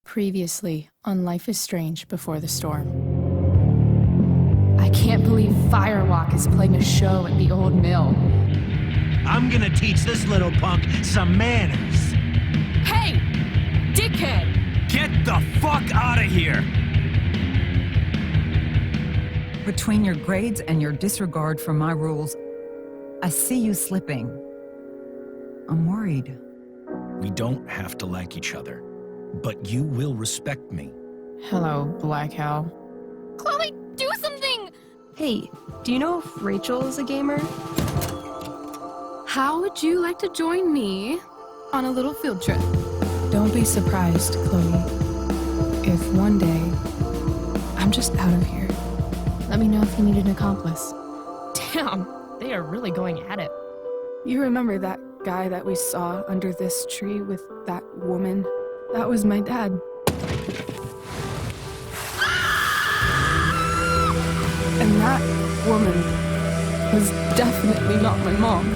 Previously on Life is Strange Before the Storm. I can't believe Firewalk is playing a show at the old mill. I'm gonna teach this little punk some manners. Hey! Dickhead! Get the fuck out of here! Between your grades and your disregard for my rules, I see you slipping. I'm worried. We don't have to like each other, but you will respect me. Hello, Black Hal. Chloe, do something! Hey, do you know if Rachel is a gamer? How would you like to join me on a little field trip? Don't be surprised, Chloe, if one day I'm just out of here. Let me know if you need an accomplice. Damn, they are really going at it. You remember that guy that we saw under this tree with that woman? That was my dad. And that woman was definitely not my mom.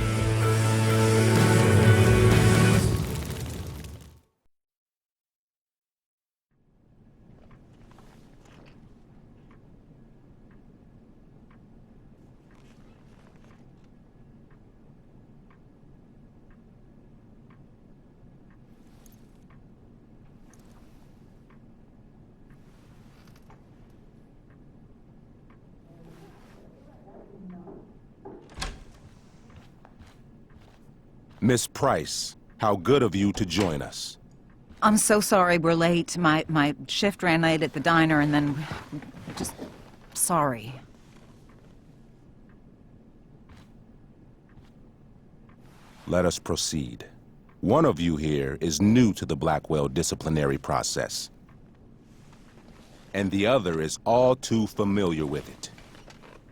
Miss Price, how good of you to join us. I'm so sorry we're late. My shift ran late at the diner and then... just... sorry. Let us proceed. One of you here is new to the Blackwell disciplinary process, and the other is all too familiar with it.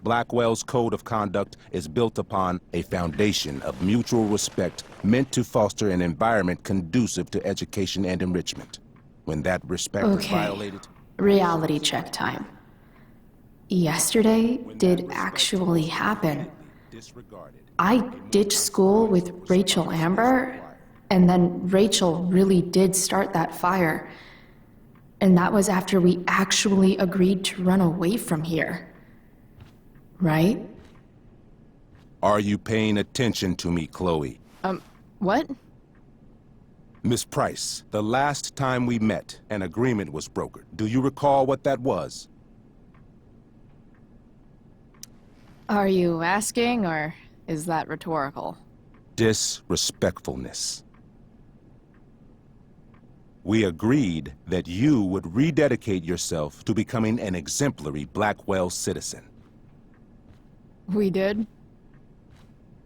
Blackwell's code of conduct is built upon a foundation of mutual respect meant to foster an environment conducive to education and enrichment. When that respect is violated... Reality check time. Yesterday did actually happen. I ditched school with Rachel Amber, and then Rachel really did start that fire. And that was after we actually agreed to run away from here. Right? Are you paying attention to me, Chloe? What? Miss Price, the last time we met, an agreement was brokered. Do you recall what that was? Are you asking, or is that rhetorical? Disrespectfulness. We agreed that you would rededicate yourself to becoming an exemplary Blackwell citizen. We did?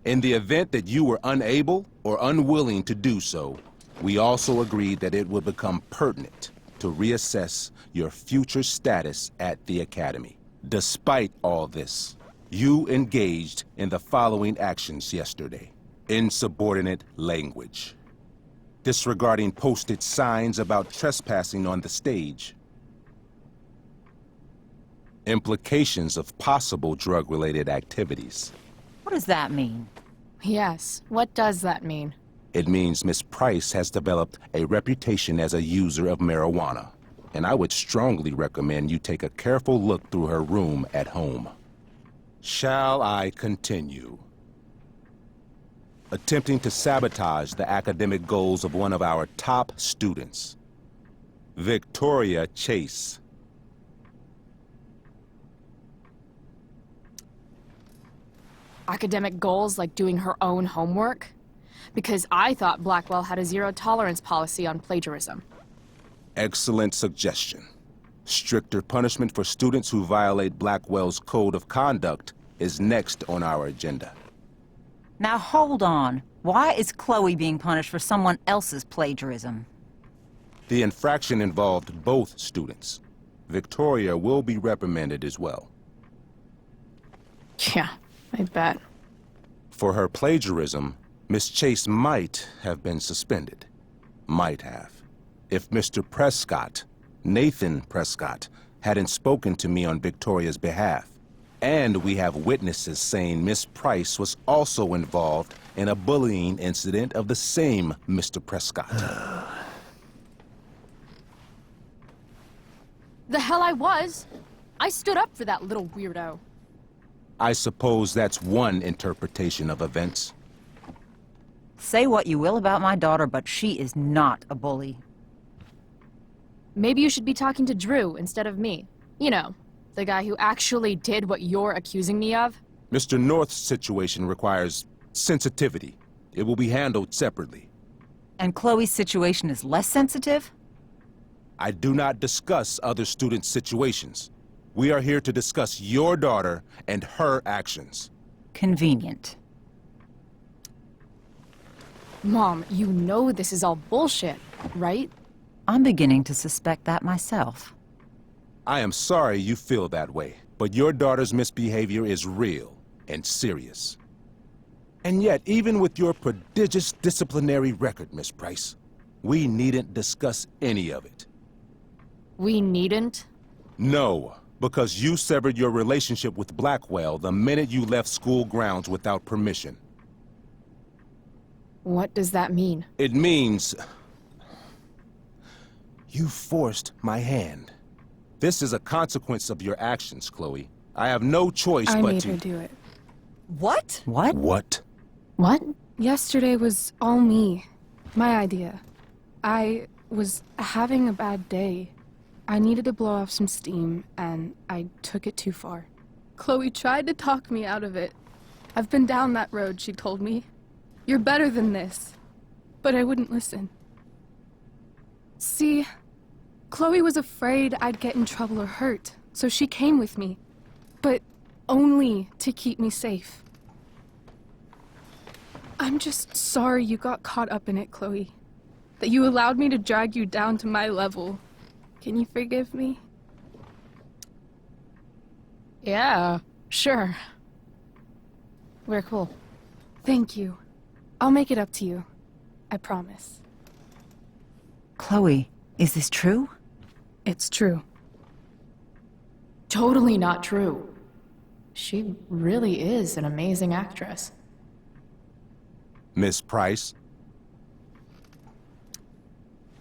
In the event that you were unable or unwilling to do so, we also agreed that it would become pertinent to reassess your future status at the Academy. Despite all this, you engaged in the following actions yesterday. Insubordinate language. Disregarding posted signs about trespassing on the stage. Implications of possible drug-related activities. What does that mean? Yes, what does that mean? It means Miss Price has developed a reputation as a user of marijuana, and I would strongly recommend you take a careful look through her room at home. Shall I continue? Attempting to sabotage the academic goals of one of our top students, Victoria Chase. Academic goals like doing her own homework? Because I thought Blackwell had a zero-tolerance policy on plagiarism. Excellent suggestion. Stricter punishment for students who violate Blackwell's code of conduct is next on our agenda. Now hold on. Why is Chloe being punished for someone else's plagiarism? The infraction involved both students. Victoria will be reprimanded as well. Yeah, I bet. For her plagiarism, Miss Chase might have been suspended. Might have. If Mr. Prescott, Nathan Prescott, hadn't spoken to me on Victoria's behalf. And we have witnesses saying Miss Price was also involved in a bullying incident of the same Mr. Prescott. The hell I was. I stood up for that little weirdo. I suppose that's one interpretation of events. Say what you will about my daughter, but she is not a bully. Maybe you should be talking to Drew instead of me. You know, the guy who actually did what you're accusing me of. Mr. North's situation requires sensitivity. It will be handled separately. And Chloe's situation is less sensitive? I do not discuss other students' situations. We are here to discuss your daughter and her actions. Convenient. Mom, you know this is all bullshit, right? I'm beginning to suspect that myself. I am sorry you feel that way, but your daughter's misbehavior is real and serious. And yet, even with your prodigious disciplinary record, Miss Price, we needn't discuss any of it. We needn't? No, because you severed your relationship with Blackwell the minute you left school grounds without permission. What does that mean? It means... you forced my hand. This is a consequence of your actions, Chloe. I have no choice I but made to... her do it. What? What? What? What? Yesterday was all me. My idea. I was having a bad day. I needed to blow off some steam, and I took it too far. Chloe tried to talk me out of it. I've been down that road, she told me. You're better than this. But I wouldn't listen. See, Chloe was afraid I'd get in trouble or hurt, so she came with me. But only to keep me safe. I'm just sorry you got caught up in it, Chloe. That you allowed me to drag you down to my level. Can you forgive me? Yeah, sure. We're cool. Thank you. I'll make it up to you. I promise. Chloe, is this true? It's true. Totally not true. She really is an amazing actress. Miss Price?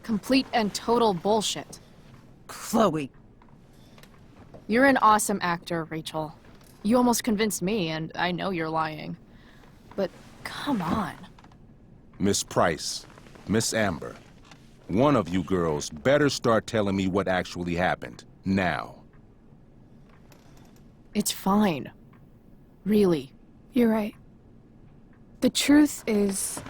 Complete and total bullshit. Chloe. You're an awesome actor, Rachel. You almost convinced me, and I know you're lying. But come on. Miss Price, Miss Amber, one of you girls better start telling me what actually happened, now. It's fine. Really. You're right. The truth is,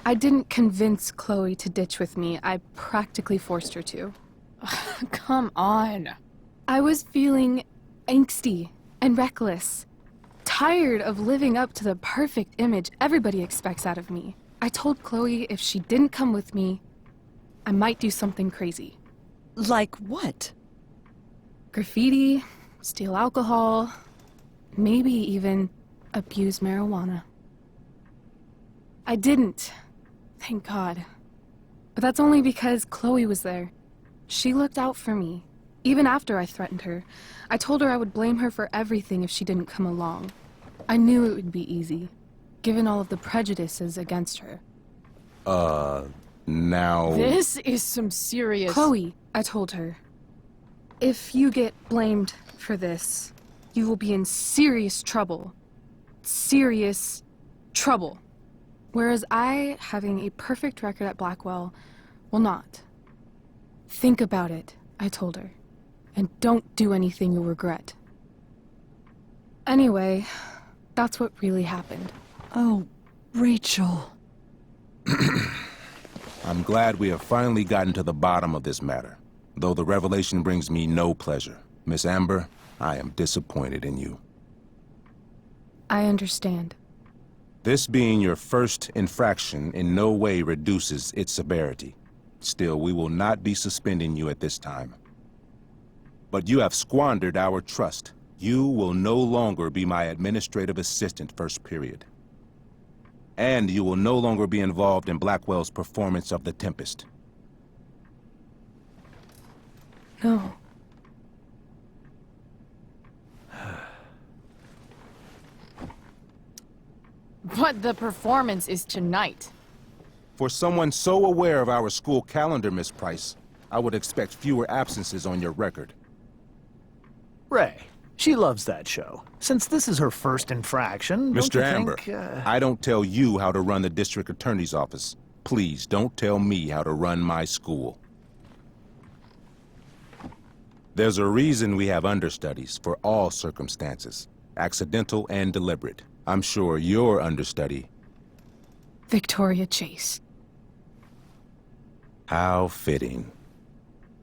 I didn't convince Chloe to ditch with me. I practically forced her to. Come on. I was feeling angsty and reckless. Tired of living up to the perfect image everybody expects out of me. I told Chloe if she didn't come with me, I might do something crazy. Like what? Graffiti, steal alcohol, maybe even abuse marijuana. I didn't, thank God. But that's only because Chloe was there. She looked out for me, even after I threatened her. I told her I would blame her for everything if she didn't come along. I knew it would be easy, given all of the prejudices against her. Now... This is some serious... Chloe, I told her, if you get blamed for this, you will be in serious trouble. Serious trouble. Whereas I, having a perfect record at Blackwell, will not. Think about it, I told her, and don't do anything you'll regret. Anyway, that's what really happened. Oh, Rachel. I'm glad we have finally gotten to the bottom of this matter, though the revelation brings me no pleasure. Miss Amber, I am disappointed in you. I understand. This being your first infraction in no way reduces its severity. Still, we will not be suspending you at this time. But you have squandered our trust. You will no longer be my administrative assistant first period. And you will no longer be involved in Blackwell's performance of The Tempest. No. But the performance is tonight. For someone so aware of our school calendar, Miss Price, I would expect fewer absences on your record. Ray, she loves that show. Since this is her first infraction, don't Mr. you Amber, think, I don't tell you how to run the district attorney's office. Please don't tell me how to run my school. There's a reason we have understudies for all circumstances, accidental and deliberate. I'm sure your understudy. Victoria Chase. How fitting.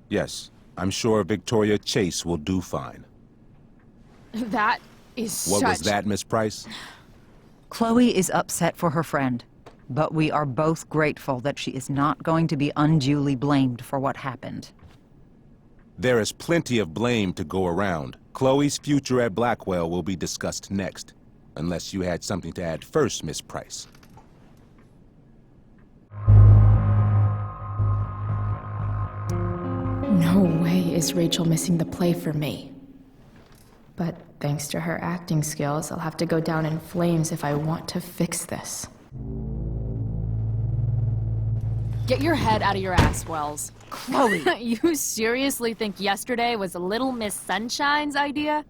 Yes, I'm sure Victoria Chase will do fine. That is What such... was that, Miss Price? Chloe is upset for her friend, but we are both grateful that she is not going to be unduly blamed for what happened. There is plenty of blame to go around. Chloe's future at Blackwell will be discussed next. Unless you had something to add first, Miss Price. No way is Rachel missing the play for me. But thanks to her acting skills, I'll have to go down in flames if I want to fix this. Get your head out of your ass, Wells. Chloe! You seriously think yesterday was Little Miss Sunshine's idea?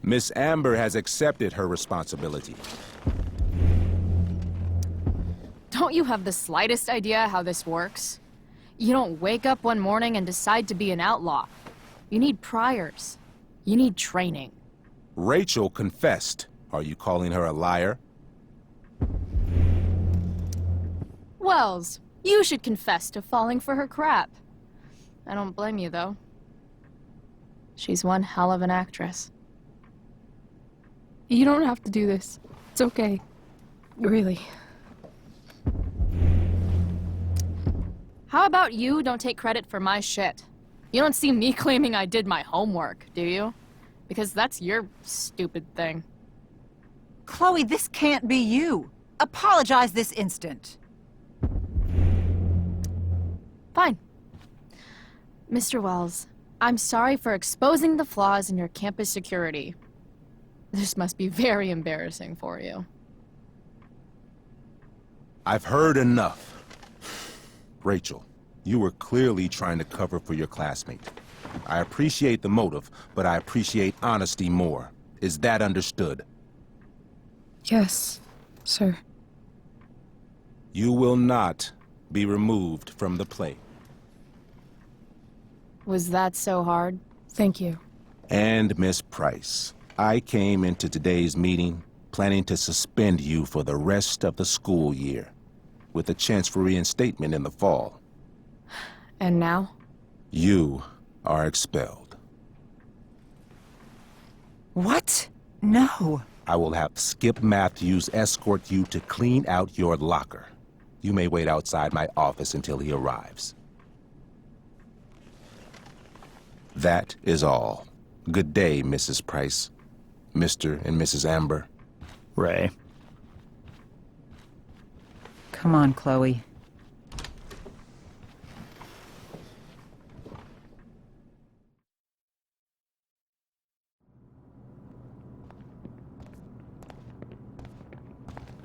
Miss Amber has accepted her responsibility. Don't you have the slightest idea how this works? You don't wake up one morning and decide to be an outlaw. You need priors. You need training. Rachel confessed. Are you calling her a liar? Wells, you should confess to falling for her crap. I don't blame you, though. She's one hell of an actress. You don't have to do this. It's okay. Really. How about you don't take credit for my shit? You don't see me claiming I did my homework, do you? Because that's your stupid thing. Chloe, this can't be you. Apologize this instant. Fine. Mr. Wells, I'm sorry for exposing the flaws in your campus security. This must be very embarrassing for you. I've heard enough. Rachel, you were clearly trying to cover for your classmate. I appreciate the motive, but I appreciate honesty more. Is that understood? Yes, sir. You will not be removed from the play. Was that so hard? Thank you. And Miss Price, I came into today's meeting planning to suspend you for the rest of the school year, with a chance for reinstatement in the fall. And now? You are expelled. What? No. I will have Skip Matthews escort you to clean out your locker. You may wait outside my office until he arrives. That is all. Good day, Mrs. Price. Mr. and Mrs. Amber. Ray. Come on, Chloe.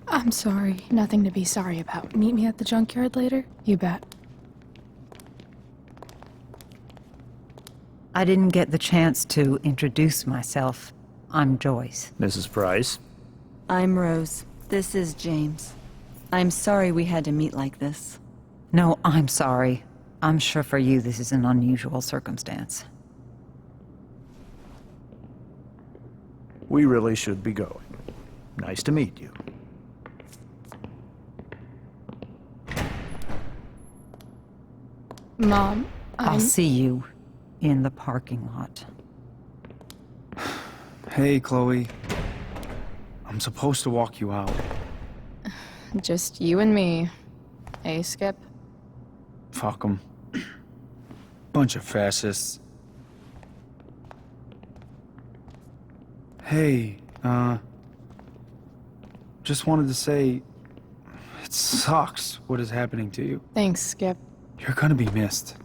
I'm sorry. Nothing to be sorry about. Meet me at the junkyard later? You bet. I didn't get the chance to introduce myself. I'm Joyce. Mrs. Price. I'm Rose. This is James. I'm sorry we had to meet like this. No, I'm sorry. I'm sure for you this is an unusual circumstance. We really should be going. Nice to meet you. Mom, I'll see you in the parking lot. Hey, Chloe. I'm supposed to walk you out. Just you and me. Hey, Skip? Fuck 'em. Bunch of fascists. Hey, just wanted to say, it sucks what is happening to you. Thanks, Skip. You're gonna be missed.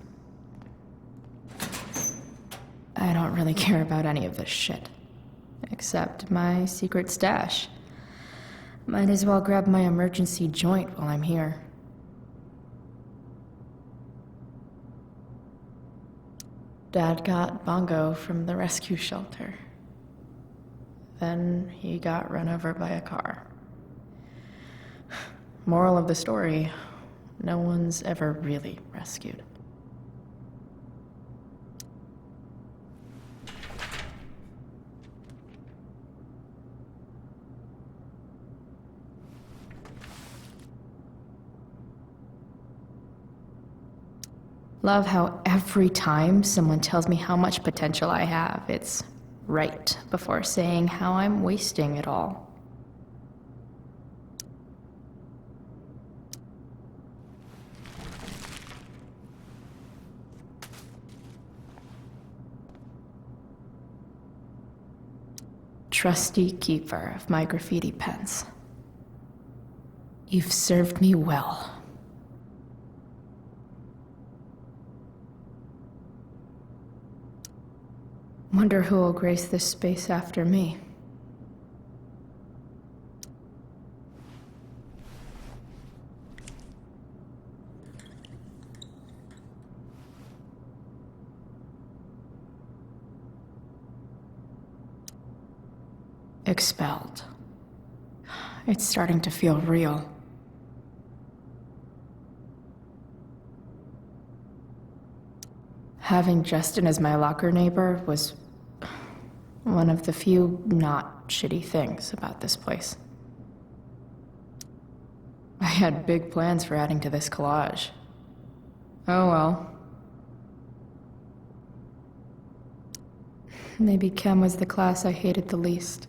I don't really care about any of this shit. Except my secret stash. Might as well grab my emergency joint while I'm here. Dad got Bongo from the rescue shelter. Then he got run over by a car. Moral of the story, no one's ever really rescued. Love how every time someone tells me how much potential I have, it's right before saying how I'm wasting it all. Trusty keeper of my graffiti pens. You've served me well. Wonder who will grace this space after me. Expelled. It's starting to feel real. Having Justin as my locker neighbor was one of the few not shitty things about this place. I had big plans for adding to this collage. Oh well. Maybe Chem was the class I hated the least.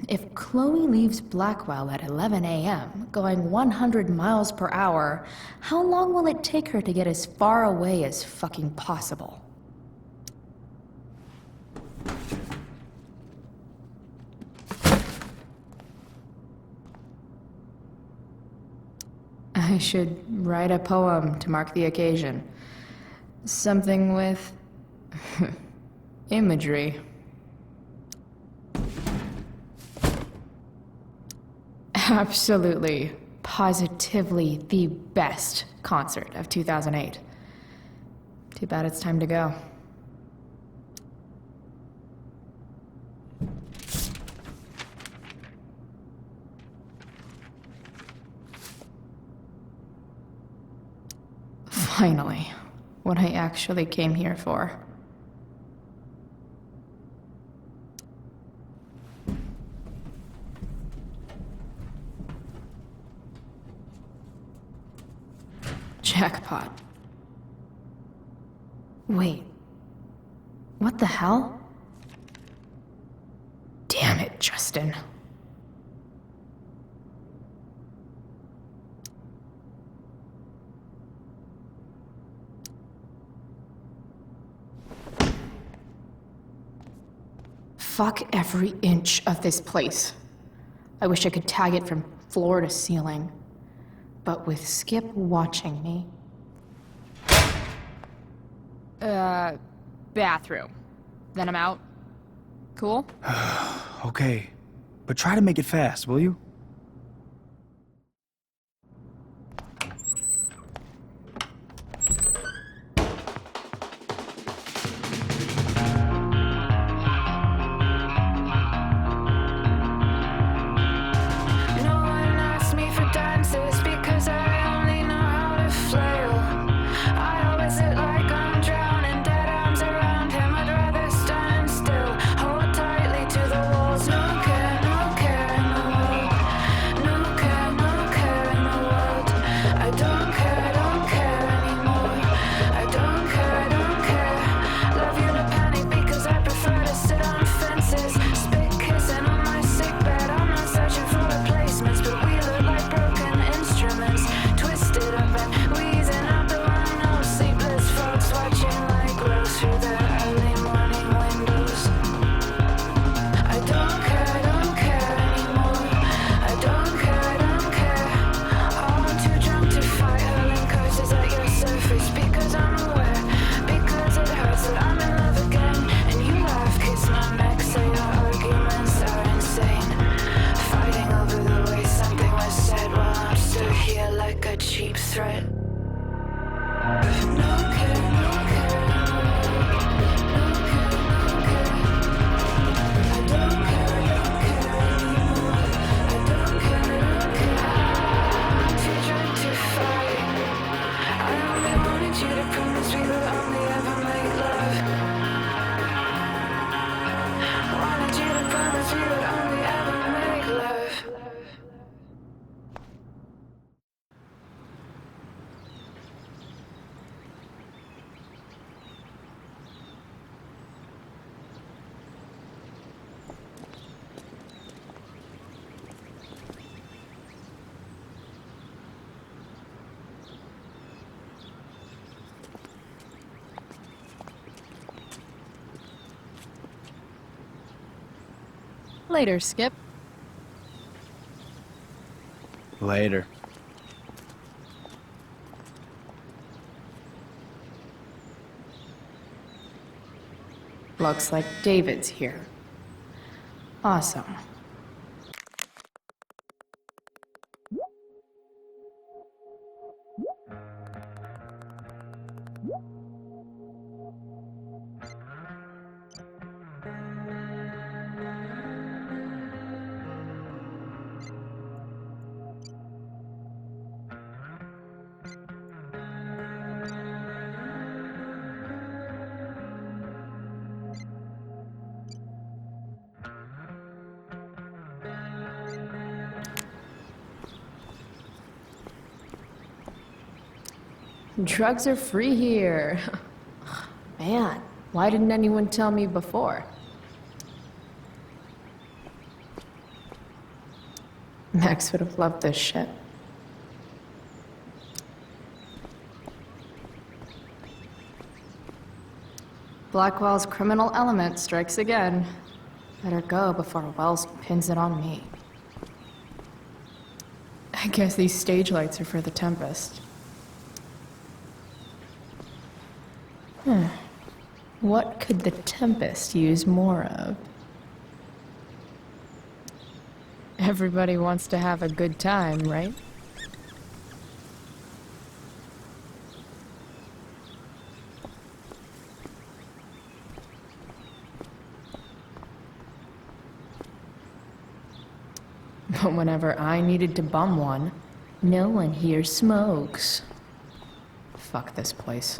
If Chloe leaves Blackwell at 11 a.m., going 100 miles per hour, how long will it take her to get as far away as fucking possible? I should write a poem to mark the occasion. Something with imagery. Absolutely, positively the best concert of 2008. Too bad it's time to go. Finally, what I actually came here for. Jackpot. Wait. What the hell? Damn it, Justin. Fuck every inch of this place. I wish I could tag it from floor to ceiling. But with Skip watching me... Bathroom. Then I'm out. Cool? Okay, but try to make it fast, will you? Later, Skip. Later. Looks like David's here. Awesome. Drugs are free here. Man, why didn't anyone tell me before? Max would have loved this shit. Blackwell's criminal element strikes again. Better go before Wells pins it on me. I guess these stage lights are for the Tempest. What could the Tempest use more of? Everybody wants to have a good time, right? But whenever I needed to bum one, no one here smokes. Fuck this place.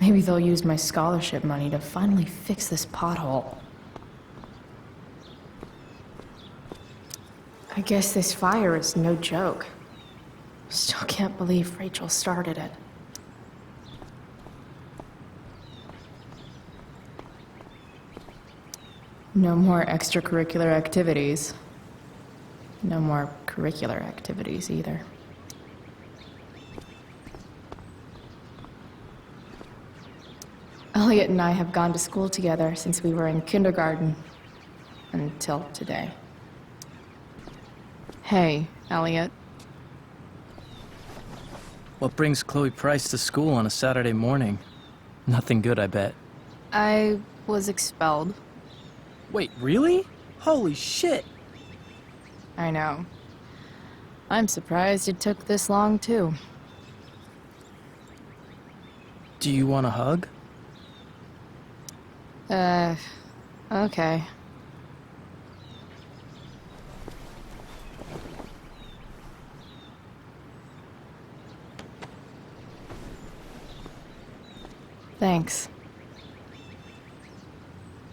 Maybe they'll use my scholarship money to finally fix this pothole. I guess this fire is no joke. Still can't believe Rachel started it. No more extracurricular activities. No more curricular activities either. Elliot and I have gone to school together since we were in kindergarten. Until today. Hey, Elliot. What brings Chloe Price to school on a Saturday morning? Nothing good, I bet. I was expelled. Wait, really? Holy shit! I know. I'm surprised it took this long, too. Do you want a hug? Okay. Thanks.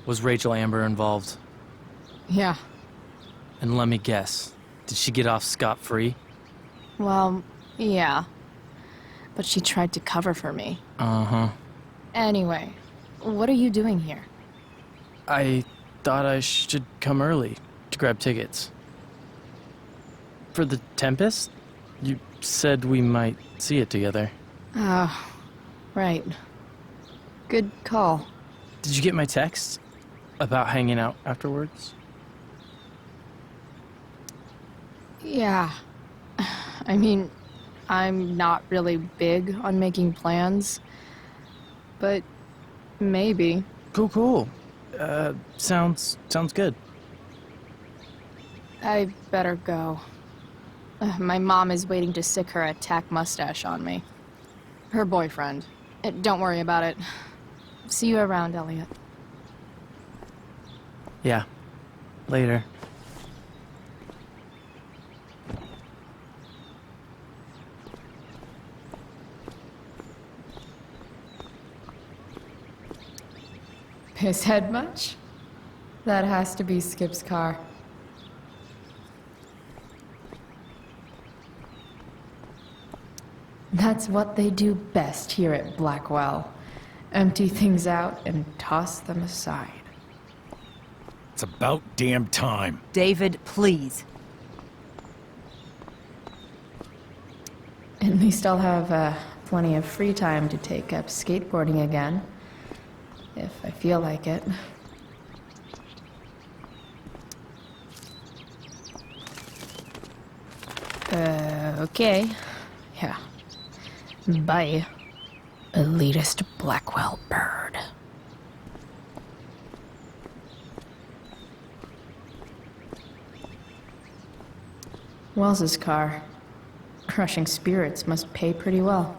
Was Rachel Amber involved? Yeah. And let me guess, did she get off scot-free? Well, yeah. But she tried to cover for me. Uh-huh. Anyway, what are you doing here? I thought I should come early to grab tickets. For the Tempest? You said we might see it together. Oh, right. Good call. Did you get my text? About hanging out afterwards? Yeah. I mean, I'm not really big on making plans. But maybe. Cool. Sounds good. I better go. My mom is waiting to stick her attack mustache on me. Her boyfriend. Don't worry about it. See you around, Elliot. Yeah. Later. Piss head much? That has to be Skip's car. That's what they do best here at Blackwell. Empty things out and toss them aside. It's about damn time. David, please. At least I'll have plenty of free time to take up skateboarding again. if I feel like it. Okay. Yeah. Bye, elitist Blackwell bird. Wells's car. Crushing spirits must pay pretty well.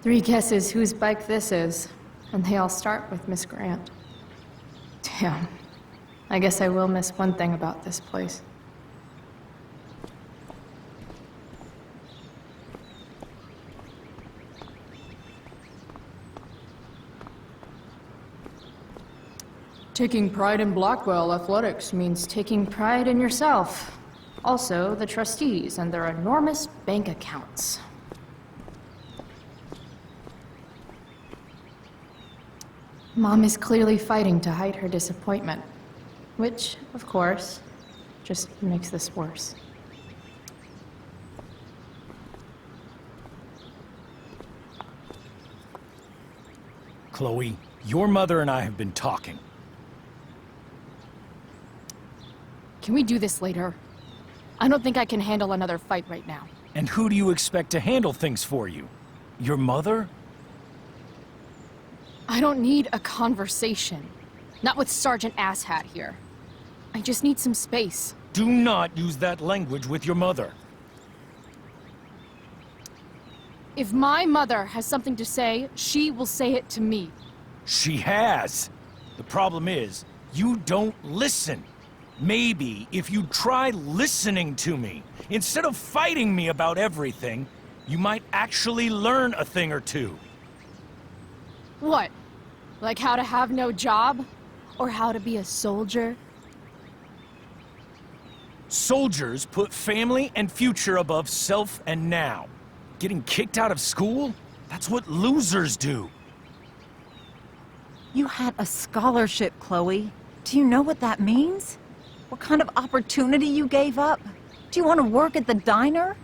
3 guesses whose bike this is, and they all start with Miss Grant. Damn. I guess I will miss one thing about this place. Taking pride in Blackwell athletics means taking pride in yourself. Also, the trustees and their enormous bank accounts. Mom is clearly fighting to hide her disappointment, which, of course, just makes this worse. Chloe, your mother and I have been talking. Can we do this later? I don't think I can handle another fight right now. And who do you expect to handle things for you? Your mother? I don't need a conversation. Not with Sergeant Asshat here. I just need some space. Do not use that language with your mother. If my mother has something to say, she will say it to me. She has. The problem is, you don't listen. Maybe if you try listening to me, instead of fighting me about everything, you might actually learn a thing or two. What? Like how to have no job? Or how to be a soldier? Soldiers put family and future above self and now. Getting kicked out of school? That's what losers do. You had a scholarship, Chloe. Do you know what that means? What kind of opportunity you gave up? Do you want to work at the diner?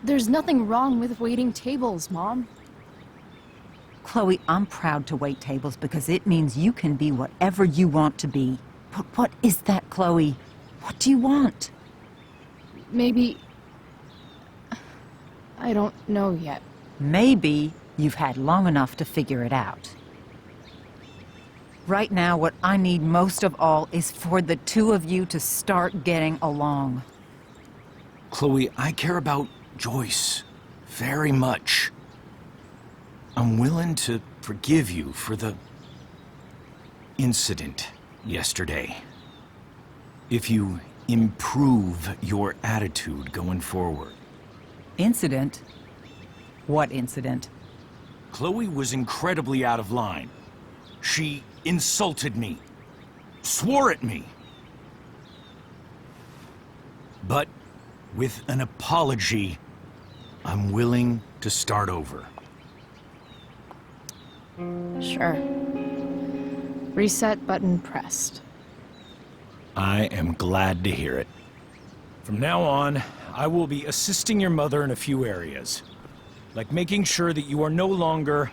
There's nothing wrong with waiting tables, Mom. Chloe, I'm proud to wait tables because it means you can be whatever you want to be. But what is that, Chloe? What do you want? Maybe... I don't know yet. Maybe you've had long enough to figure it out. Right now, what I need most of all is for the two of you to start getting along. Chloe, I care about Joyce very much. I'm willing to forgive you for the incident yesterday. If you improve your attitude going forward. Incident? What incident? Chloe was incredibly out of line. She insulted me, swore at me. But with an apology, I'm willing to start over. Sure. Reset button pressed. I am glad to hear it. From now on, I will be assisting your mother in a few areas, like making sure that you are no longer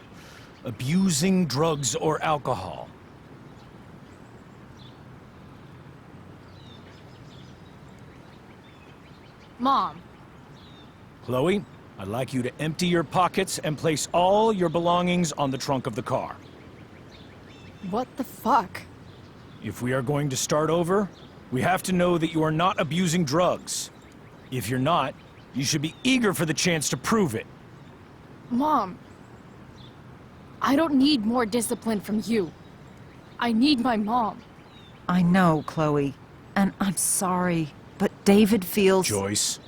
abusing drugs or alcohol. Mom. Chloe, I'd like you to empty your pockets and place all your belongings on the trunk of the car. What the fuck? If we are going to start over, we have to know that you are not abusing drugs. If you're not, you should be eager for the chance to prove it. Mom. I don't need more discipline from you. I need my mom. I know, Chloe, and I'm sorry, but David feels... Joyce.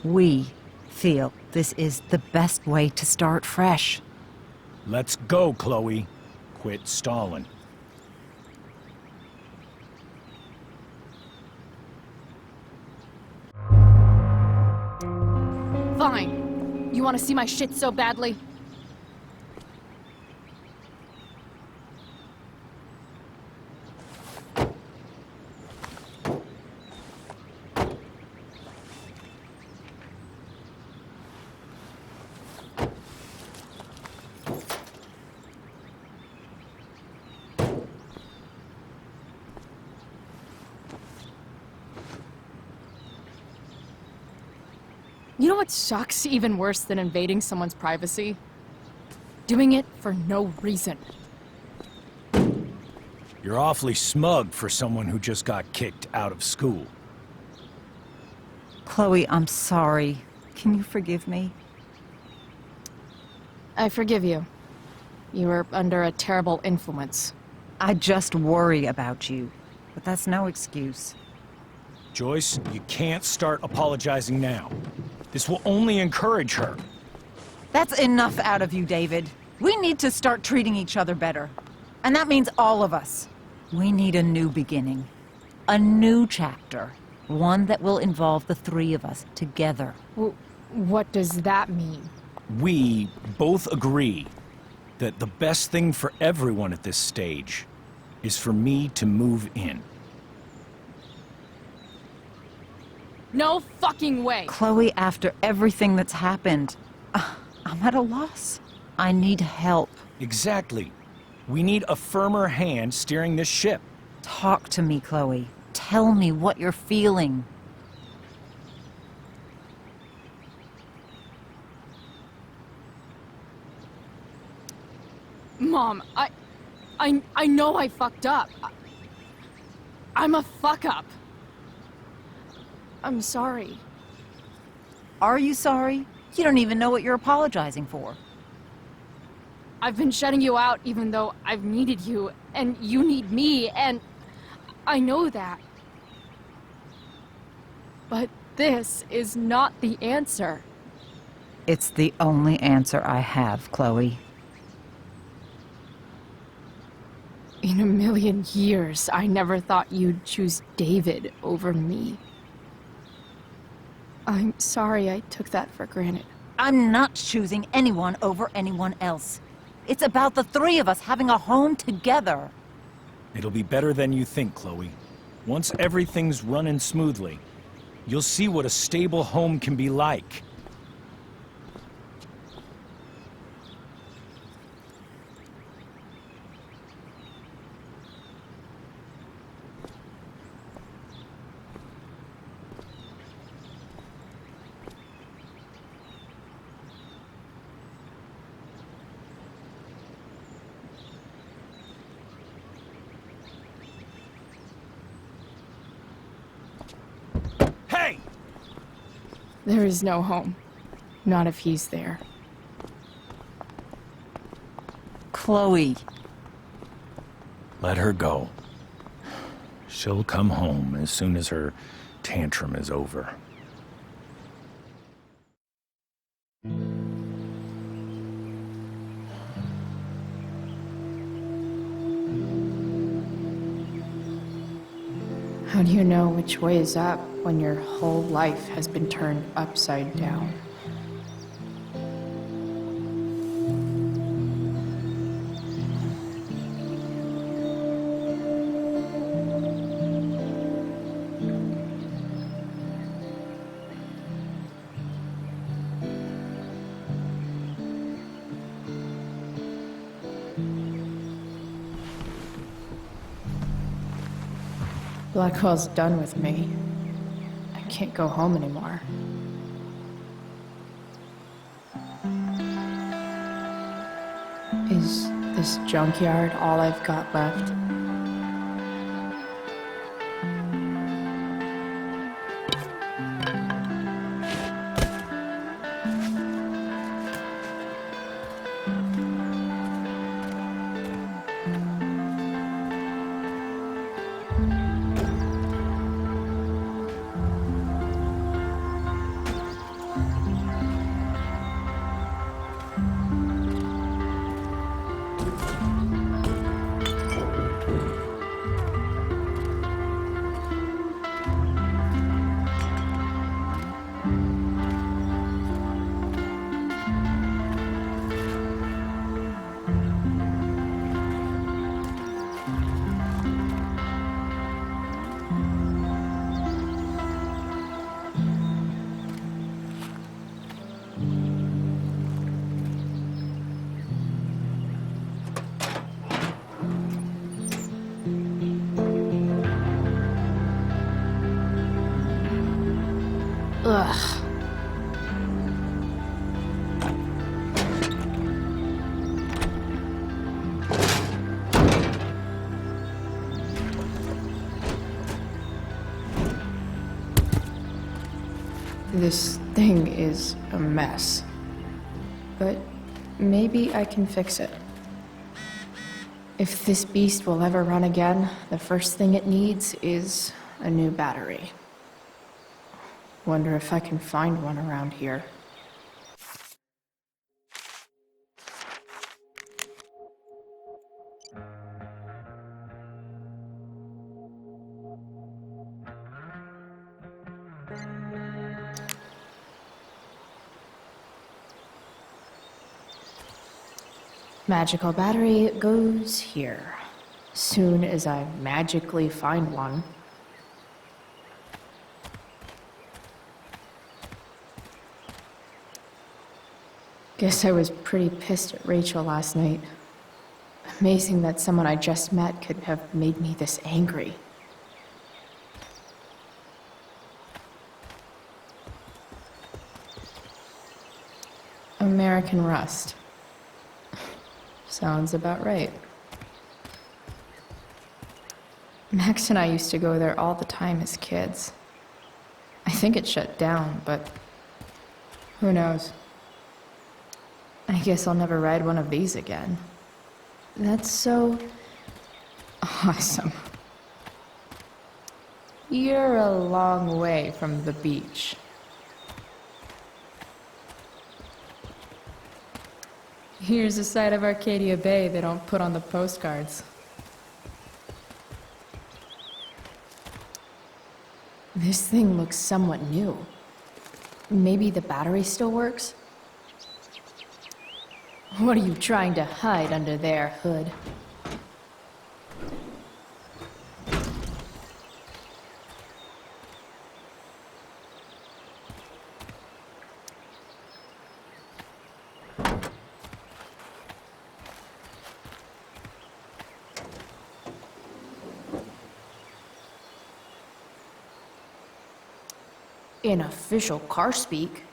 We feel this is the best way to start fresh. Let's go, Chloe. Quit stalling. Fine. You want to see my shit so badly? You know what sucks even worse than invading someone's privacy? Doing it for no reason. You're awfully smug for someone who just got kicked out of school. Chloe, I'm sorry. Can you forgive me? I forgive you. You were under a terrible influence. I just worry about you, but that's no excuse. Joyce, you can't start apologizing now. This will only encourage her. That's enough out of you, David. We need to start treating each other better. And that means all of us. We need a new beginning. A new chapter. One that will involve the three of us together. What does that mean? We both agree that the best thing for everyone at this stage is for me to move in. No fucking way! Chloe, after everything that's happened, I'm at a loss. I need help. Exactly. We need a firmer hand steering this ship. Talk to me, Chloe. Tell me what you're feeling. Mom, I know I fucked up. I'm a fuck-up. I'm sorry. Are you sorry? You don't even know what you're apologizing for. I've been shutting you out even though I've needed you, and you need me, and I know that. But this is not the answer. It's the only answer I have, Chloe. In a million years, I never thought you'd choose David over me. I'm sorry I took that for granted. I'm not choosing anyone over anyone else. It's about the three of us having a home together. It'll be better than you think, Chloe. Once everything's running smoothly, you'll see what a stable home can be like. There is no home. Not if he's there. Chloe. Let her go. She'll come home as soon as her tantrum is over. How do you know which way is up when your whole life has been turned upside down? Blackwell's done with me. I can't go home anymore. Is this junkyard all I've got left? This thing is a mess. But maybe I can fix it. If this beast will ever run again, the first thing it needs is a new battery. Wonder if I can find one around here. Magical battery goes here. Soon as I magically find one. Guess I was pretty pissed at Rachel last night. Amazing that someone I just met could have made me this angry. American Rust. Sounds about right. Max and I used to go there all the time as kids. I think it shut down, but who knows? I guess I'll never ride one of these again. That's so awesome. You're a long way from the beach. Here's a side of Arcadia Bay they don't put on the postcards. This thing looks somewhat new. Maybe the battery still works? What are you trying to hide under there, Hood? In official car speak,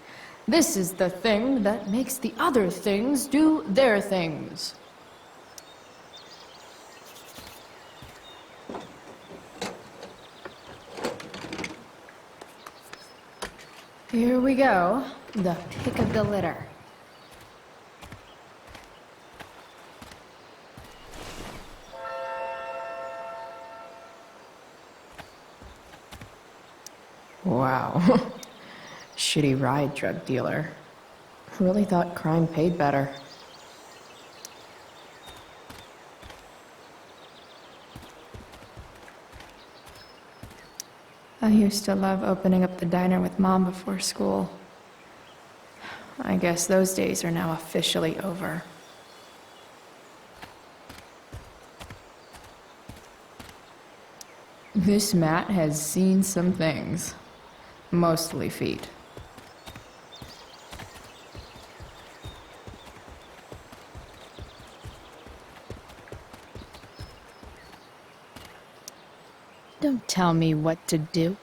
this is the thing that makes the other things do their things. Here we go, the pick of the litter. Wow. Shitty ride, drug dealer. Really thought crime paid better. I used to love opening up the diner with Mom before school. I guess those days are now officially over. This mat has seen some things. Mostly feet. Don't tell me what to do.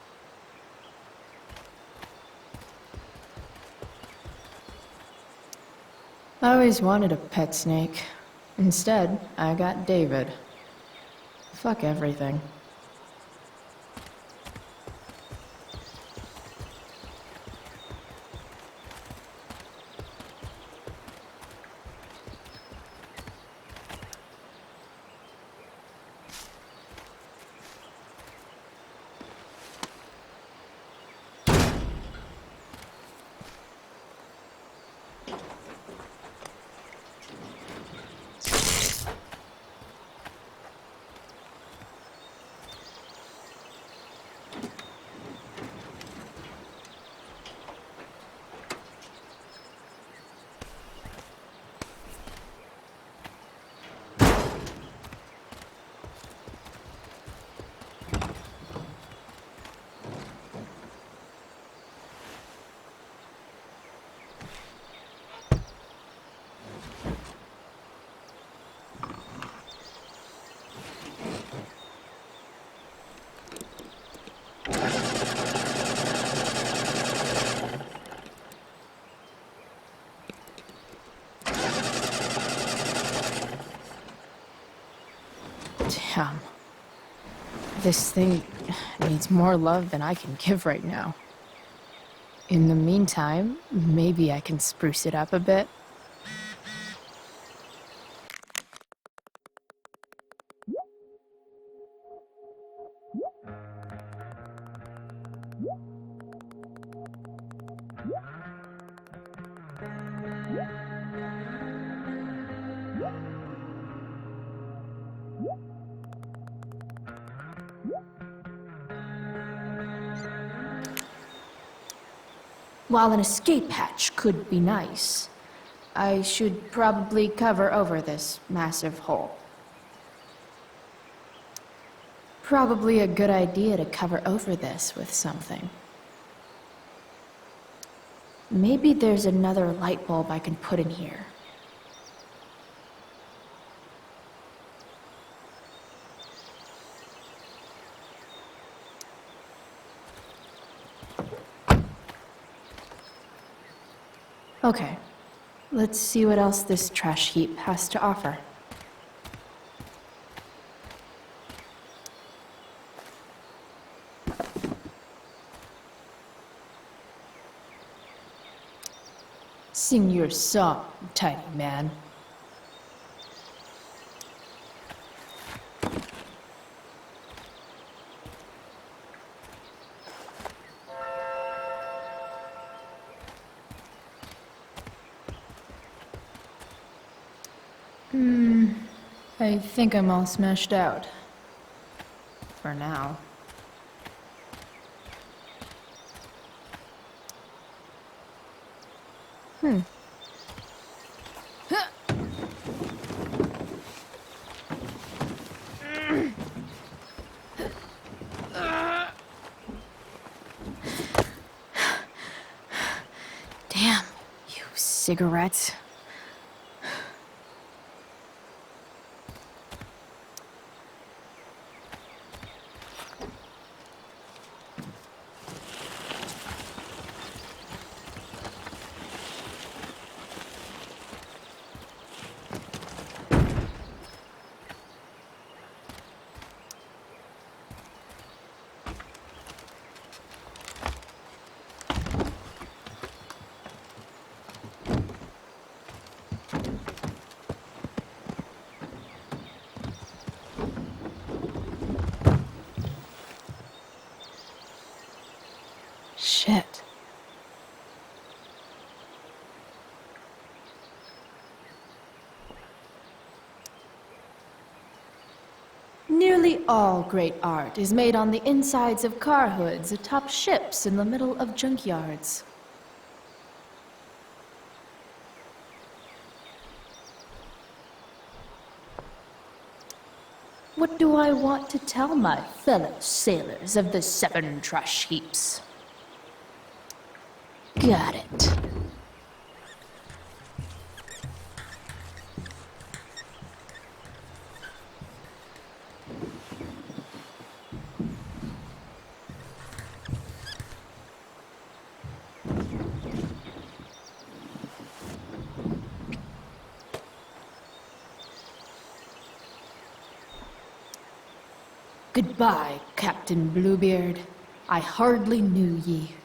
I always wanted a pet snake. Instead, I got David. Fuck everything. Damn. This thing needs more love than I can give right now. In the meantime, maybe I can spruce it up a bit. While an escape hatch could be nice, I should probably cover over this massive hole. Probably a good idea to cover over this with something. Maybe there's another light bulb I can put in here. Okay, let's see what else this trash heap has to offer. Sing your song, tiny man. I think I'm all smashed out. For now. Damn, you cigarettes. Shit. Nearly all great art is made on the insides of car hoods atop ships in the middle of junkyards. What do I want to tell my fellow sailors of the 7 trash heaps? Got it. Goodbye, Captain Bluebeard. I hardly knew ye.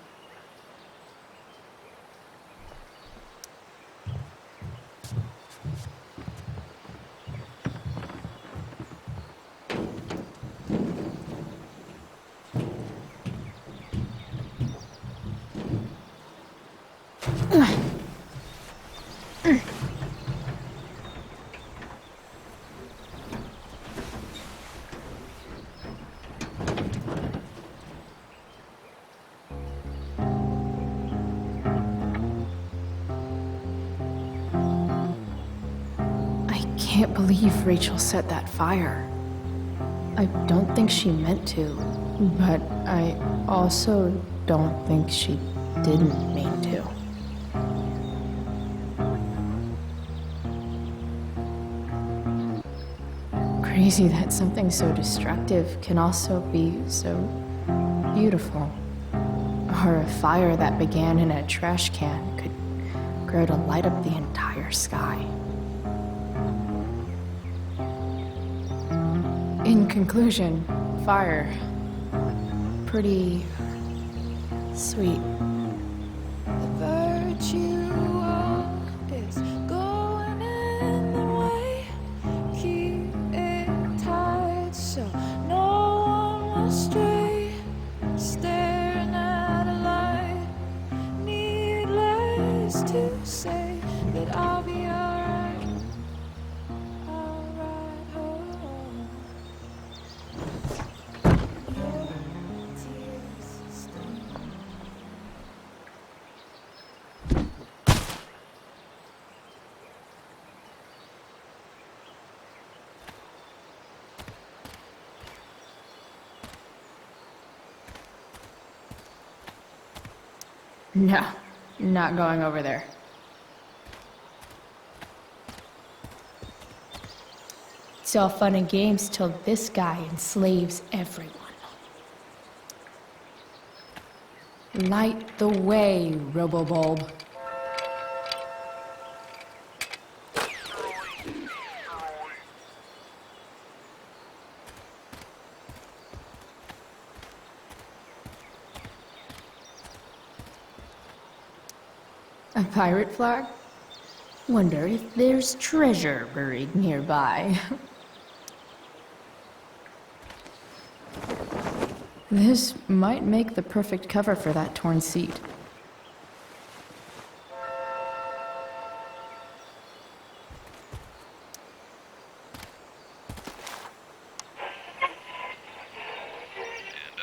I can't believe Rachel set that fire. I don't think she meant to, but I also don't think she didn't mean to. Crazy that something so destructive can also be so beautiful. Or a fire that began in a trash can could grow to light up the entire sky. In conclusion, fire. Pretty sweet. to say that I'll be alright. Alright, oh. Your tears sting. No, not going over there. It's all fun and games till this guy enslaves everyone. Light the way, Robobulb. A pirate flag? Wonder if there's treasure buried nearby. This might make the perfect cover for that torn seed. And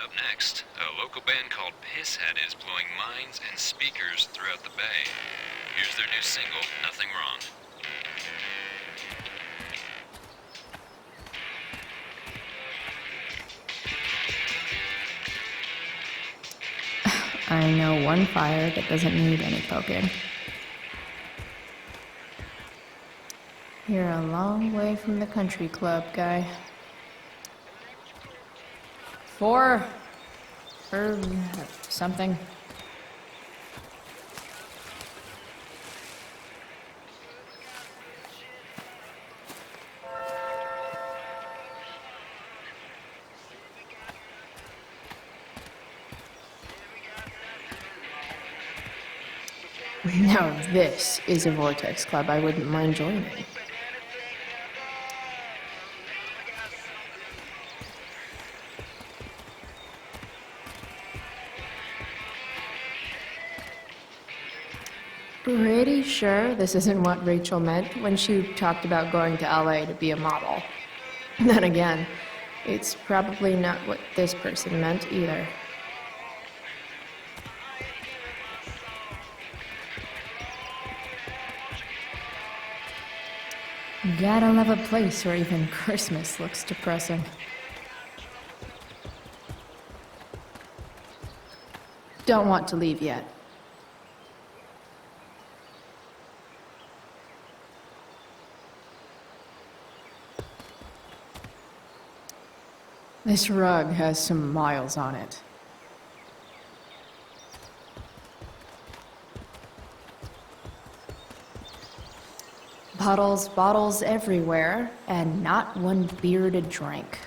up next, a local band called Pisshead is blowing minds and speakers throughout the bay. Here's their new single, Nothing Wrong. I know one fire that doesn't need any poking. You're a long way from the country club, guy. 4 or something. Now this is a Vortex Club I wouldn't mind joining. Pretty sure this isn't what Rachel meant when she talked about going to LA to be a model. Then again, it's probably not what this person meant either. Gotta love a place where even Christmas looks depressing. Don't want to leave yet. This rug has some miles on it. Bottles everywhere, and not one bearded drink.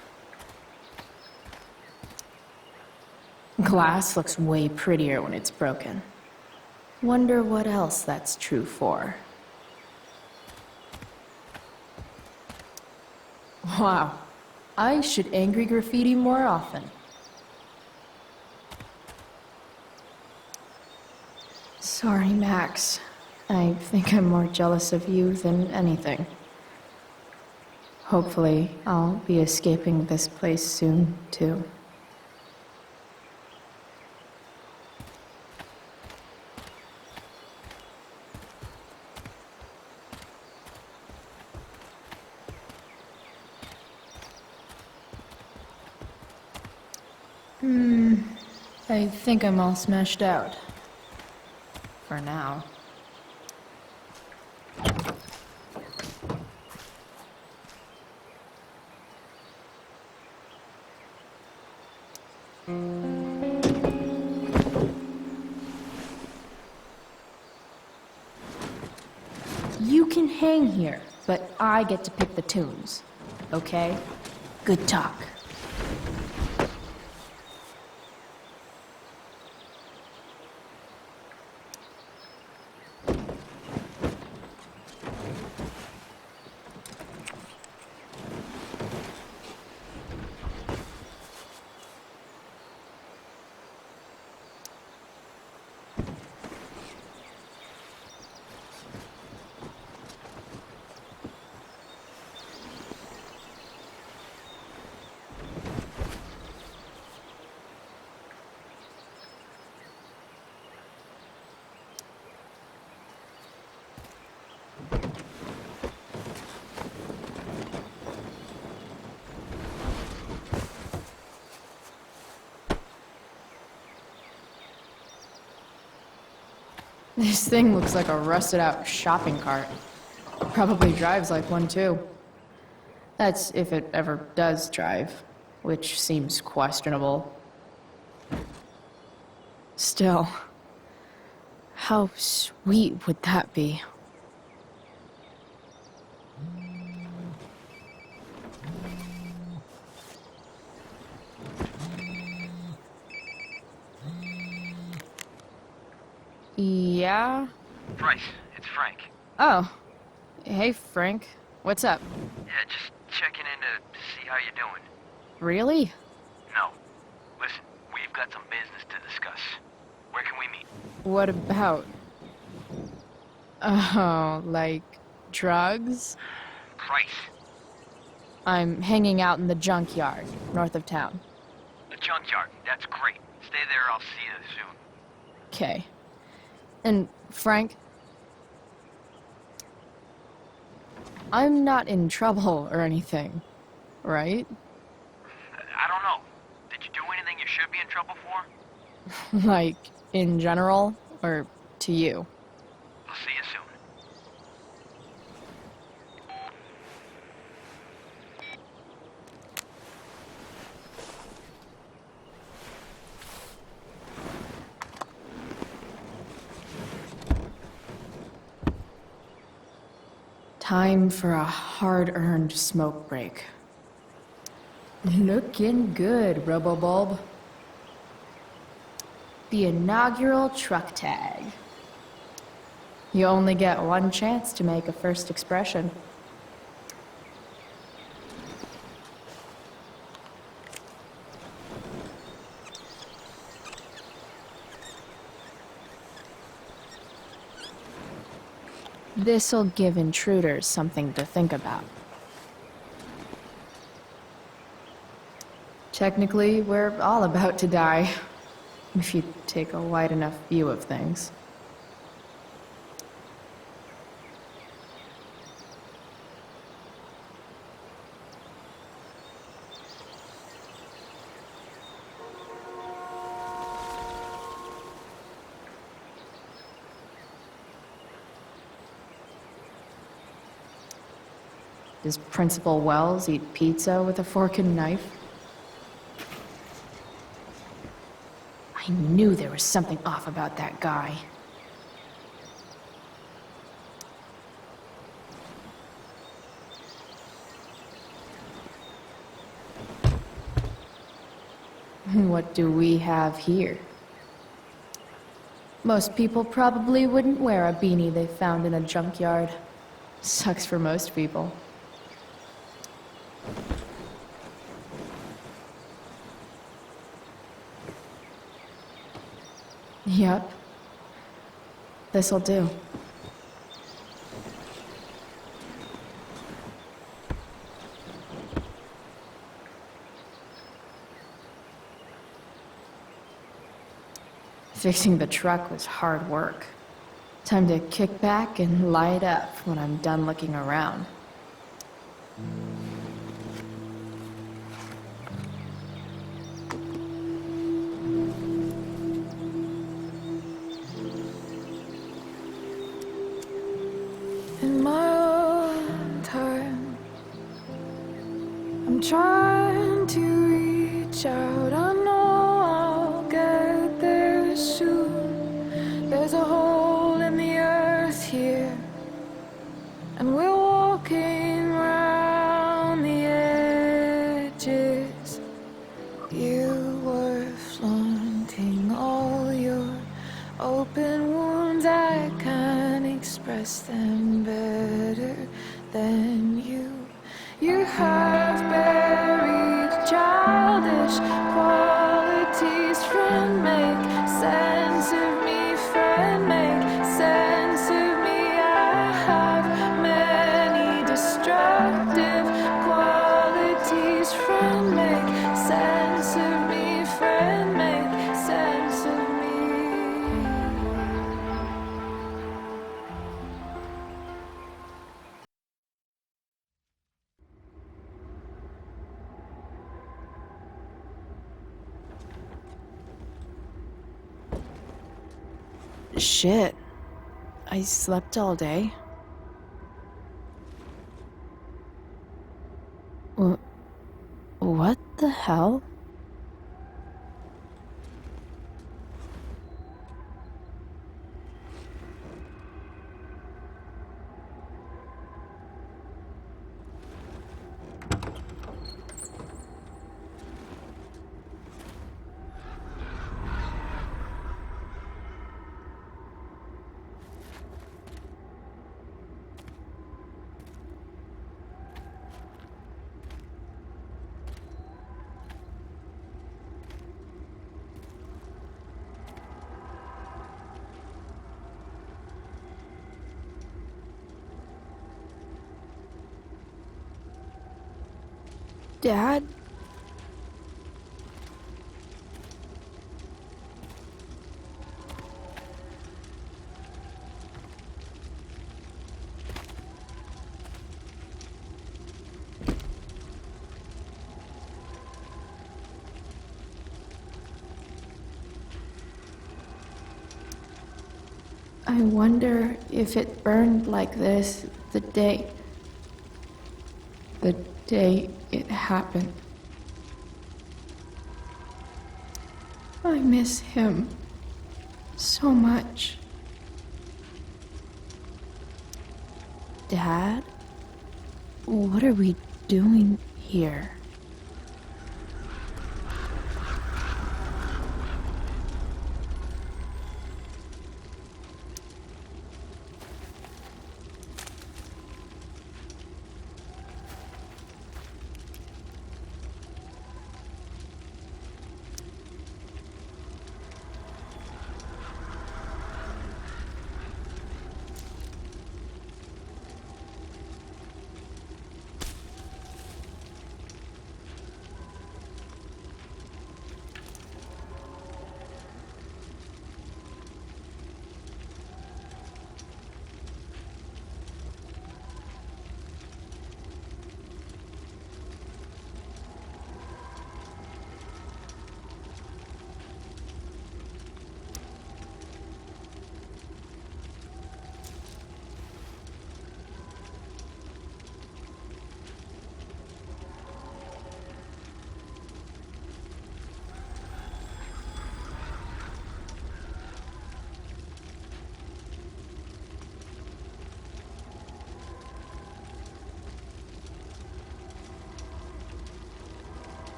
Glass looks way prettier when it's broken. Wonder what else that's true for. Wow, I should angry graffiti more often. Sorry, Max. I think I'm more jealous of you than anything. Hopefully, I'll be escaping this place soon, too. I think I'm all smashed out. For now. You can hang here, but I get to pick the tunes. Okay? Good talk. This thing looks like a rusted out shopping cart. Probably drives like one too. That's if it ever does drive, which seems questionable. Still, how sweet would that be? Yeah? Bryce, it's Frank. Oh. Hey, Frank. What's up? Yeah, just checking in to see how you're doing. Really? No. Listen, we've got some business to discuss. Where can we meet? What about? Oh, like drugs? Bryce. I'm hanging out in the junkyard, north of town. The junkyard. That's great. Stay there, I'll see you soon. Okay. And, Frank, I'm not in trouble or anything, right? I don't know. Did you do anything you should be in trouble for? Like, in general, or to you? I'll see you soon. Time for a hard-earned smoke break. Looking good, Robobulb. The inaugural truck tag. You only get one chance to make a first expression. This'll give intruders something to think about. Technically, we're all about to die, if you take a wide enough view of things. Does Principal Wells eat pizza with a fork and knife? I knew there was something off about that guy. What do we have here? Most people probably wouldn't wear a beanie they found in a junkyard. Sucks for most people. Yep. This'll do. Fixing the truck was hard work. Time to kick back and light up when I'm done looking around. In my own time, I'm trying to reach out. I know I'll get there soon. There's a hole in the earth here, and we're walking around the edges. You were flaunting all your open wounds. I can't express them better than you. You have buried childish qualities. Friend, make sense of me. Friend, make sense of me. I have many destructive qualities. Friend, make sense of me. Friend, make sense of me. Shit. I slept all day. What the hell? Dad? I wonder if it burned like this the day it happened. I miss him so much. Dad, what are we doing here?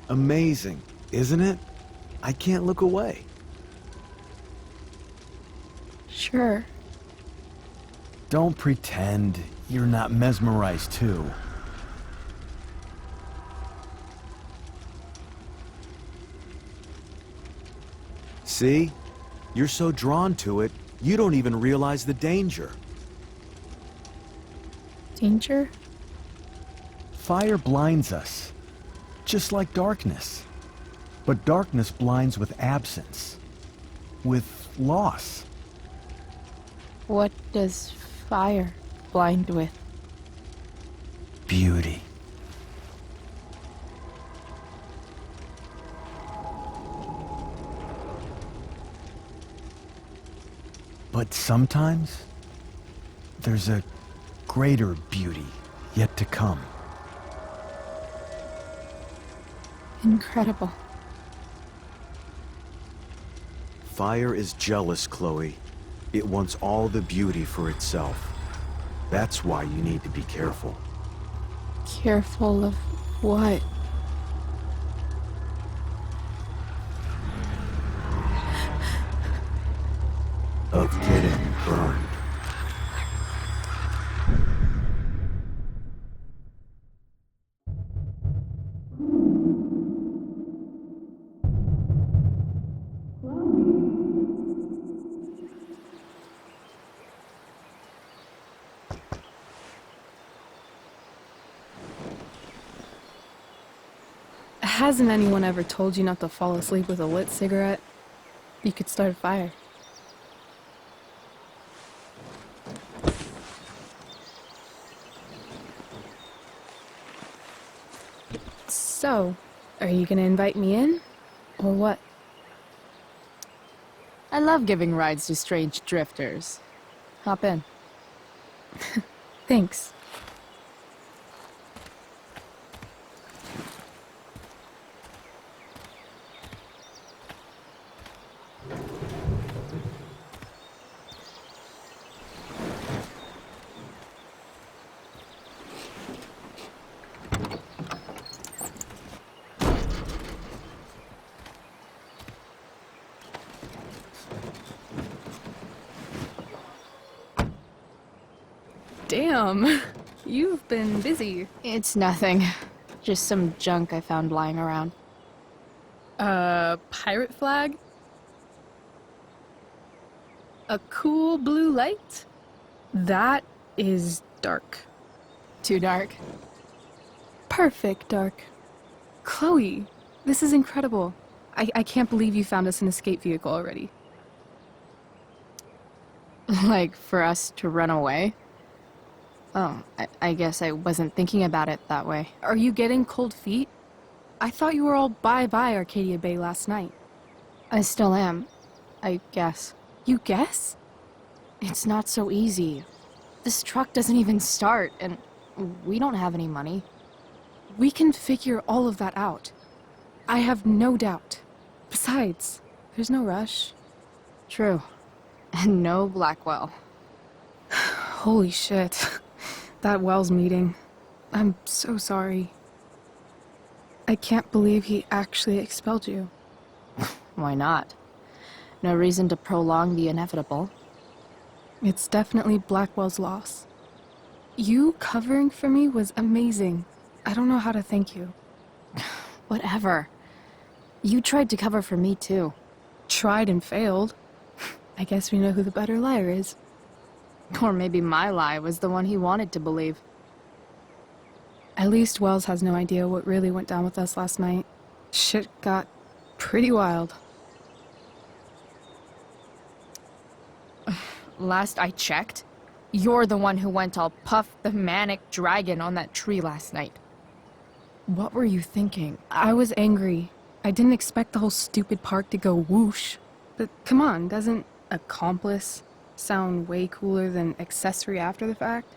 Amazing, isn't it? I can't look away. Sure. Don't pretend you're not mesmerized too. See? You're so drawn to it, you don't even realize the danger. Danger? Fire blinds us, just like darkness. But darkness blinds with absence, with loss. What does fire blind with? Beauty. But sometimes, there's a greater beauty yet to come. Incredible. Fire is jealous, Chloe. It wants all the beauty for itself. That's why you need to be careful. Careful of what? Of getting burned. Hasn't anyone ever told you not to fall asleep with a lit cigarette? You could start a fire. So, are you gonna invite me in? Or what? I love giving rides to strange drifters. hop in. Thanks. Damn, you've been busy. It's nothing. Just some junk I found lying around. Pirate flag? A cool blue light? That is dark. Too dark? Perfect dark. Chloe, this is incredible. I can't believe you found us an escape vehicle already. Like, for us to run away? Oh, I guess I wasn't thinking about it that way. Are you getting cold feet? I thought you were all bye-bye Arcadia Bay last night. I still am, I guess. You guess? It's not so easy. This truck doesn't even start, and we don't have any money. We can figure all of that out. I have no doubt. Besides, there's no rush. True. And no Blackwell. Holy shit. That Wells meeting. I'm so sorry. I can't believe he actually expelled you. Why not? No reason to prolong the inevitable. It's definitely Blackwell's loss. You covering for me was amazing. I don't know how to thank you. Whatever. You tried to cover for me too. Tried and failed. I guess we know who the better liar is. Or maybe my lie was the one he wanted to believe. At least Wells has no idea what really went down with us last night. Shit got pretty wild. Last I checked, you're the one who went all Puff the Manic Dragon on that tree last night. What were you thinking? I was angry. I didn't expect the whole stupid park to go whoosh. But come on, doesn't accomplice sound way cooler than accessory after the fact?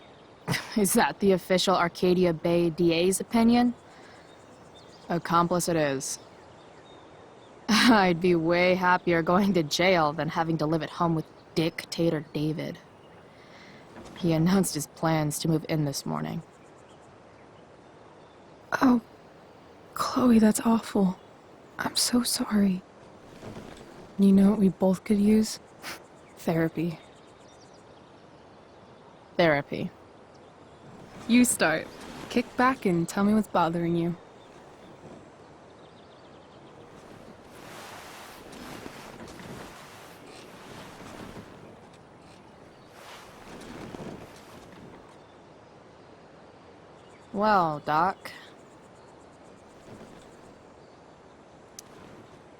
Is that the official Arcadia Bay DA's opinion? Accomplice it is. I'd be way happier going to jail than having to live at home with Dictator David. He announced his plans to move in this morning. Oh, Chloe, that's awful. I'm so sorry. You know what we both could use? Therapy. Therapy. You start. Kick back and tell me what's bothering you. Well, Doc.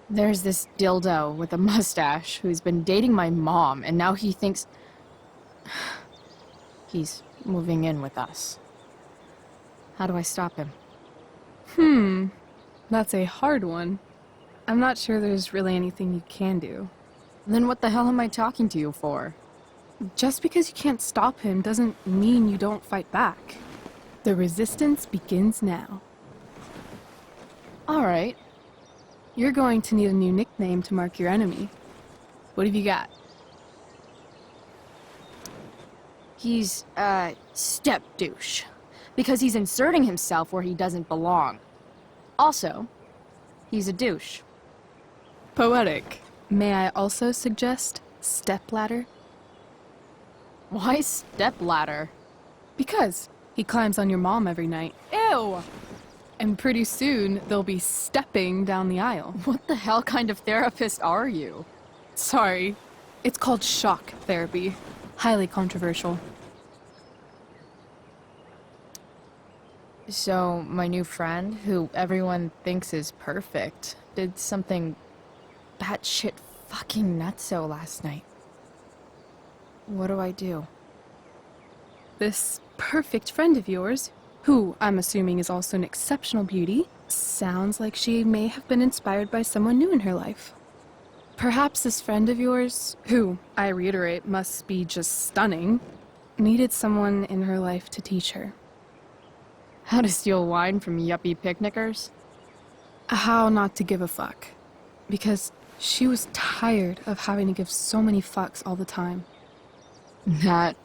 There's this dildo with a mustache who's been dating my mom, and now he thinks he's moving in with us. How do I stop him? That's a hard one. I'm not sure there's really anything you can do. Then what the hell am I talking to you for? Just because you can't stop him doesn't mean you don't fight back. The resistance begins now. All right. You're going to need a new nickname to mark your enemy. What have you got? He's, step douche. Because he's inserting himself where he doesn't belong. Also, he's a douche. Poetic. May I also suggest stepladder? Why stepladder? Because he climbs on your mom every night. Ew! And pretty soon, they'll be stepping down the aisle. What the hell kind of therapist are you? Sorry. It's called shock therapy. Highly controversial. So, my new friend, who everyone thinks is perfect, did something batshit fucking nutso last night. What do I do? This perfect friend of yours, who I'm assuming is also an exceptional beauty, sounds like she may have been inspired by someone new in her life. Perhaps this friend of yours, who, I reiterate, must be just stunning, needed someone in her life to teach her. How to steal wine from yuppie picnickers? How not to give a fuck. Because she was tired of having to give so many fucks all the time. That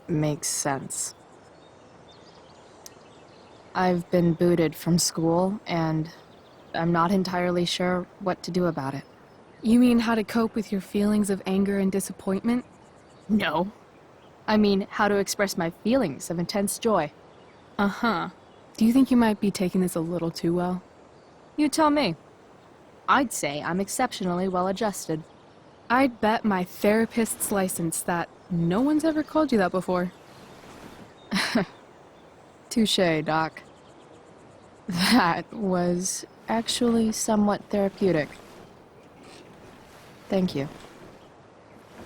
makes sense. I've been booted from school, and I'm not entirely sure what to do about it. You mean how to cope with your feelings of anger and disappointment? No. I mean how to express my feelings of intense joy. Uh-huh. Do you think you might be taking this a little too well? You tell me. I'd say I'm exceptionally well-adjusted. I'd bet my therapist's license that no one's ever called you that before. Touché, Doc. That was actually somewhat therapeutic. Thank you.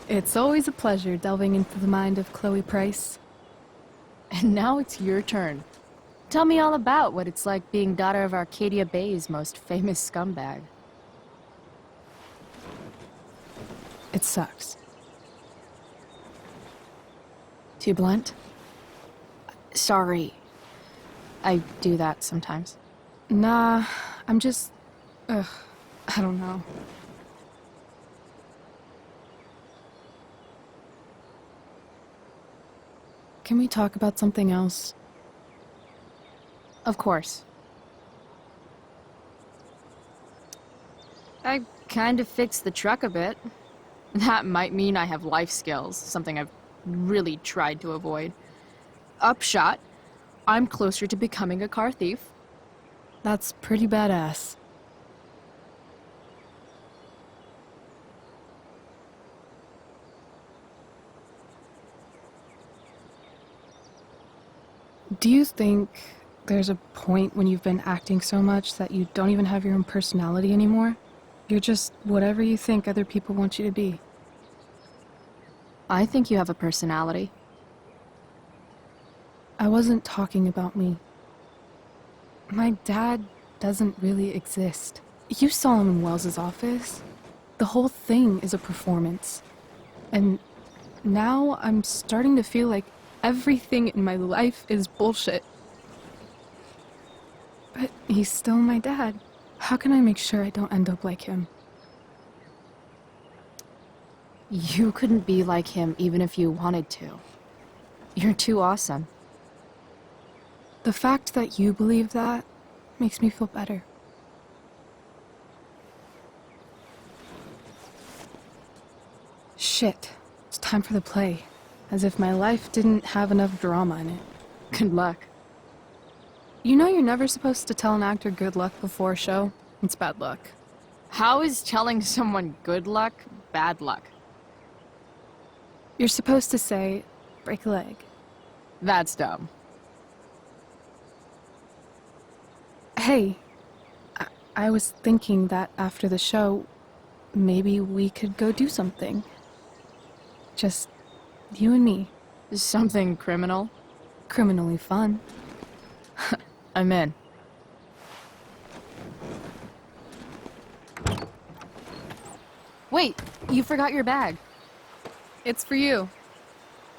It's always a pleasure delving into the mind of Chloe Price. And now it's your turn. Tell me all about what it's like being daughter of Arcadia Bay's most famous scumbag. It sucks. Too blunt? Sorry. I do that sometimes. Nah, I'm just... I don't know. Can we talk about something else? Of course. I kind of fixed the truck a bit. That might mean I have life skills, something I've really tried to avoid. Upshot, I'm closer to becoming a car thief. That's pretty badass. Do you think there's a point when you've been acting so much that you don't even have your own personality anymore? You're just whatever you think other people want you to be. I think you have a personality. I wasn't talking about me. My dad doesn't really exist. You saw him in Wells's office. The whole thing is a performance. And now I'm starting to feel like everything in my life is bullshit. But he's still my dad. How can I make sure I don't end up like him? You couldn't be like him even if you wanted to. You're too awesome. The fact that you believe that makes me feel better. Shit. It's time for the play. As if my life didn't have enough drama in it. Good luck. You know you're never supposed to tell an actor good luck before a show? It's bad luck. How is telling someone good luck bad luck? You're supposed to say, break a leg. That's dumb. Hey, I was thinking that after the show, maybe we could go do something. Just you and me. Something criminal? Criminally fun. I'm in. Wait, you forgot your bag. It's for you.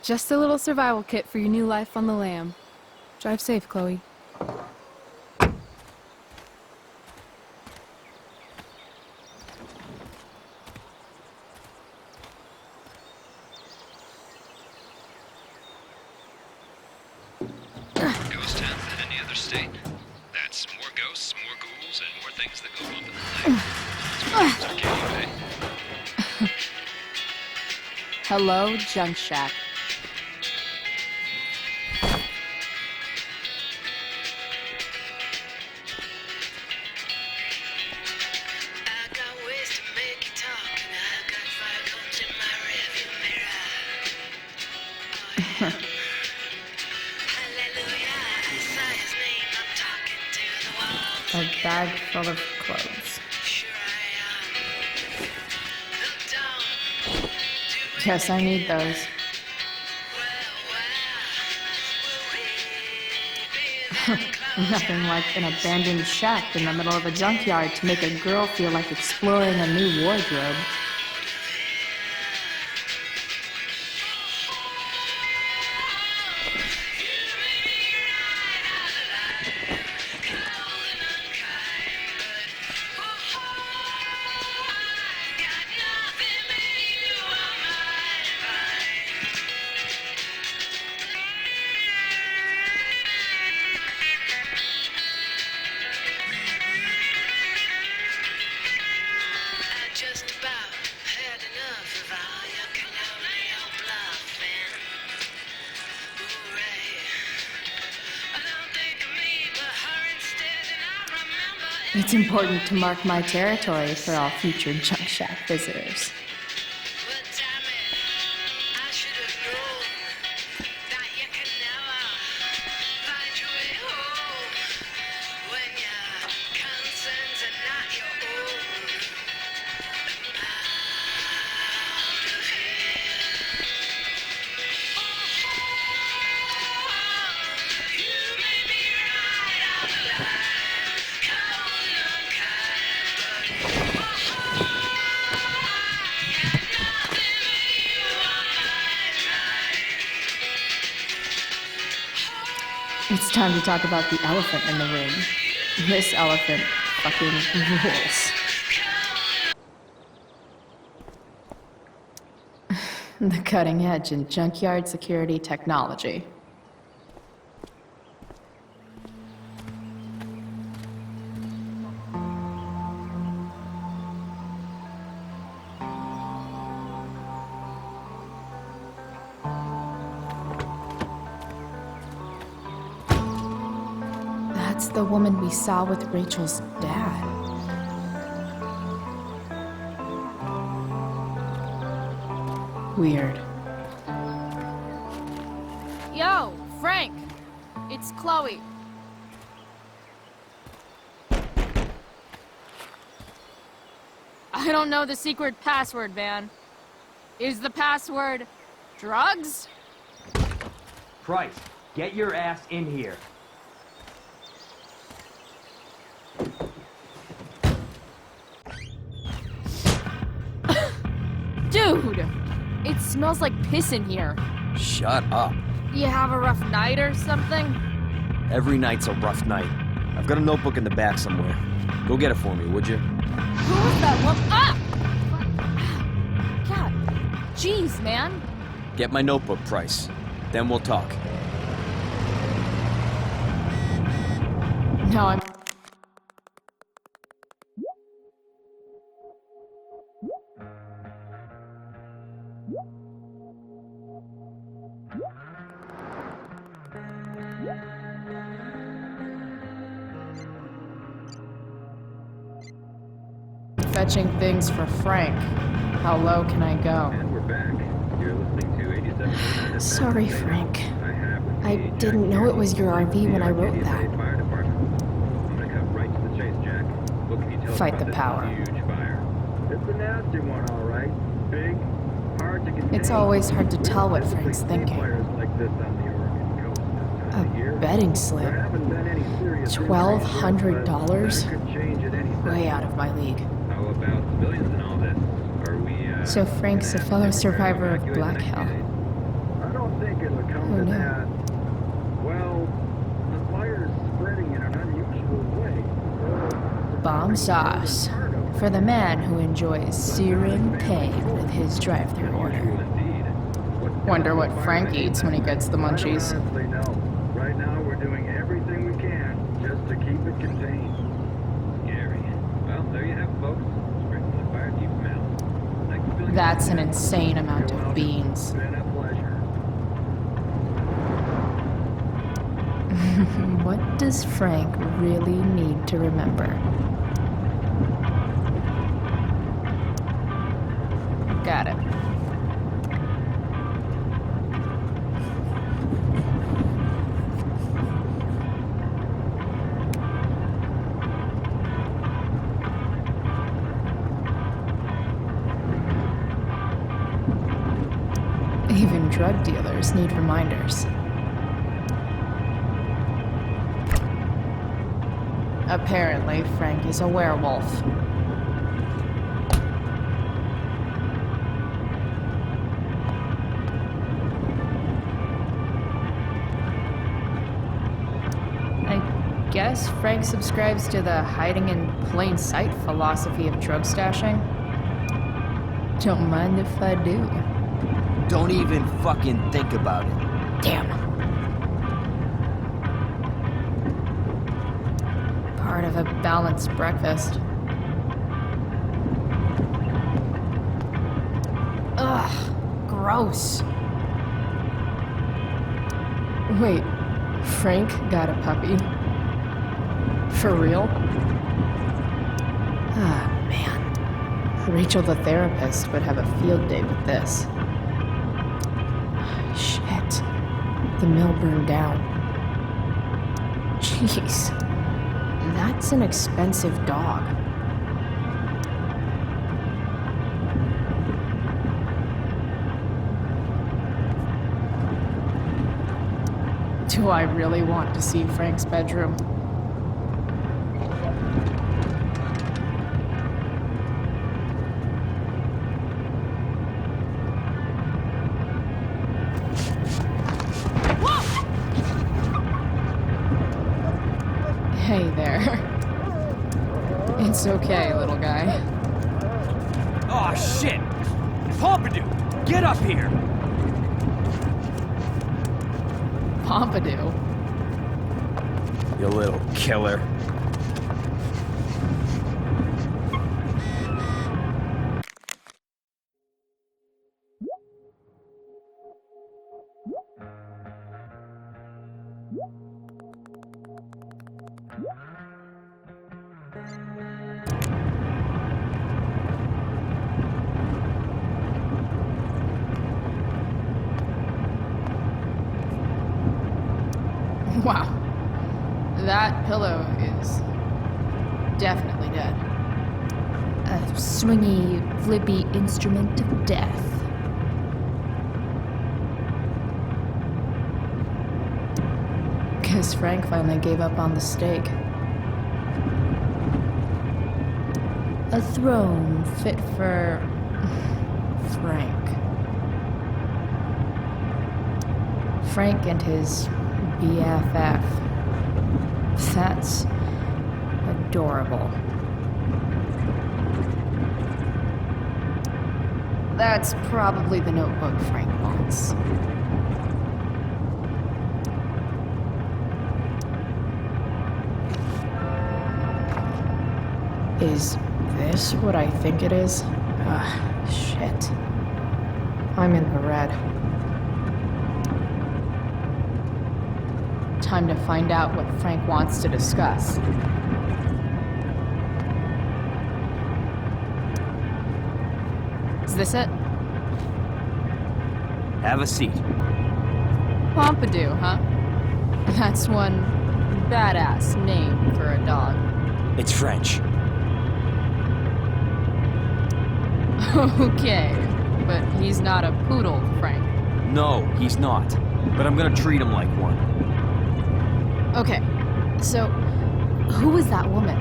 Just a little survival kit for your new life on the lam. Drive safe, Chloe. Ghost town than any other state. That's more ghosts, more ghouls, and more things that go bump in the night. That's what happens Arcadia Bay. Hello, Junk Shack. A bag full of clothes. Yes, I need those. Nothing like an abandoned shack in the middle of a junkyard to make a girl feel like exploring a new wardrobe. It's important to mark my territory for all future junk shack visitors. It's time to talk about the elephant in the room. This elephant fucking rules. The cutting edge in junkyard security technology. That's the woman we saw with Rachel's dad. Weird. Yo, Frank! It's Chloe. I don't know the secret password, man. Is the password drugs? Price, get your ass in here. Dude! It smells like piss in here. Shut up. You have a rough night or something? Every night's a rough night. I've got a notebook in the back somewhere. Go get it for me, would you? Who was that one? Ah! God. Jeez, man. Get my notebook, Price. Then we'll talk. No, I'm... Fetching things for Frank. How low can I go? And we're back. You're listening to 87. Sorry, Frank. I didn't know it was your RV when I wrote that. I'm gonna cut right to the chase, Jack. What can you tell us Fight about the this power. huge fire? It's a nasty one, all right. Big, hard to contain. It's always hard to tell what Frank's thinking. Like this on the Oregon coast this time of year. A betting slip. There haven't been any serious $1,200? Way out of my league. How about civilians and all this? Are we, So Frank's a fellow survivor of Black Hell. I don't think it'll come Oh, to no. that. Well, the fire's spreading in an unusual way. Bomb sauce. For the man who enjoys searing pain with his drive-thru order. Wonder what Frank eats when he gets the munchies. I don't honestly know. Right now, we're doing everything we can just to keep it contained. Scary. Well, there you have it, folks. Straight from the fire chief's mouth. Thanks for filling That's an insane amount of beans. Been a pleasure. What does Frank really need to remember? Got it. Even drug dealers need reminders. Apparently, Frank is a werewolf. I guess Frank subscribes to the hiding in plain sight philosophy of drug stashing. Don't mind if I do. Don't even fucking think about it. Damn. Part of a balanced breakfast. Ugh, gross. Wait, Frank got a puppy? For real? Ah, man. Rachel the therapist would have a field day with this. Shit. The mill burned down. Jeez. That's an expensive dog. Do I really want to see Frank's bedroom? Hey there. It's okay, little guy. Oh shit! Pompidou, get up here! Pompidou? You little killer. Wow. That pillow is definitely dead. A swingy, flippy instrument of death. Guess Frank finally gave up on the stake. A throne fit for Frank. Frank and his BFF. That's adorable. That's probably the notebook Frank wants. Is this what I think it is? Shit. I'm in the red. Time to find out what Frank wants to discuss. Is this it? Have a seat. Pompidou, huh? That's one badass name for a dog. It's French. Okay, but he's not a poodle, Frank. No, he's not. But I'm gonna treat him like one. Okay, so who was that woman?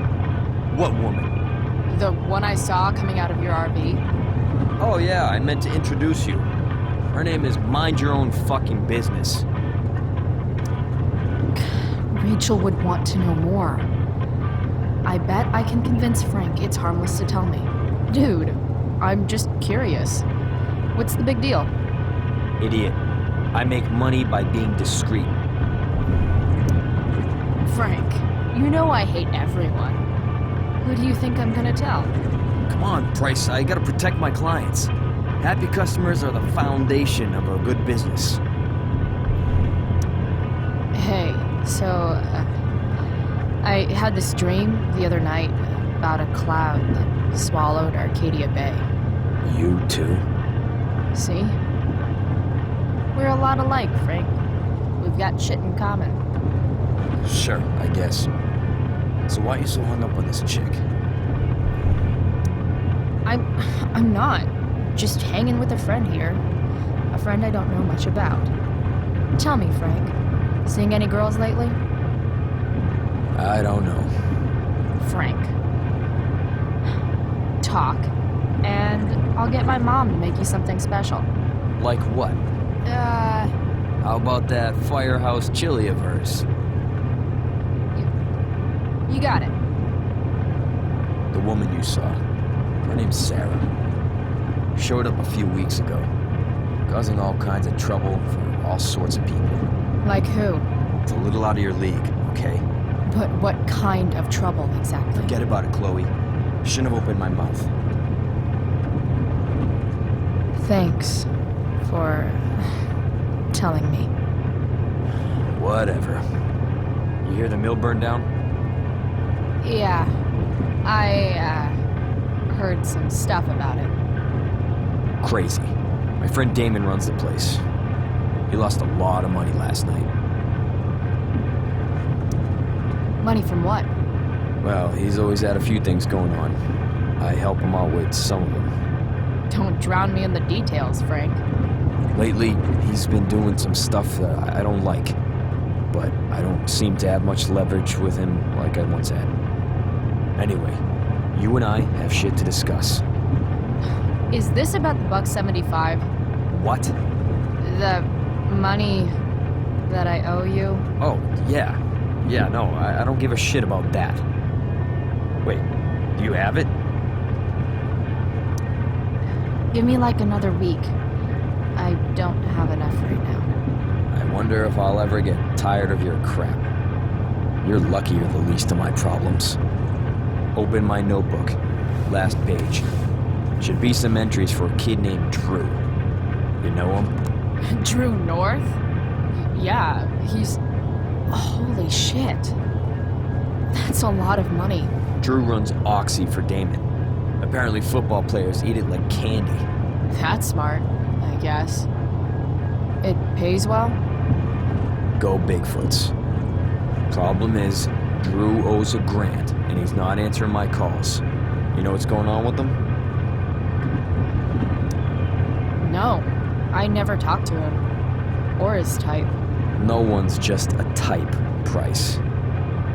What woman? The one I saw coming out of your RV? Oh yeah, I meant to introduce you. Her name is Mind Your Own Fucking Business. Rachel would want to know more. I bet I can convince Frank it's harmless to tell me. Dude, I'm just curious. What's the big deal? Idiot. I make money by being discreet. Frank, you know I hate everyone. Who do you think I'm gonna tell? Come on, Price, I gotta protect my clients. Happy customers are the foundation of a good business. Hey, so, I had this dream the other night about a cloud that swallowed Arcadia Bay. You too? See? We're a lot alike, Frank. We've got shit in common. Sure, I guess. So why are you so hung up on this chick? I'm not. Just hanging with a friend here. A friend I don't know much about. Tell me, Frank. Seeing any girls lately? I don't know. Frank. Talk, and I'll get my mom to make you something special. Like what? How about that firehouse chili of hers? You got it. The woman you saw. Her name's Sarah. Showed up a few weeks ago, causing all kinds of trouble for all sorts of people. Like who? It's a little out of your league, okay? But what kind of trouble exactly? Forget about it, Chloe. Shouldn't have opened my mouth. Thanks for telling me. Whatever. You hear the mill burned down? Yeah, I heard some stuff about it. Crazy. My friend Damon runs the place. He lost a lot of money last night. Money from what? Well, he's always had a few things going on. I help him out with some of them. Don't drown me in the details, Frank. Lately, he's been doing some stuff that I don't like. But I don't seem to have much leverage with him like I once had. Anyway, you and I have shit to discuss. Is this about the $1.75? What? The money that I owe you? Oh, yeah. Yeah, no, I don't give a shit about that. Wait, do you have it? Give me like another week. I don't have enough right now. I wonder if I'll ever get tired of your crap. You're lucky you're the least of my problems. Open my notebook. Last page. Should be some entries for a kid named Drew. You know him? Drew North? Yeah, he's... Holy shit. That's a lot of money. Drew runs Oxy for Damon. Apparently football players eat it like candy. That's smart, I guess. It pays well? Go Bigfoots. Problem is, Drew owes a grant, and he's not answering my calls. You know what's going on with him? No, I never talked to him. Or his type. No one's just a type, Price.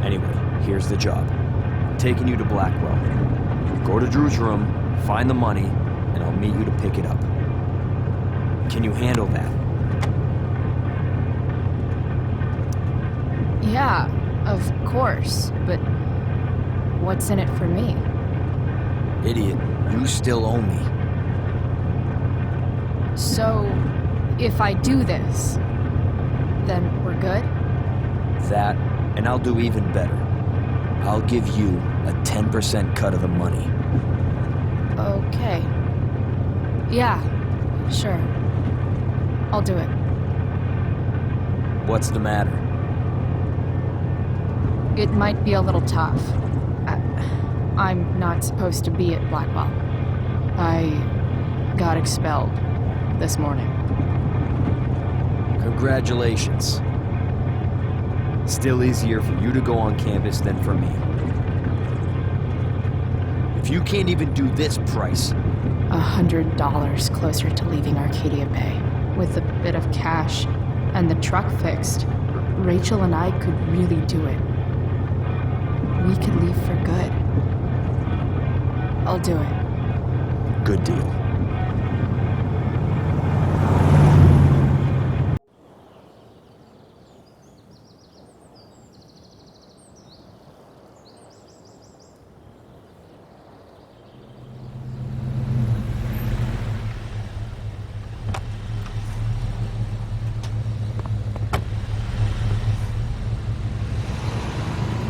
Anyway, here's the job. I'm taking you to Blackwell. Go to Drew's room, find the money, and I'll meet you to pick it up. Can you handle that? Yeah, of course, but what's in it for me? Idiot, you still owe me. So, if I do this, then we're good? That, and I'll do even better. I'll give you a 10% cut of the money. Okay. Yeah, sure. I'll do it. What's the matter? It might be a little tough. I'm not supposed to be at Blackwell. I got expelled this morning. Congratulations. Still easier for you to go on campus than for me. If you can't even do this, Price... $100 closer to leaving Arcadia Bay. With a bit of cash and the truck fixed, Rachel and I could really do it. We could leave for good. I'll do it. Good deal.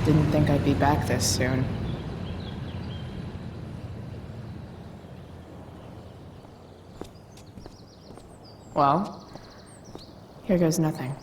Didn't think I'd be back this soon. Well, here goes nothing.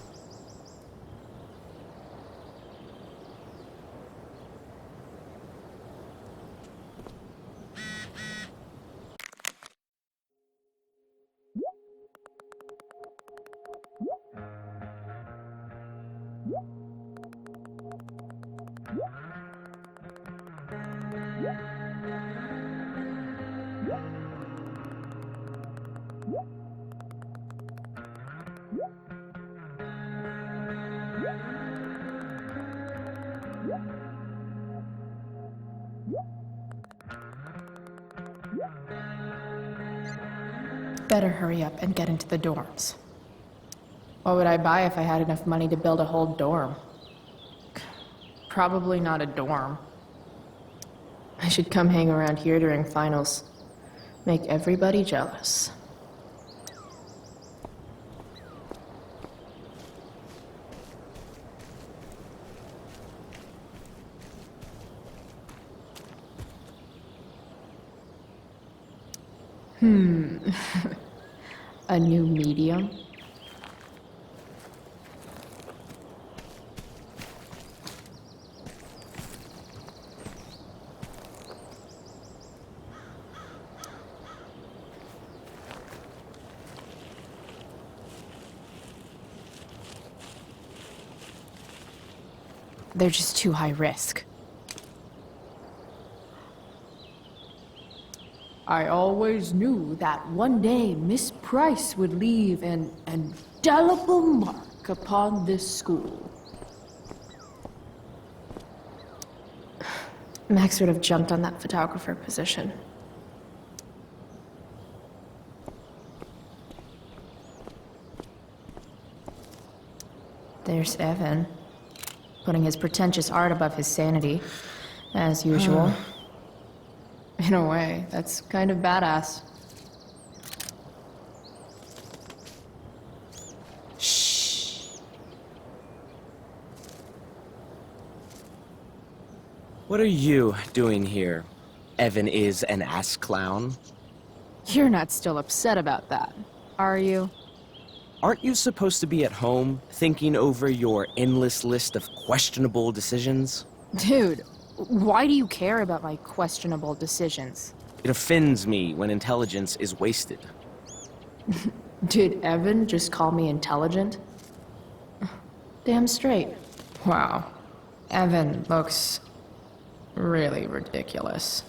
better hurry up and get into the dorms. What would I buy if I had enough money to build a whole dorm? Probably not a dorm. I should come hang around here during finals. Make everybody jealous. A new medium? They're just too high risk. I always knew that one day Miss Price would leave an indelible mark upon this school. Max would have jumped on that photographer position. There's Evan, putting his pretentious art above his sanity, as usual. In a way, that's kind of badass. Shh. What are you doing here? Evan is an ass clown? You're not still upset about that, are you? Aren't you supposed to be at home, thinking over your endless list of questionable decisions? Dude, why do you care about my questionable decisions? It offends me when intelligence is wasted. Did Evan just call me intelligent? Damn straight. Wow. Evan looks really ridiculous.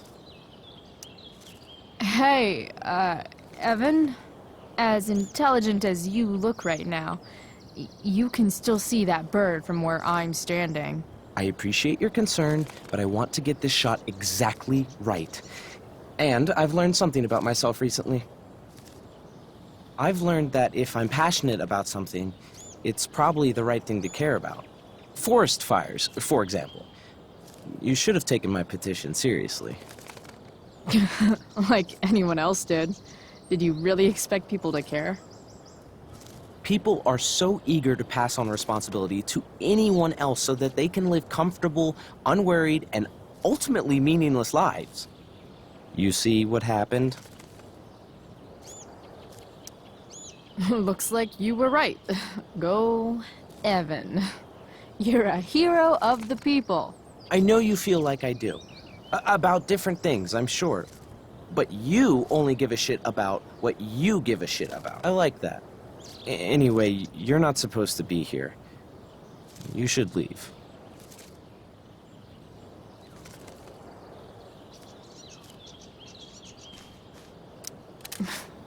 Hey, Evan? As intelligent as you look right now, you can still see that bird from where I'm standing. I appreciate your concern, but I want to get this shot exactly right. And I've learned something about myself recently. I've learned that if I'm passionate about something, it's probably the right thing to care about. Forest fires, for example. You should have taken my petition seriously. Like anyone else did. Did you really expect people to care? People are so eager to pass on responsibility to anyone else so that they can live comfortable, unworried, and ultimately meaningless lives. You see what happened? Looks like you were right. Go, Evan. You're a hero of the people. I know you feel like I do. About different things, I'm sure. But you only give a shit about what you give a shit about. I like that. Anyway, you're not supposed to be here. You should leave.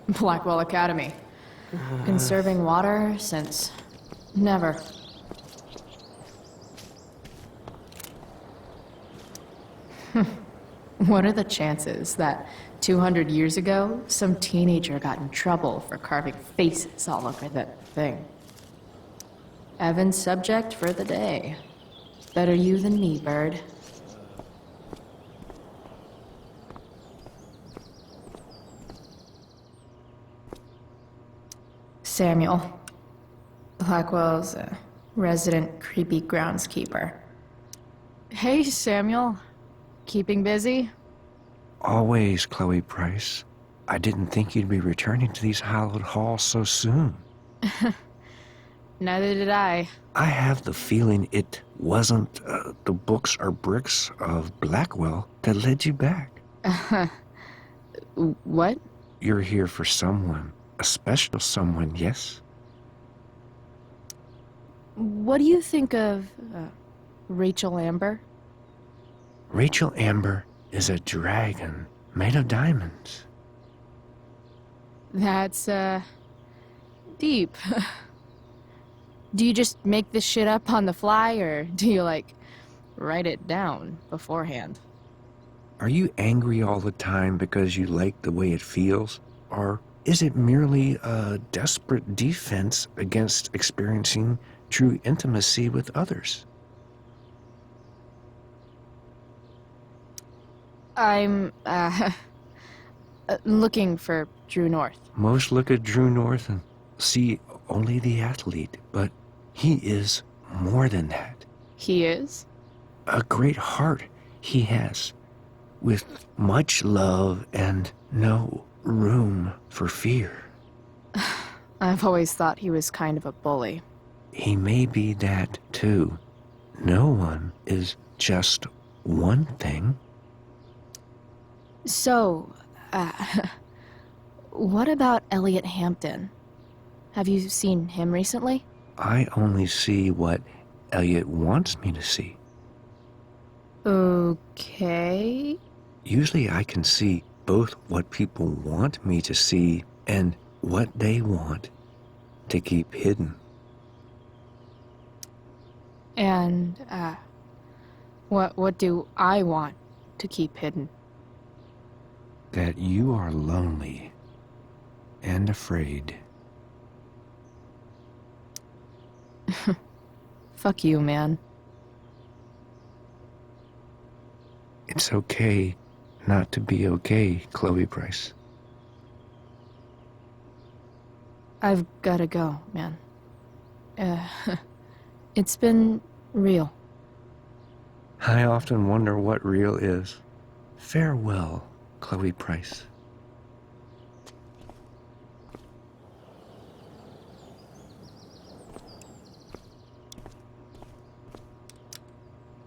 Blackwell Academy. Conserving water since never. What are the chances that 200 years ago, some teenager got in trouble for carving faces all over that thing? Evan's subject for the day. Better you than me, bird. Samuel. Blackwell's resident creepy groundskeeper. Hey, Samuel. Keeping busy? Always, Chloe Price. I didn't think you'd be returning to these hallowed halls so soon. Neither did I. I have the feeling it wasn't the books or bricks of Blackwell that led you back. What? You're here for someone. A special someone, yes? What do you think of Rachel Amber? Rachel Amber is a dragon made of diamonds. That's, deep. Do you just make this shit up on the fly, or do you, like, write it down beforehand? Are you angry all the time because you like the way it feels? Or is it merely a desperate defense against experiencing true intimacy with others? I'm, looking for Drew North. Most look at Drew North and see only the athlete, but he is more than that. He is? A great heart he has, with much love and no room for fear. I've always thought he was kind of a bully. He may be that too. No one is just one thing. So, what about Elliot Hampton? Have you seen him recently? I only see what Elliot wants me to see. Okay. Usually I can see both what people want me to see and what they want to keep hidden. And, what do I want to keep hidden? That you are lonely and afraid. Fuck you, man. It's okay not to be okay, Chloe Price. I've gotta go, man. It's been real. I often wonder what real is. Farewell, Chloe Price.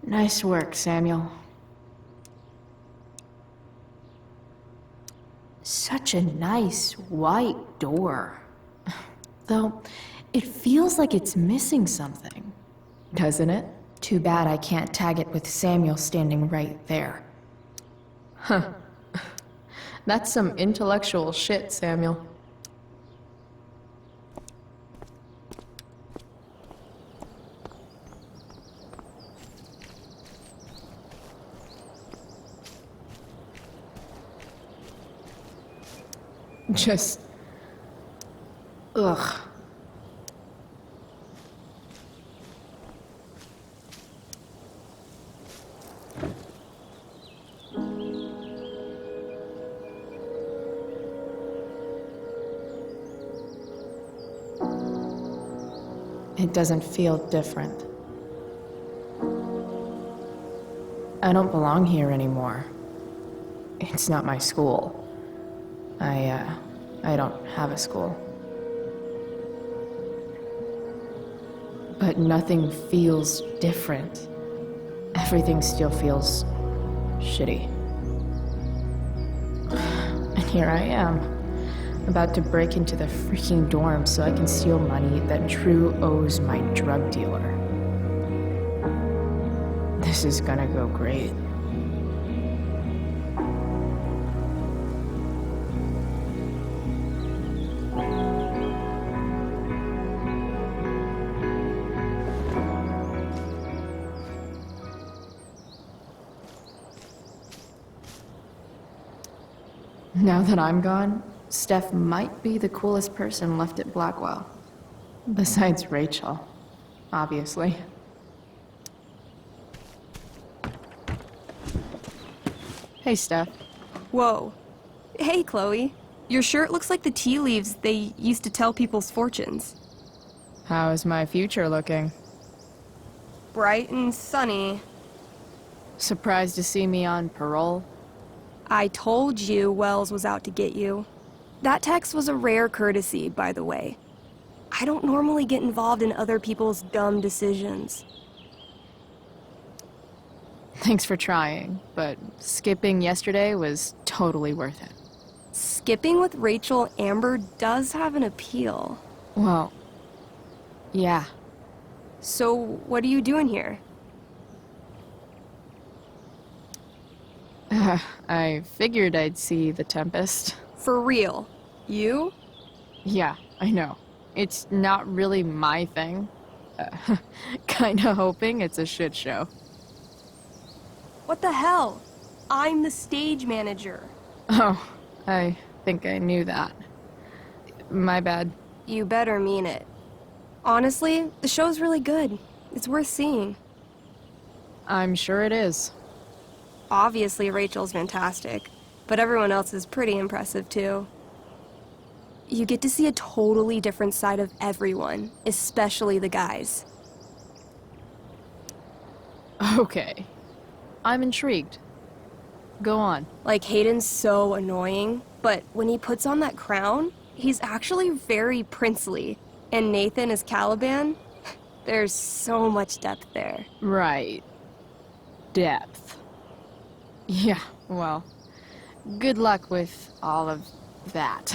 Nice work, Samuel. Such a nice white door. Though, it feels like it's missing something. Doesn't it? Too bad I can't tag it with Samuel standing right there. Huh. That's some intellectual shit, Samuel. Just... ugh. It doesn't feel different. I don't belong here anymore. It's not my school. I don't have a school. But nothing feels different. Everything still feels shitty. And here I am, about to break into the freaking dorm so I can steal money that Drew owes my drug dealer. This is gonna go great. Now that I'm gone, Steph might be the coolest person left at Blackwell. Besides Rachel, obviously. Hey, Steph. Whoa. Hey, Chloe. Your shirt looks like the tea leaves they used to tell people's fortunes. How's my future looking? Bright and sunny. Surprised to see me on parole? I told you Wells was out to get you. That text was a rare courtesy, by the way. I don't normally get involved in other people's dumb decisions. Thanks for trying, but skipping yesterday was totally worth it. Skipping with Rachel Amber does have an appeal. Well, yeah. So, what are you doing here? I figured I'd see the Tempest. For real? You? Yeah, I know. It's not really my thing. Kinda hoping it's a shit show. What the hell? I'm the stage manager. Oh, I think I knew that. My bad. You better mean it. Honestly, the show's really good. It's worth seeing. I'm sure it is. Obviously, Rachel's fantastic, but everyone else is pretty impressive too. You get to see a totally different side of everyone, especially the guys. Okay. I'm intrigued. Go on. Like, Hayden's so annoying, but when he puts on that crown, he's actually very princely. And Nathan is Caliban. There's so much depth there. Right. Depth. Yeah, well, good luck with all of that.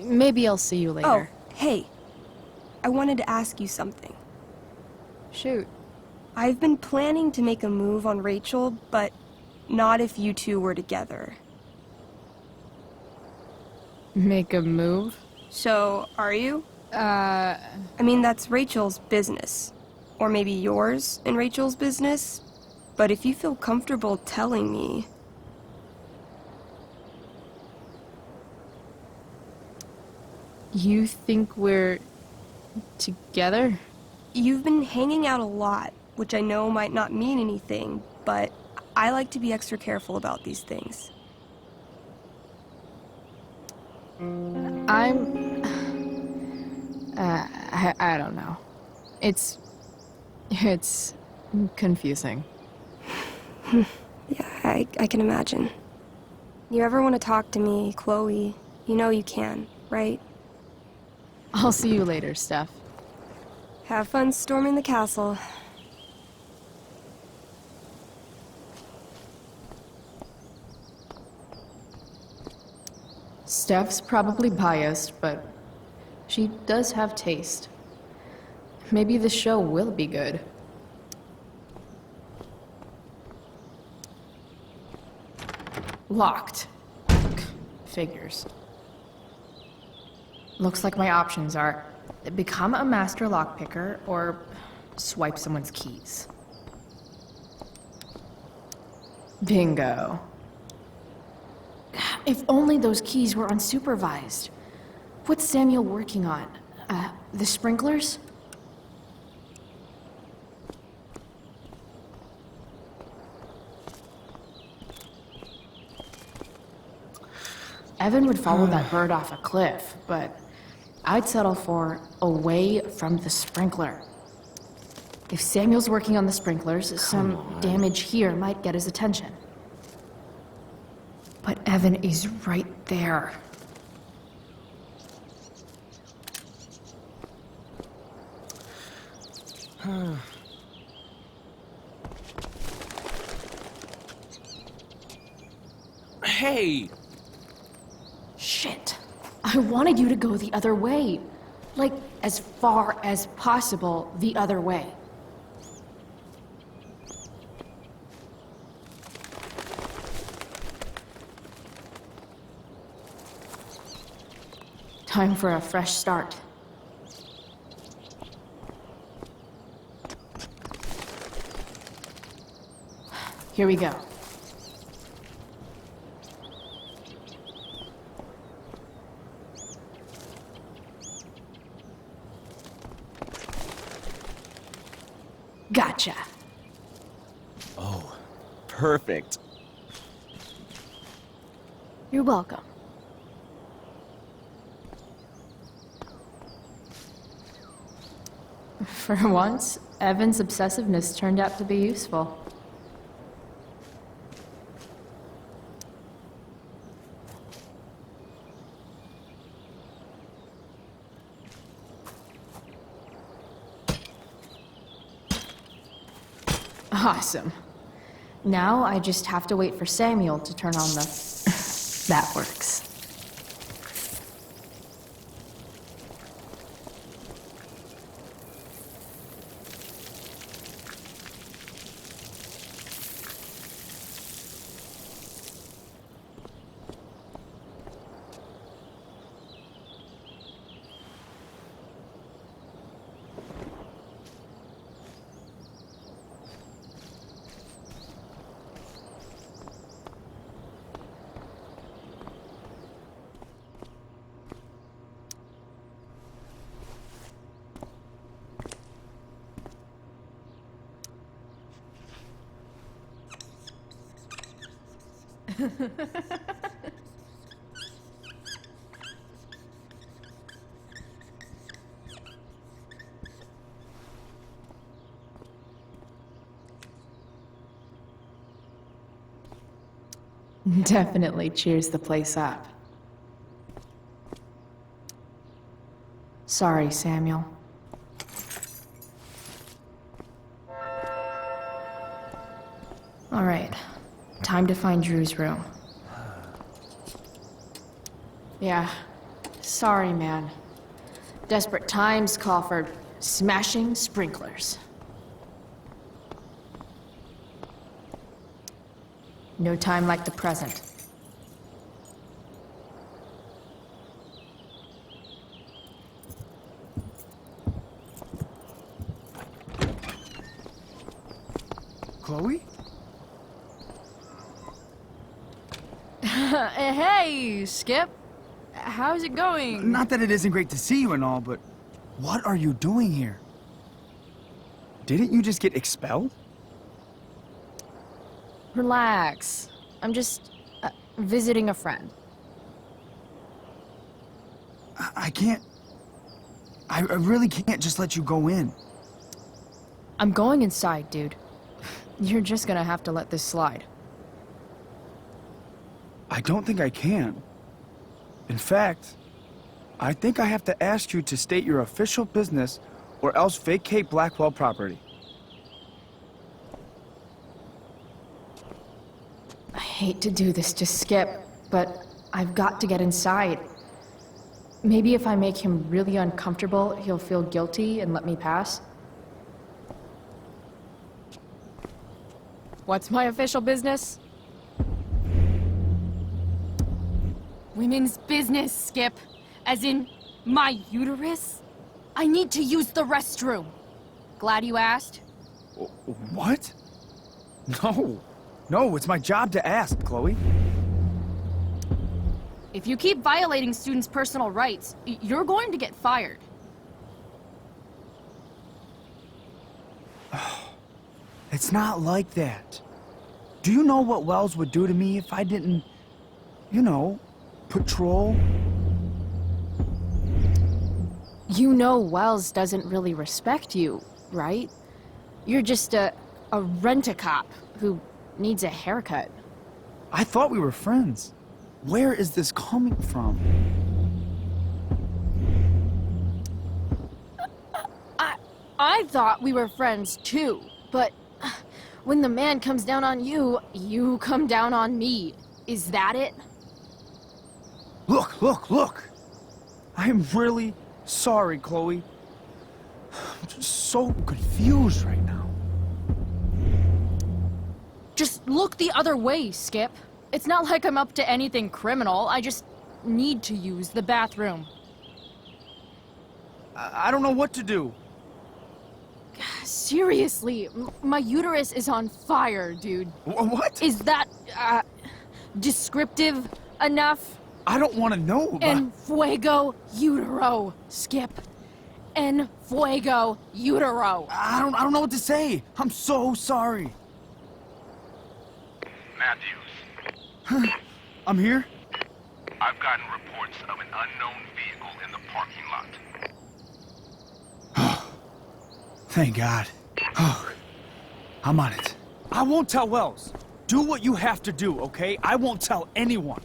Maybe I'll see you later. Oh, hey. I wanted to ask you something. Shoot. I've been planning to make a move on Rachel, but not if you two were together. Make a move? So, are you? I mean, that's Rachel's business. Or maybe yours and Rachel's business. But if you feel comfortable telling me... You think we're... together? You've been hanging out a lot, which I know might not mean anything, but I like to be extra careful about these things. I don't know. It's confusing. Yeah, I can imagine. You ever want to talk to me, Chloe, you know you can, right? I'll see you later, Steph. Have fun storming the castle. Steph's probably biased, but she does have taste. Maybe the show will be good. Locked. Figures. Looks like my options are become a master lockpicker or swipe someone's keys. Bingo. If only those keys were unsupervised. What's Samuel working on? The sprinklers? Evan would follow that bird off a cliff, but I'd settle for away from the sprinkler. If Samuel's working on the sprinklers, some damage here might get his attention. But Evan is right there. Hey! Shit. I wanted you to go the other way. Like, as far as possible the other way. Time for a fresh start. Here we go. Gotcha. Oh, perfect. You're welcome. For once, Evan's obsessiveness turned out to be useful. Awesome. Now I just have to wait for Samuel to turn on the... That works. Definitely cheers the place up. Sorry, Samuel. All right, time to find Drew's room. Yeah, sorry, man. Desperate times call for smashing sprinklers. No time like the present. Chloe? Hey, Skip. How's it going? Not that it isn't great to see you and all, but what are you doing here? Didn't you just get expelled? Relax. I'm just visiting a friend. I can't... I really can't just let you go in. I'm going inside, dude. You're just gonna have to let this slide. I don't think I can. In fact, I think I have to ask you to state your official business or else vacate Blackwell property. I hate to do this to Skip, but I've got to get inside. Maybe if I make him really uncomfortable, he'll feel guilty and let me pass. What's my official business? Women's business, Skip. As in, my uterus? I need to use the restroom. Glad you asked. What? No. No, it's my job to ask, Chloe. If you keep violating students' personal rights, you're going to get fired. It's not like that. Do you know what Wells would do to me if I didn't, you know, patrol? You know Wells doesn't really respect you, right? You're just a rent-a-cop who needs a haircut. I thought we were friends. Where is this coming from? I thought we were friends too, but when the man comes down on you, you come down on me. Is that it? Look, look, look! I am really sorry, Chloe. I'm just so confused right now. Just look the other way, Skip. It's not like I'm up to anything criminal. I just need to use the bathroom. I don't know what to do. Seriously, my uterus is on fire, dude. What? Is that, descriptive enough? I don't want to know about... En fuego utero, Skip. En fuego utero. I don't know what to say. I'm so sorry. Matthews. I'm here? I've gotten reports of an unknown vehicle in the parking lot. Thank God. Oh, I'm on it. I won't tell Wells. Do what you have to do, okay? I won't tell anyone.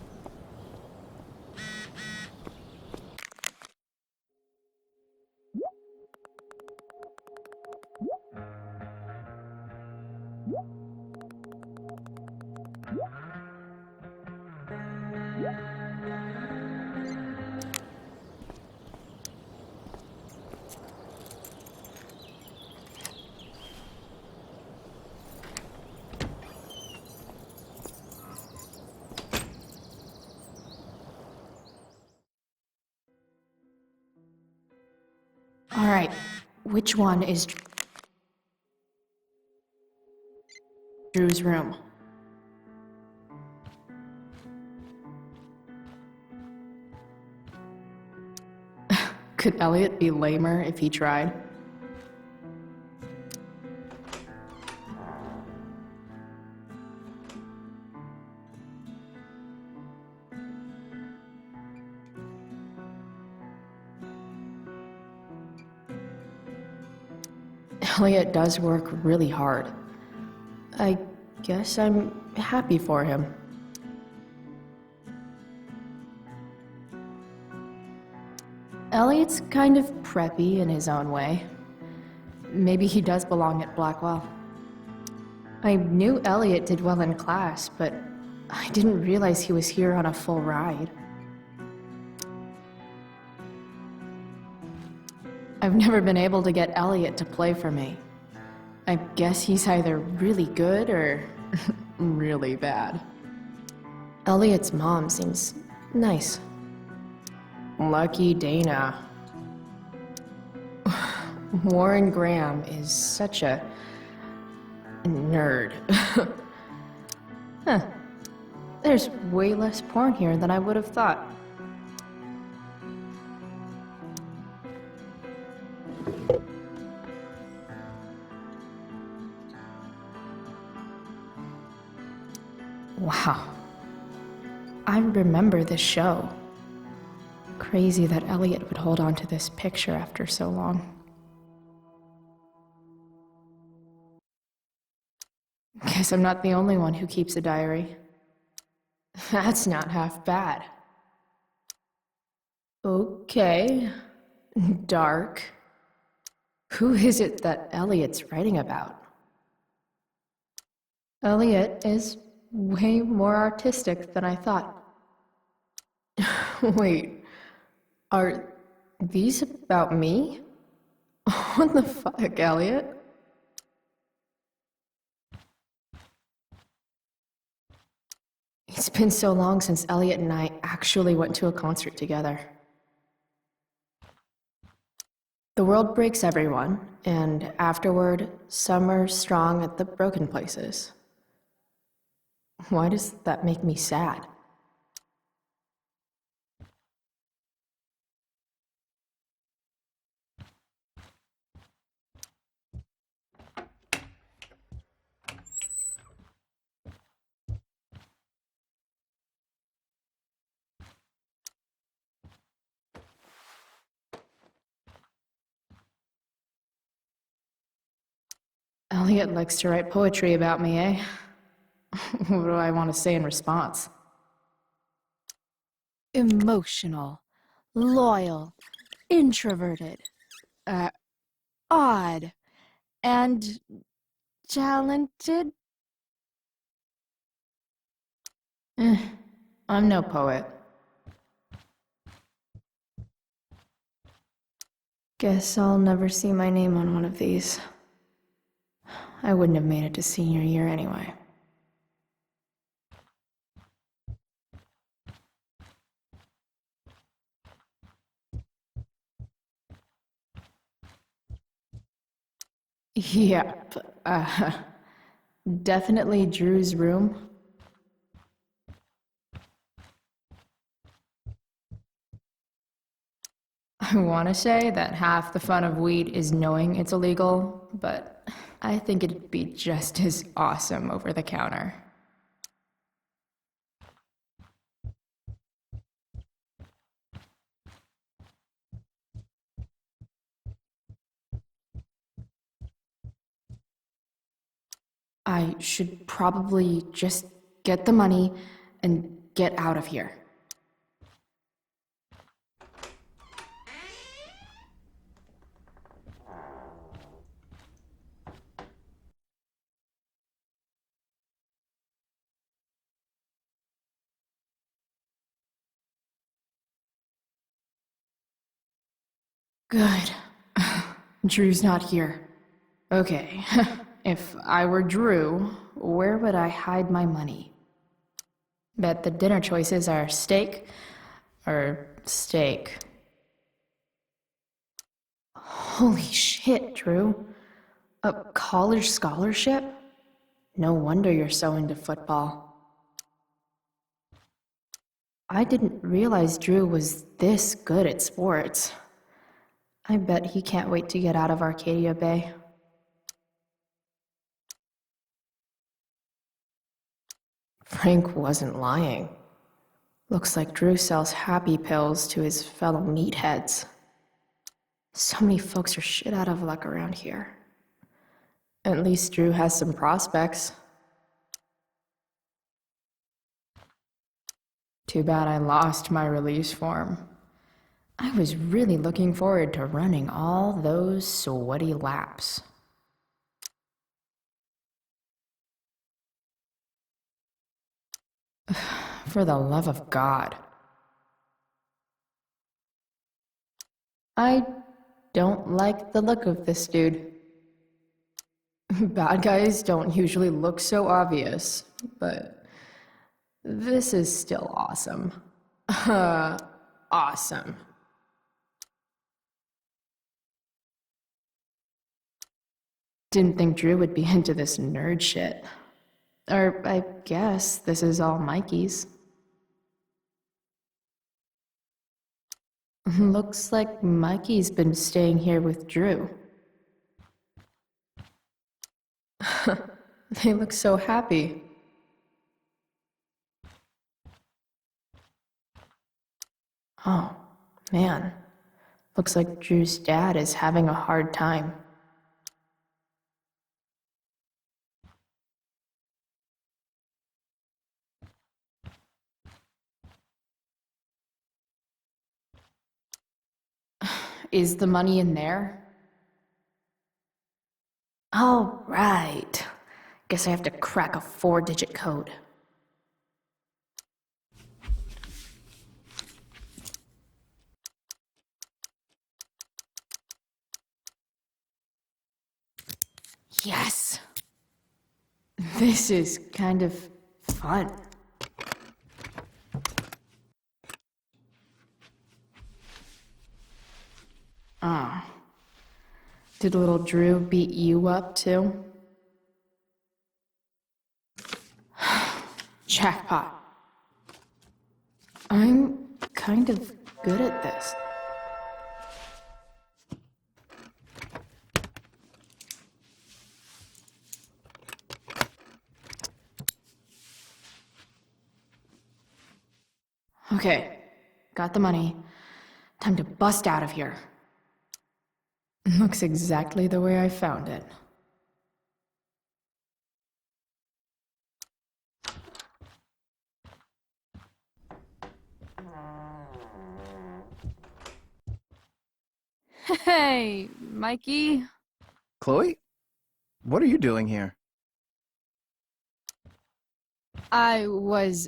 All right, which one is Drew's room? Could Elliot be lamer if he tried? Elliot does work really hard. I guess I'm happy for him. Elliot's kind of preppy in his own way. Maybe he does belong at Blackwell. I knew Elliot did well in class, but I didn't realize he was here on a full ride. I've never been able to get Elliot to play for me. I guess he's either really good or really bad. Elliot's mom seems nice. Lucky Dana. Warren Graham is such a nerd. Huh. There's way less porn here than I would have thought. Wow. I remember this show. Crazy that Elliot would hold on to this picture after so long. Guess I'm not the only one who keeps a diary. That's not half bad. Okay. Dark. Who is it that Elliot's writing about? Elliot is way more artistic than I thought. Wait, are these about me? What the fuck, Elliot? It's been so long since Elliot and I actually went to a concert together. The world breaks everyone, and afterward, some are strong at the broken places. Why does that make me sad? Elliot likes to write poetry about me, eh? What do I want to say in response? Emotional, loyal, introverted, odd, and talented? I'm no poet. Guess I'll never see my name on one of these. I wouldn't have made it to senior year anyway. Yep. Definitely Drew's room. I want to say that half the fun of weed is knowing it's illegal, but I think it'd be just as awesome over the counter. I should probably just get the money and get out of here. Good. Drew's not here. Okay. If I were Drew, where would I hide my money? Bet the dinner choices are steak or steak. Holy shit, Drew. A college scholarship? No wonder you're so into football. I didn't realize Drew was this good at sports. I bet he can't wait to get out of Arcadia Bay. Frank wasn't lying. Looks like Drew sells happy pills to his fellow meatheads. So many folks are shit out of luck around here. At least Drew has some prospects. Too bad I lost my release form. I was really looking forward to running all those sweaty laps. For the love of God. I don't like the look of this dude. Bad guys don't usually look so obvious, but this is still awesome. Awesome. Didn't think Drew would be into this nerd shit. Or I guess this is all Mikey's. Looks like Mikey's been staying here with Drew. They look so happy. Oh, man. Looks like Drew's dad is having a hard time. Is the money in there? All right. Guess I have to crack a 4-digit code. Yes! This is kind of fun. Ah. Did little Drew beat you up too? Jackpot. I'm kind of good at this. Okay, got the money. Time to bust out of here. Looks exactly the way I found it. Hey, Mikey. Chloe? What are you doing here? I was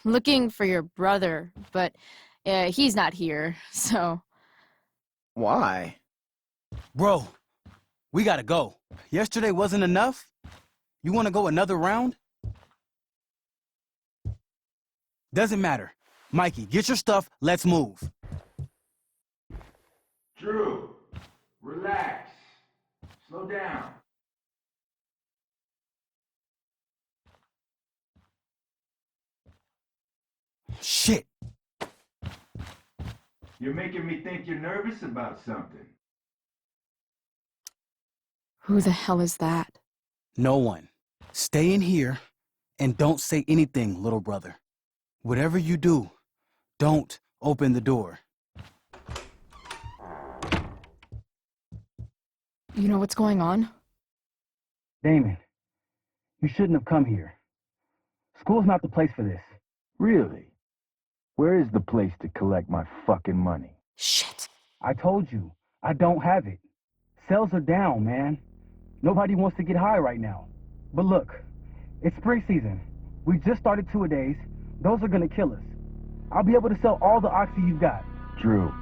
looking for your brother, but he's not here, so... Why? Bro, we gotta go. Yesterday wasn't enough? You wanna go another round? Doesn't matter. Mikey, get your stuff, let's move. Drew, relax. Slow down. Shit. You're making me think you're nervous about something. Who the hell is that? No one. Stay in here and don't say anything, little brother. Whatever you do, don't open the door. You know what's going on? Damon, you shouldn't have come here. School's not the place for this. Really? Where is the place to collect my fucking money? Shit. I told you, I don't have it. Sales are down, man. Nobody wants to get high right now. But look, it's spring season. We just started 2-a-days. Those are gonna kill us. I'll be able to sell all the oxy you've got. Drew,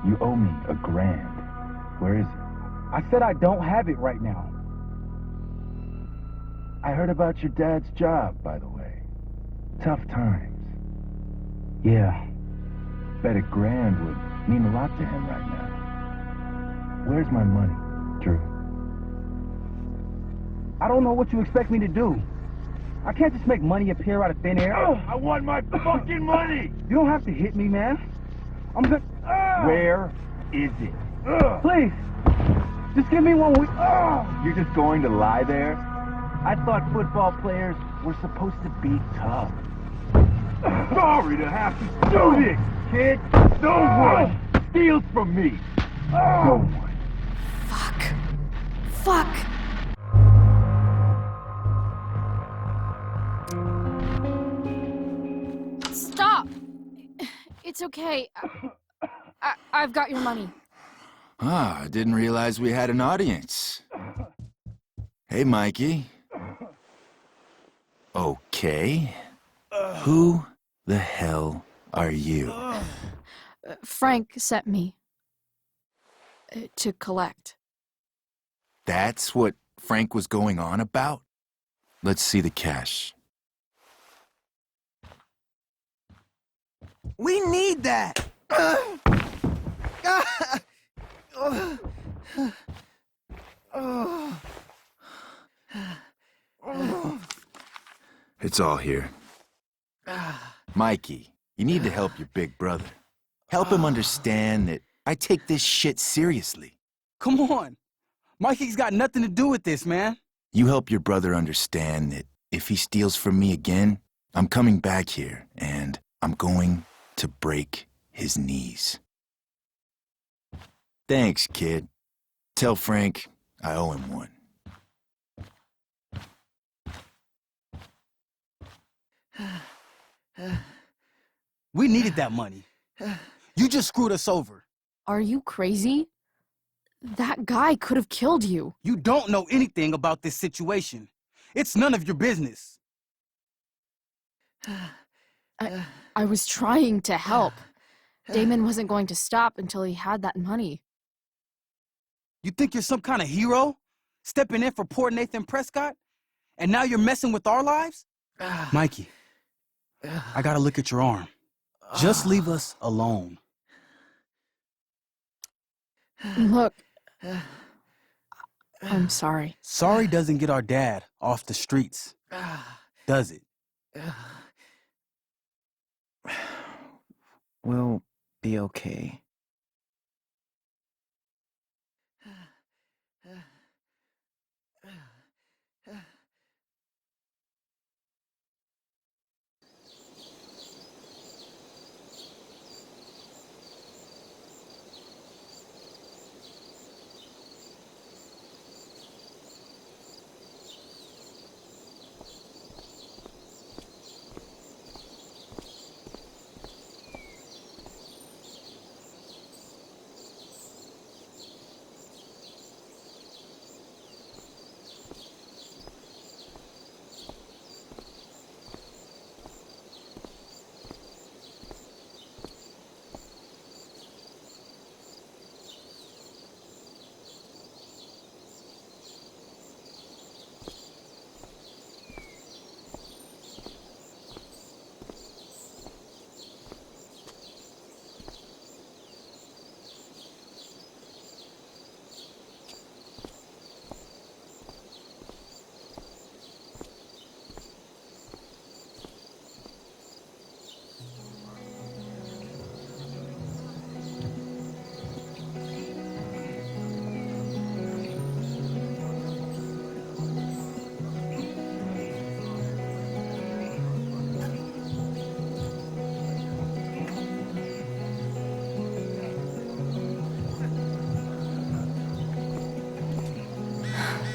you owe me $1,000. Where is it? I said I don't have it right now. I heard about your dad's job, by the way. Tough times. Yeah. Bet $1,000 would mean a lot to him right now. Where's my money, Drew? I don't know what you expect me to do. I can't just make money appear out of thin air. I want my fucking money! You don't have to hit me, man. I'm gonna... Where is it? Please! Just give me 1 week. You're just going to lie there? I thought football players were supposed to be tough. Sorry to have to do this, kid. No one steals from me. No one. Fuck. it's okay. I've got your money. Ah, I didn't realize we had an audience. Hey, Mikey. Okay. Who the hell are you? Frank sent me to collect. That's what Frank was going on about? Let's see the cash. We need that! It's all here. Mikey, you need to help your big brother. Help him understand that I take this shit seriously. Come on. Mikey's got nothing to do with this, man. You help your brother understand that if he steals from me again, I'm coming back here and I'm going to break his knees. Thanks, kid. Tell Frank I owe him one. We needed that money. You just screwed us over. Are you crazy? That guy could have killed you. You don't know anything about this situation. It's none of your business. I was trying to help. Damon wasn't going to stop until he had that money. You think you're some kind of hero? Stepping in for poor Nathan Prescott? And now you're messing with our lives? Mikey, I gotta look at your arm. Just leave us alone. Look, I'm sorry. Sorry doesn't get our dad off the streets, does it? We'll be okay.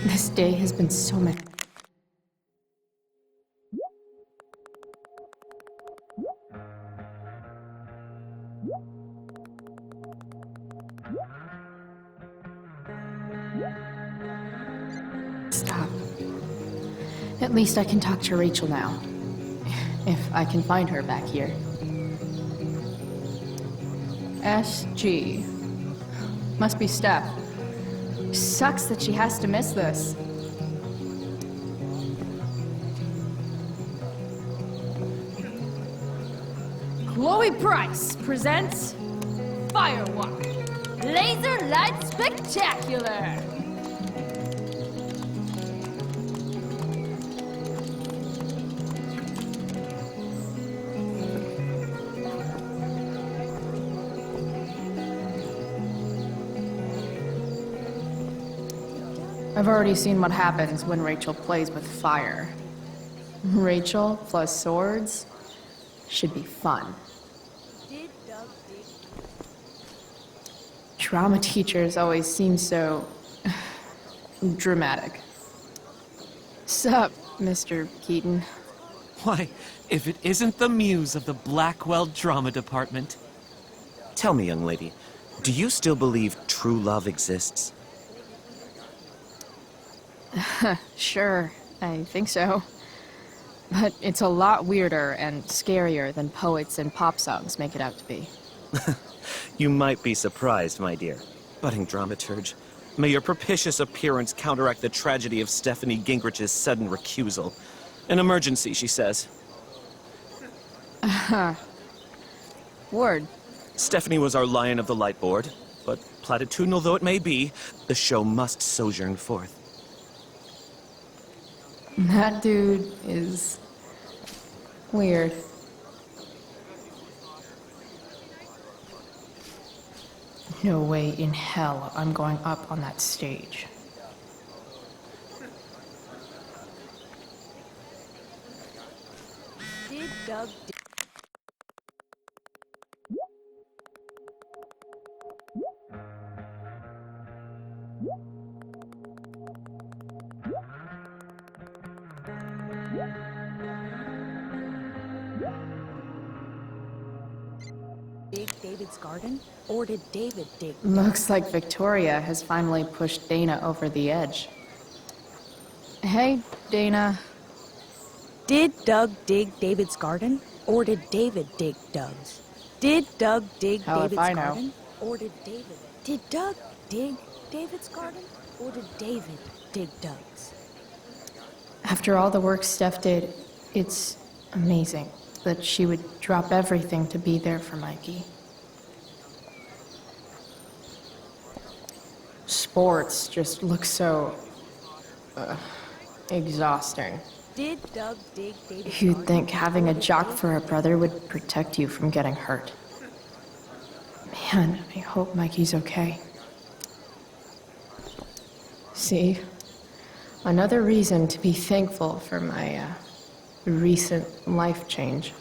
This day has been so much. Stop. At least I can talk to Rachel now. If I can find her back here. SG. Must be Steph. Sucks that she has to miss this. Chloe Price presents Firewalk Laser Light Spectacular. I've already seen what happens when Rachel plays with fire. Rachel plus swords should be fun. Drama teachers always seem so dramatic. Sup, Mr. Keaton? Why, if it isn't the muse of the Blackwell Drama Department, Tell me, young lady, do you still believe true love exists? Sure, I think so. But it's a lot weirder and scarier than poets and pop songs make it out to be. You might be surprised, my dear. Budding dramaturge, may your propitious appearance counteract the tragedy of Stephanie Gingrich's sudden recusal. An emergency, she says. Word. Stephanie was our lion of the light board, but platitudinal though it may be, the show must sojourn forth. That dude is weird. No way in hell I'm going up on that stage. Did Doug dig David's garden? Or did David dig? Looks like Victoria has finally pushed Dana over the edge. Hey, Dana. Did Doug dig David's garden? Or did David dig Doug's? Did Doug dig Hell if David's I know. garden? Or did David? Did Doug dig David's garden? Or did David dig Doug's? After all the work Steph did, it's amazing that she would drop everything to be there for Mikey. Sports just look so exhausting. Did Doug dig David's You'd garden? think having a jock for a brother would protect you from getting hurt. Man, I hope Mikey's okay. See? Another reason to be thankful for my, recent life change.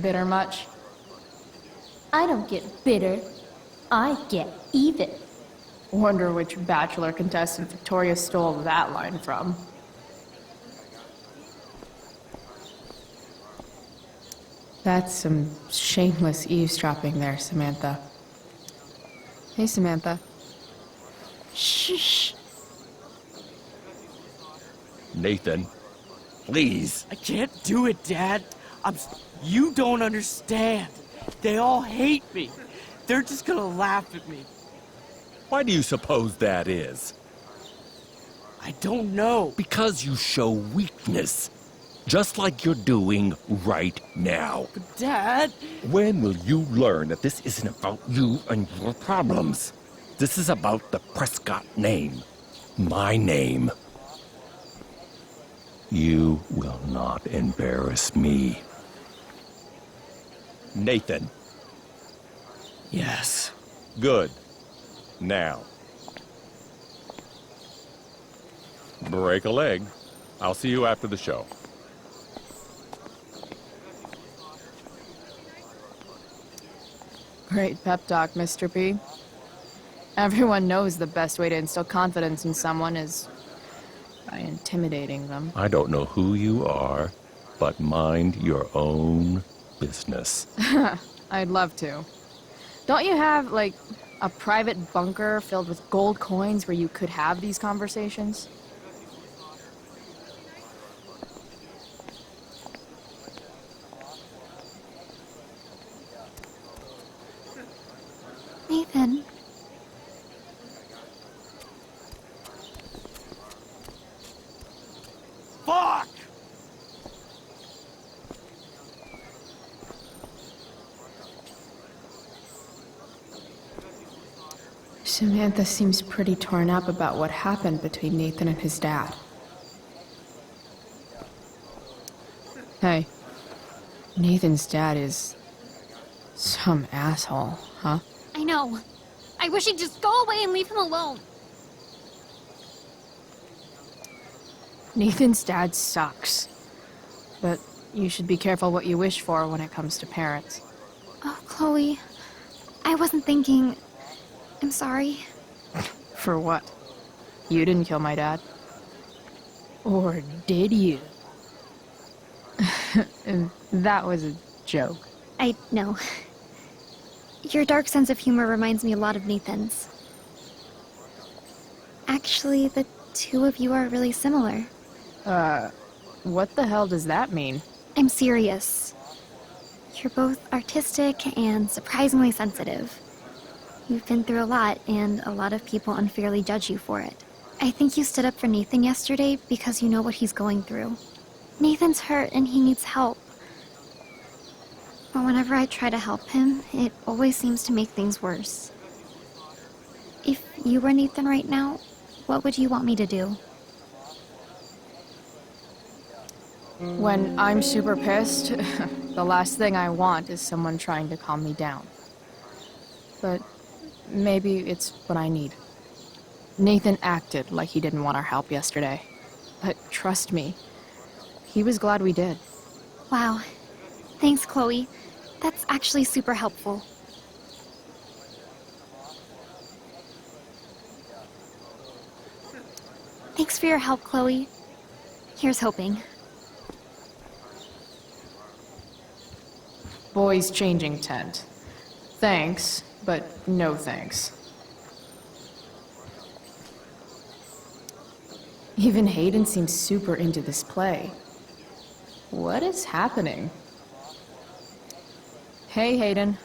Bitter much? I don't get bitter. I get even. Wonder which Bachelor contestant Victoria stole that line from. That's some shameless eavesdropping there, Samantha. Hey, Samantha. Shh. Nathan, please. I can't do it, Dad. You don't understand. They all hate me. They're just gonna laugh at me. Why do you suppose that is? I don't know. Because you show weakness. Just like you're doing right now. But Dad... When will you learn that this isn't about you and your problems? This is about the Prescott name. My name. You will not embarrass me. Nathan. Yes. Good. Now. Break a leg. I'll see you after the show. Great pep talk, Mr. P. Everyone knows the best way to instill confidence in someone is by intimidating them. I don't know who you are, but mind your own business. I'd love to. Don't you have, like, a private bunker filled with gold coins where you could have these conversations? Nathan. Fuck! Samantha seems pretty torn up about what happened between Nathan and his dad. Hey, Nathan's dad is some asshole, huh? I know. I wish he'd just go away and leave him alone. Nathan's dad sucks. But you should be careful what you wish for when it comes to parents. Oh, Chloe. I wasn't thinking... I'm sorry. For what? You didn't kill my dad. Or did you? That was a joke. I know. Your dark sense of humor reminds me a lot of Nathan's. Actually, the two of you are really similar. What the hell does that mean? I'm serious. You're both artistic and surprisingly sensitive. You've been through a lot, and a lot of people unfairly judge you for it. I think you stood up for Nathan yesterday because you know what he's going through. Nathan's hurt and he needs help. But whenever I try to help him, it always seems to make things worse. If you were Nathan right now, what would you want me to do? When I'm super pissed, the last thing I want is someone trying to calm me down. But maybe it's what I need. Nathan acted like he didn't want our help yesterday. But trust me, he was glad we did. Wow. Thanks, Chloe. That's actually super helpful. Thanks for your help, Chloe. Here's hoping. Boys changing tent. Thanks, but no thanks. Even Hayden seems super into this play. What is happening? Hey, Hayden.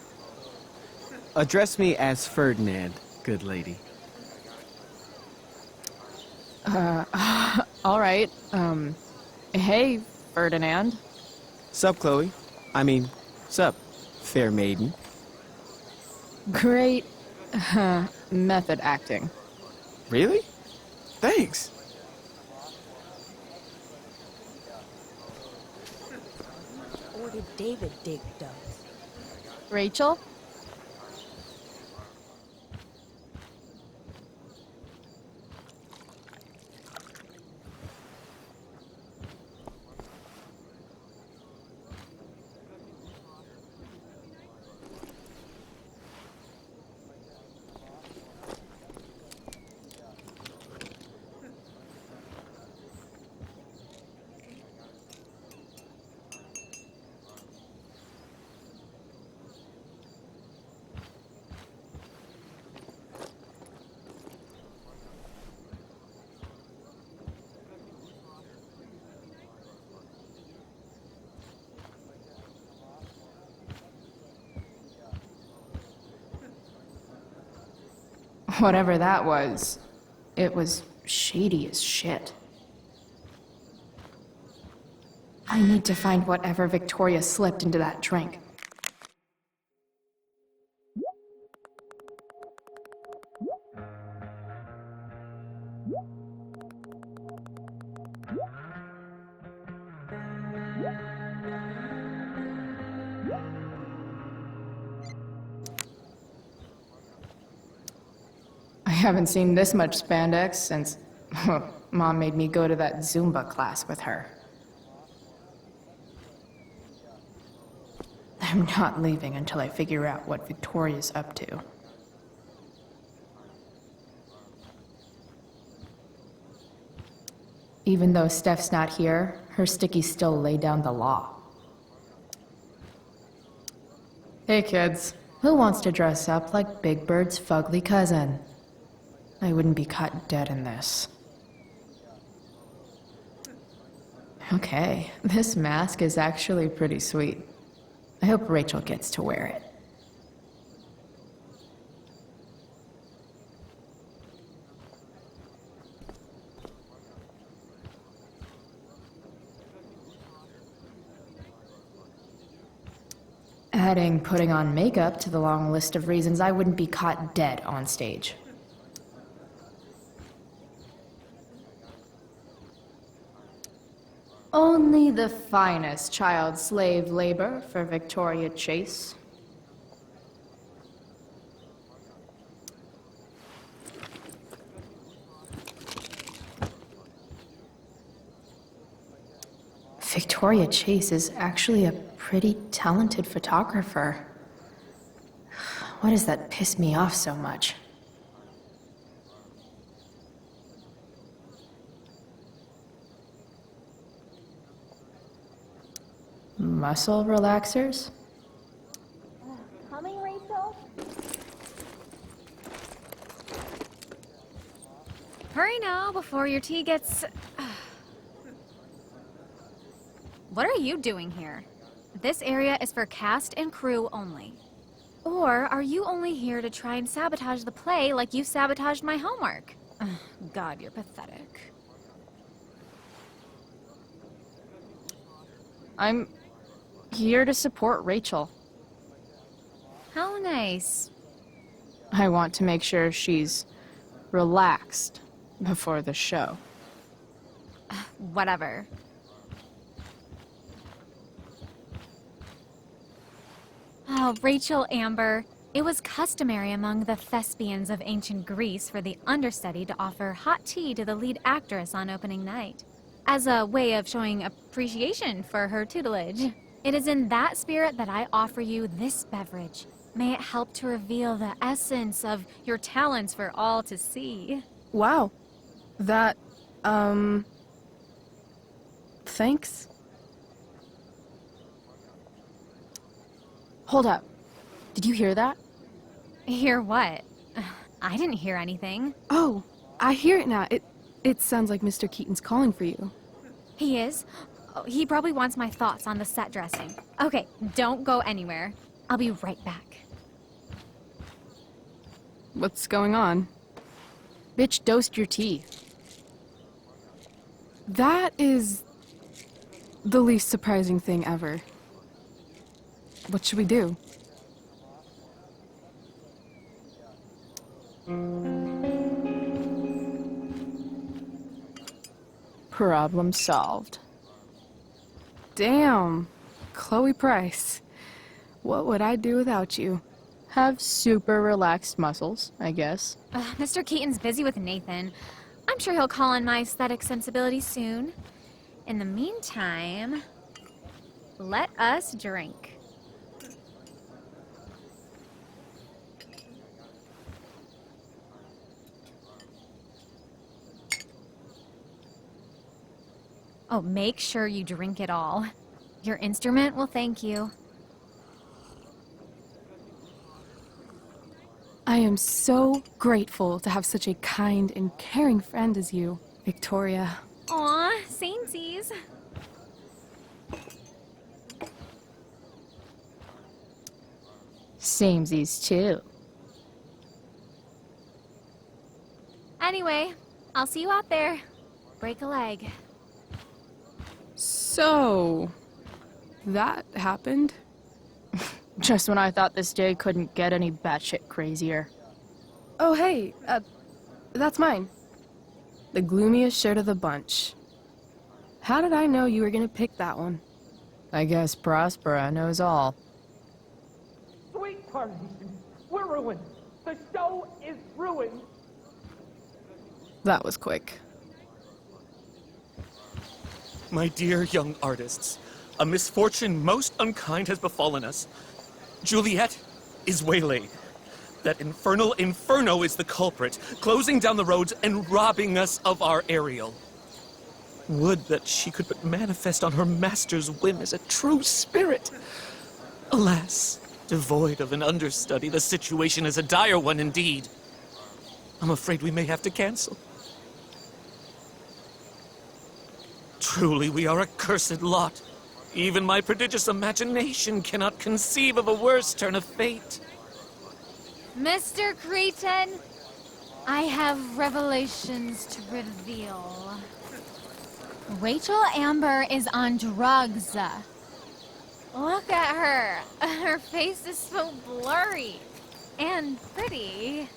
Address me as Ferdinand, good lady. All right. Hey, Ferdinand. Sup, Chloe? I mean, sup, fair maiden. Great method acting. Really? Thanks. Or did David dig those? Rachel? Whatever that was, it was shady as shit. I need to find whatever Victoria slipped into that drink. I haven't seen this much spandex since Mom made me go to that Zumba class with her. I'm not leaving until I figure out what Victoria's up to. Even though Steph's not here, her stickies still lay down the law. Hey kids, who wants to dress up like Big Bird's fugly cousin? I wouldn't be caught dead in this. Okay, this mask is actually pretty sweet. I hope Rachel gets to wear it. Adding putting on makeup to the long list of reasons I wouldn't be caught dead on stage. Only the finest child slave labor for Victoria Chase. Victoria Chase is actually a pretty talented photographer. Why does that piss me off so much? muscle relaxers? Coming, Rachel? Hurry now before your tea gets... What are you doing here? This area is for cast and crew only. Or are you only here to try and sabotage the play like you sabotaged my homework? God, you're pathetic. I'm here to support Rachel. How nice. I want to make sure she's relaxed before the show. Whatever. Oh, Rachel Amber. It was customary among the thespians of ancient Greece for the understudy to offer hot tea to the lead actress on opening night, as a way of showing appreciation for her tutelage. It is in that spirit that I offer you this beverage. May it help to reveal the essence of your talents for all to see. Wow. That, thanks. Hold up. Did you hear that? Hear what? I didn't hear anything. Oh, I hear it now. It sounds like Mr. Keaton's calling for you. He is? Oh, he probably wants my thoughts on the set dressing. Okay, don't go anywhere. I'll be right back. What's going on? Bitch dosed your tea. That is the least surprising thing ever. What should we do? Problem solved. Damn. Chloe Price. What would I do without you? Have super relaxed muscles, I guess. Mr. Keaton's busy with Nathan. I'm sure he'll call on my aesthetic sensibilities soon. In the meantime, let us drink. Oh, make sure you drink it all. Your instrument will thank you. I am so grateful to have such a kind and caring friend as you, Victoria. Aw, samesies. Samesies too. Anyway, I'll see you out there. Break a leg. So, that happened? Just when I thought this day couldn't get any batshit crazier. Oh, hey, that's mine. The gloomiest shirt of the bunch. How did I know you were gonna pick that one? I guess Prospera knows all. Sweet Carnation, we're ruined. The show is ruined. That was quick. My dear young artists, a misfortune most unkind has befallen us. Juliet is waylaid. That infernal inferno is the culprit, closing down the roads and robbing us of our Ariel. Would that she could but manifest on her master's whim as a true spirit. Alas, devoid of an understudy, the situation is a dire one indeed. I'm afraid we may have to cancel. Truly, we are a cursed lot. Even my prodigious imagination cannot conceive of a worse turn of fate. Mr. Cretan, I have revelations to reveal. Rachel Amber is on drugs. Look at her. Her face is so blurry and pretty.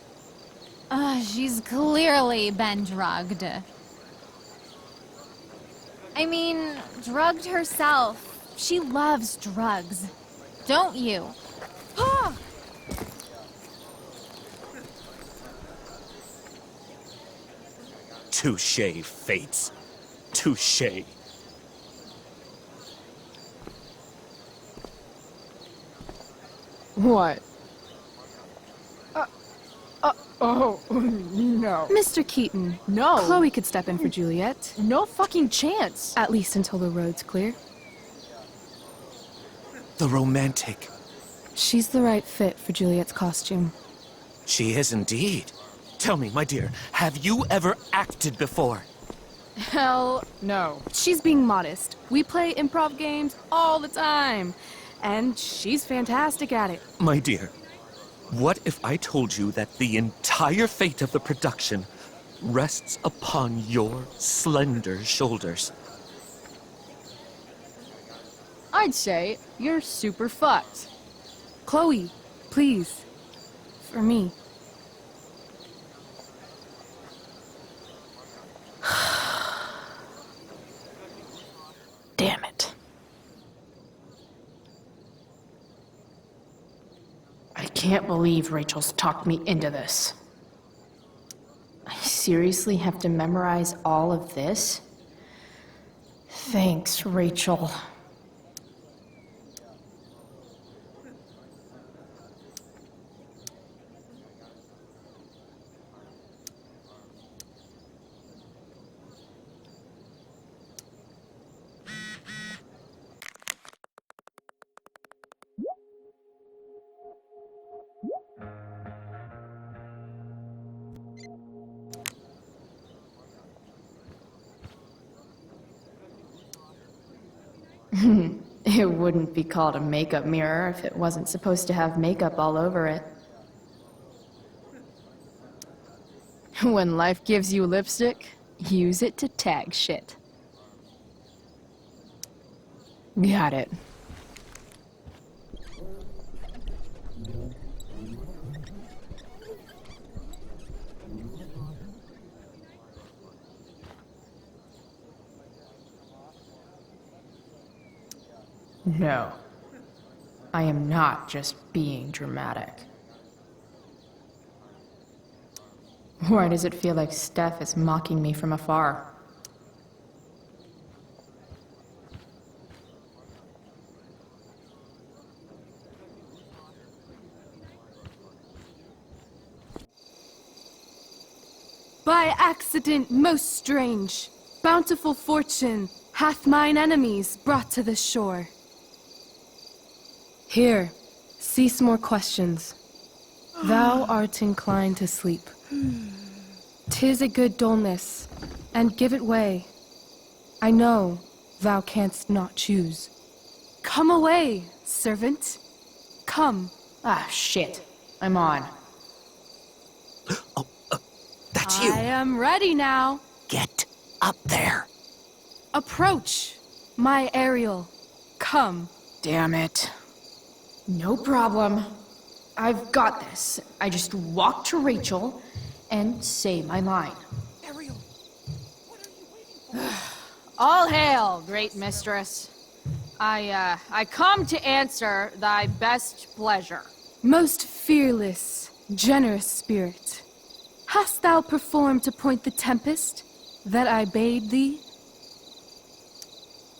She's clearly been drugged. I mean, drugged herself. She loves drugs. Don't you? Touché, fates. Touché. What? Oh, no. Mr. Keaton. No. Chloe could step in for Juliet. No fucking chance. At least until the road's clear. the romantic. She's the right fit for Juliet's costume. She is indeed. Tell me, my dear, have you ever acted before? Hell no. She's being modest. We play improv games all the time, and she's fantastic at it. My dear, what if I told you that the entire fate of the production rests upon your slender shoulders? I'd say you're super fucked. Chloe, please. For me. Damn it. I can't believe Rachel's talked me into this. I seriously have to memorize all of this? Thanks, Rachel. It wouldn't be called a makeup mirror if it wasn't supposed to have makeup all over it. When life gives you lipstick, use it to tag shit. Got it. No, I am not just being dramatic. Why does it feel like Steph is mocking me from afar? By accident most strange, bountiful fortune hath mine enemies brought to the shore. Here, cease more questions. Thou art inclined to sleep. 'Tis a good dullness, and give it way. I know thou canst not choose. Come away, servant. Come. Ah, shit. I'm on. That's you. I am ready now. Get up there. Approach, my Ariel. Come. Damn it. No problem. I've got this. I just walk to Rachel and say my line. Ariel, what are you waiting for? All hail, great mistress. I come to answer thy best pleasure. Most fearless, generous spirit, hast thou performed to point the tempest that I bade thee?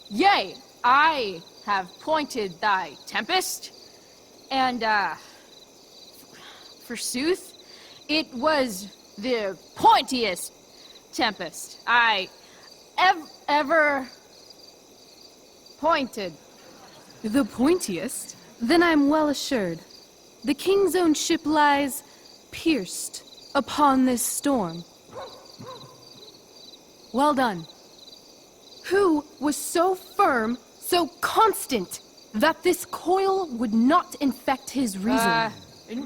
Yea, I have pointed thy tempest, and, forsooth, it was the pointiest tempest I ever pointed. The pointiest? Then I'm well assured. The king's own ship lies pierced upon this storm. Well done. Who was so firm, so constant, that this coil would not infect his reason?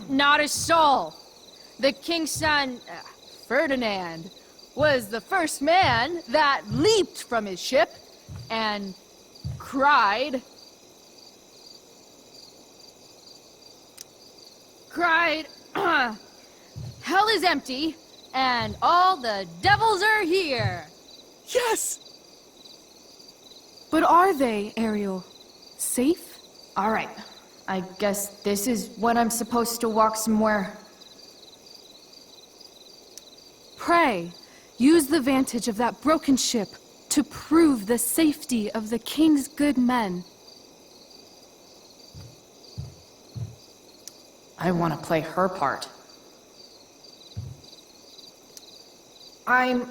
Not a soul. The king's son, Ferdinand, was the first man that leaped from his ship and cried, hell is empty, and all the devils are here. Yes! But are they, Ariel? Safe? All right. I guess this is when I'm supposed to walk somewhere. Pray, use the vantage of that broken ship to prove the safety of the king's good men. I want to play her part. I'm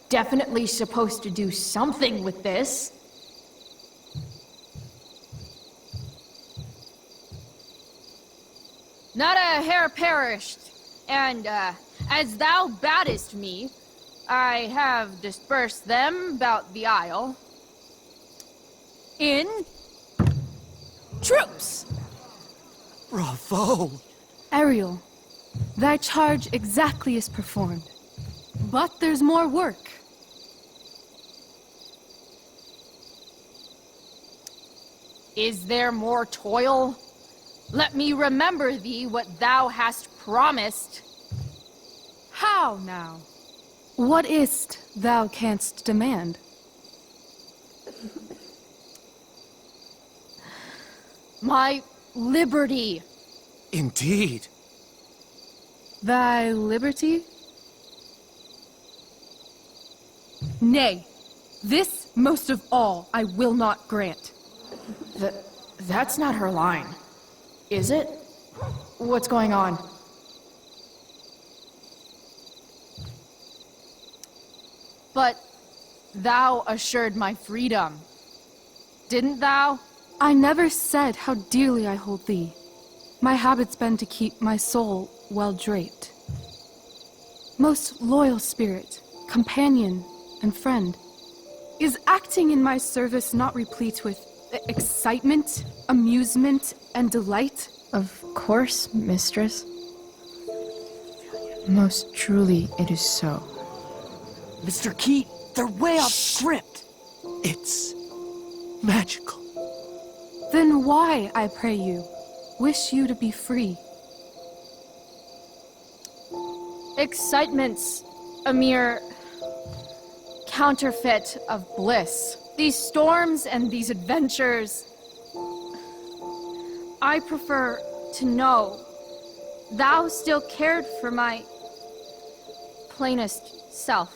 definitely supposed to do something with this. Not a hair perished, and as thou badest me, I have dispersed them about the isle. In troops! Bravo! Ariel, thy charge exactly is performed. But there's more work. Is there more toil? Let me remember thee what thou hast promised. How now? What is't thou canst demand? My liberty. Indeed. Thy liberty? Nay, this most of all I will not grant. That's not her line. Is it? What's going on? But thou assured my freedom. Didn't thou? I never said how dearly I hold thee. My habit's been to keep my soul well draped. Most loyal spirit, companion, and friend, is acting in my service not replete with excitement, amusement, and delight? Of course, mistress. Most truly it is so. Mr. Keat, they're way off script. It's magical. Then why, I pray you, wish you to be free? Excitement's a mere counterfeit of bliss. These storms and these adventures, I prefer to know thou still cared for my plainest self.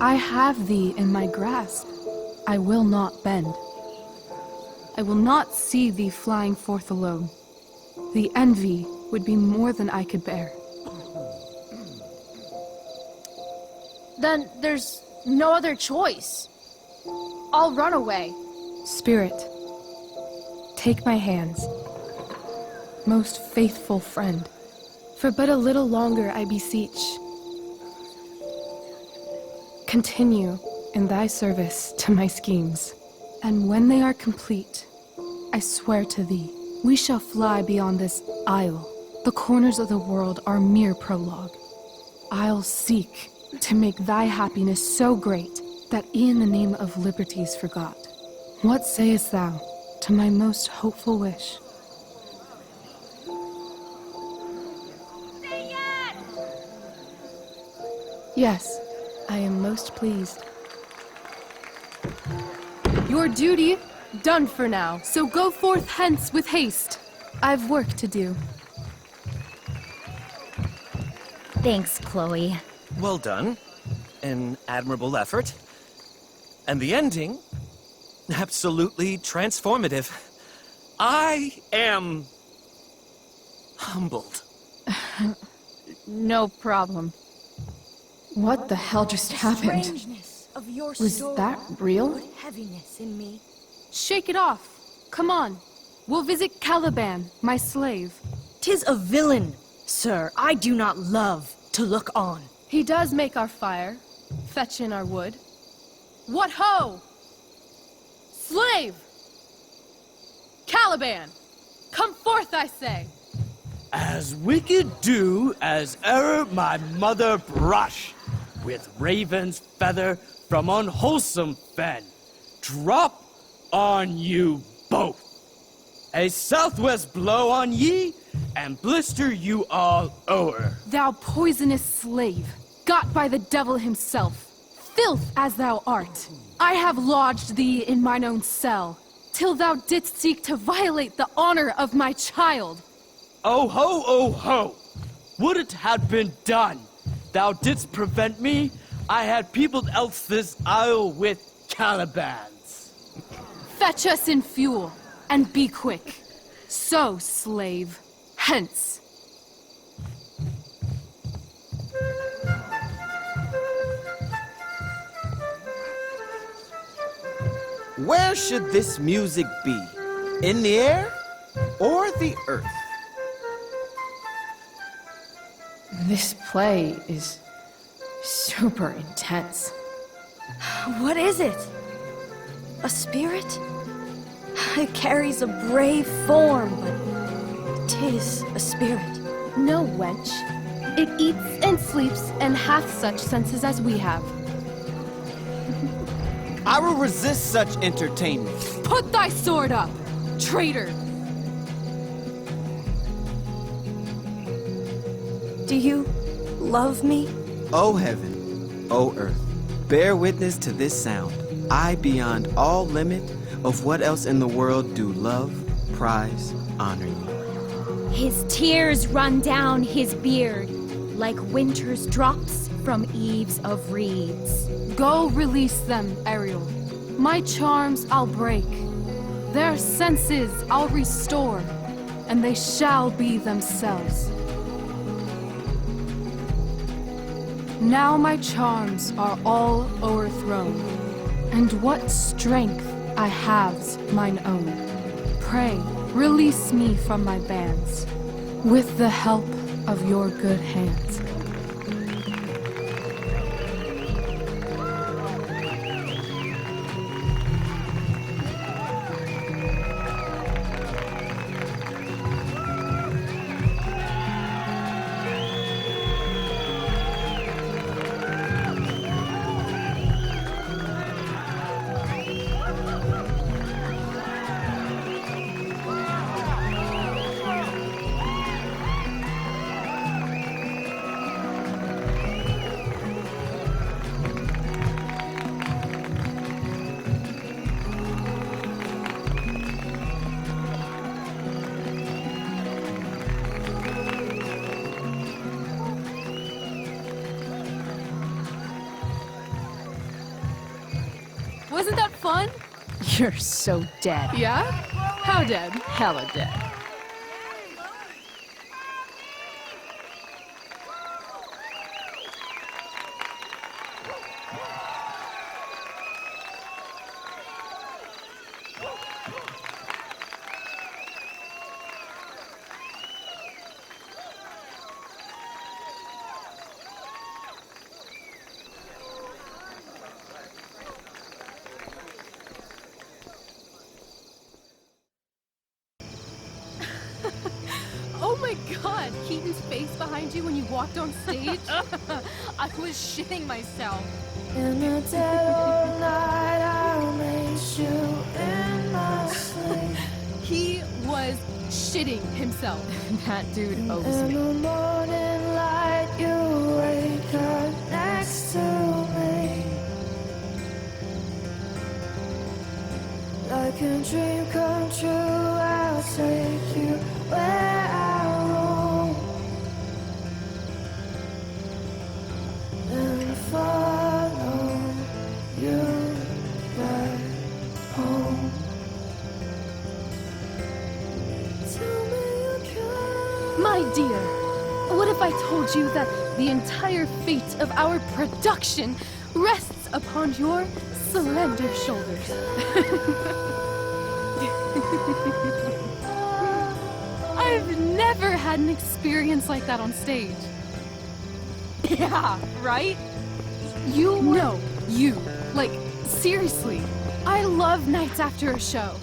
I have thee in my grasp. I will not bend. I will not see thee flying forth alone. The envy would be more than I could bear. Then there's no other choice. I'll run away. Spirit, take my hands. Most faithful friend, for but a little longer I beseech. Continue in thy service to my schemes, and when they are complete, I swear to thee, we shall fly beyond this isle. The corners of the world are mere prologue. I'll seek to make thy happiness so great that e'en the name of liberty's forgot. What sayest thou to my most hopeful wish? Say yes! Yes, I am most pleased. Your duty done for now, so go forth hence with haste. I've work to do. Thanks, Chloe. Well done. An admirable effort. And the ending, absolutely transformative. I am humbled. No problem. What the hell just happened? Strangeness of your Was story that real? put heaviness in me. Shake it off. Come on. We'll visit Caliban, my slave. 'Tis a villain, sir, I do not love to look on. He does make our fire, fetch in our wood. What ho! Slave! Caliban! Come forth, I say! As wicked do as e'er my mother brush, with raven's feather from unwholesome fen, drop on you both. A southwest blow on ye, and blister you all o'er. Thou poisonous slave, got by the devil himself, filth as thou art, I have lodged thee in mine own cell, till thou didst seek to violate the honor of my child. Oh ho, oh ho! Would it had been done! Thou didst prevent me, I had peopled else this isle with Calibans. Fetch us in fuel, and be quick. So, slave, hence. Where should this music be? In the air or the earth? This play is super intense. What is it? A spirit? It carries a brave form, but 'tis a spirit. No, wench. It eats and sleeps and hath such senses as we have. I will resist such entertainment. Put thy sword up, traitor! Do you love me? O heaven, O earth, bear witness to this sound. I, beyond all limit of what else in the world do love, prize, honor you. His tears run down his beard like winter's drops from eaves of reeds. Go release them, Ariel. My charms I'll break. Their senses I'll restore, and they shall be themselves. Now my charms are all o'erthrown, and what strength I have's mine own. Pray, release me from my bands, with the help of your good hands. Wasn't that fun? You're so dead. Yeah? How dead? Hella dead. Oh my god, Keaton's face behind you when you walked on stage? I was shitting myself. In the dead of night, I'll meet you in my sleep. He was shitting himself. That dude owes In me. the morning light, you wake up next to me. Like a dream come true, I'll take you where I roam. And follow you back home. Tell me you care. My dear, what if I told you that the entire fate of our production rests upon your slender shoulders? I've never had an experience like that on stage. Yeah, right? You were... No, you. Like, seriously. I love nights after a show.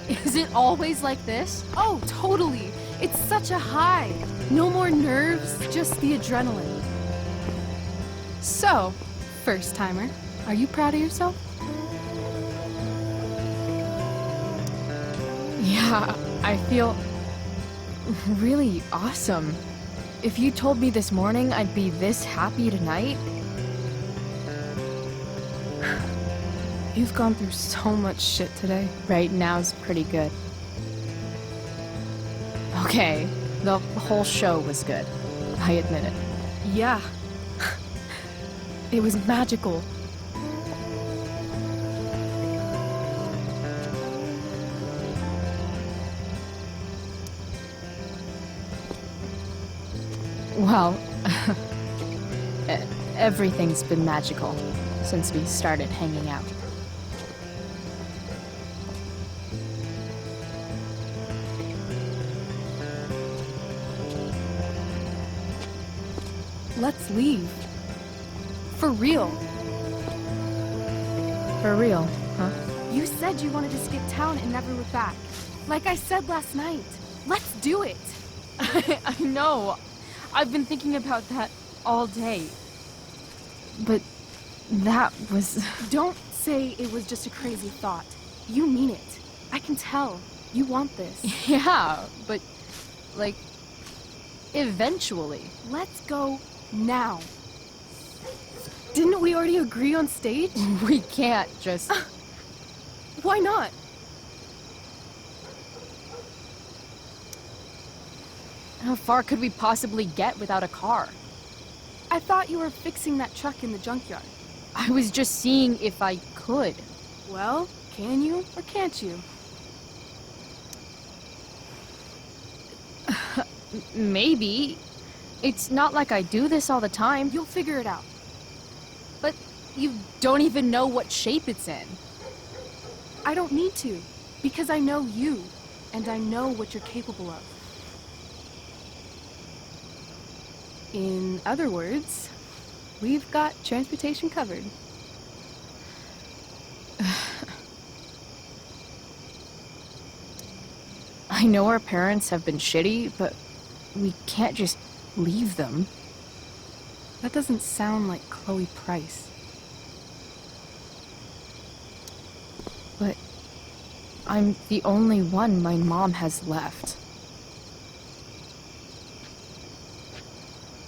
Is it always like this? Oh, totally. It's such a high. No more nerves, just the adrenaline. So, first timer, are you proud of yourself? Yeah, I feel really awesome. If you told me this morning I'd be this happy tonight... You've gone through so much shit today. Right now's pretty good. Okay, the whole show was good. I admit it. Yeah. It was magical. Well, everything's been magical since we started hanging out. leave. For real. For real, huh? You said you wanted to skip town and never look back. Like I said last night. Let's do it. I know. I've been thinking about that all day. But that was... Don't say it was just a crazy thought. You mean it. I can tell. You want this. Yeah, but, like, eventually. Let's go now. Didn't we already agree on stage? We can't just... Why not? How far could we possibly get without a car? I thought you were fixing that truck in the junkyard. I was just seeing if I could. Well, can you or can't you? Maybe. It's not like I do this all the time. You'll figure it out. But you don't even know what shape it's in. I don't need to, because I know you, and I know what you're capable of. In other words, we've got transportation covered. I know our parents have been shitty, but we can't just leave them. That doesn't sound like Chloe Price. But I'm the only one my mom has left.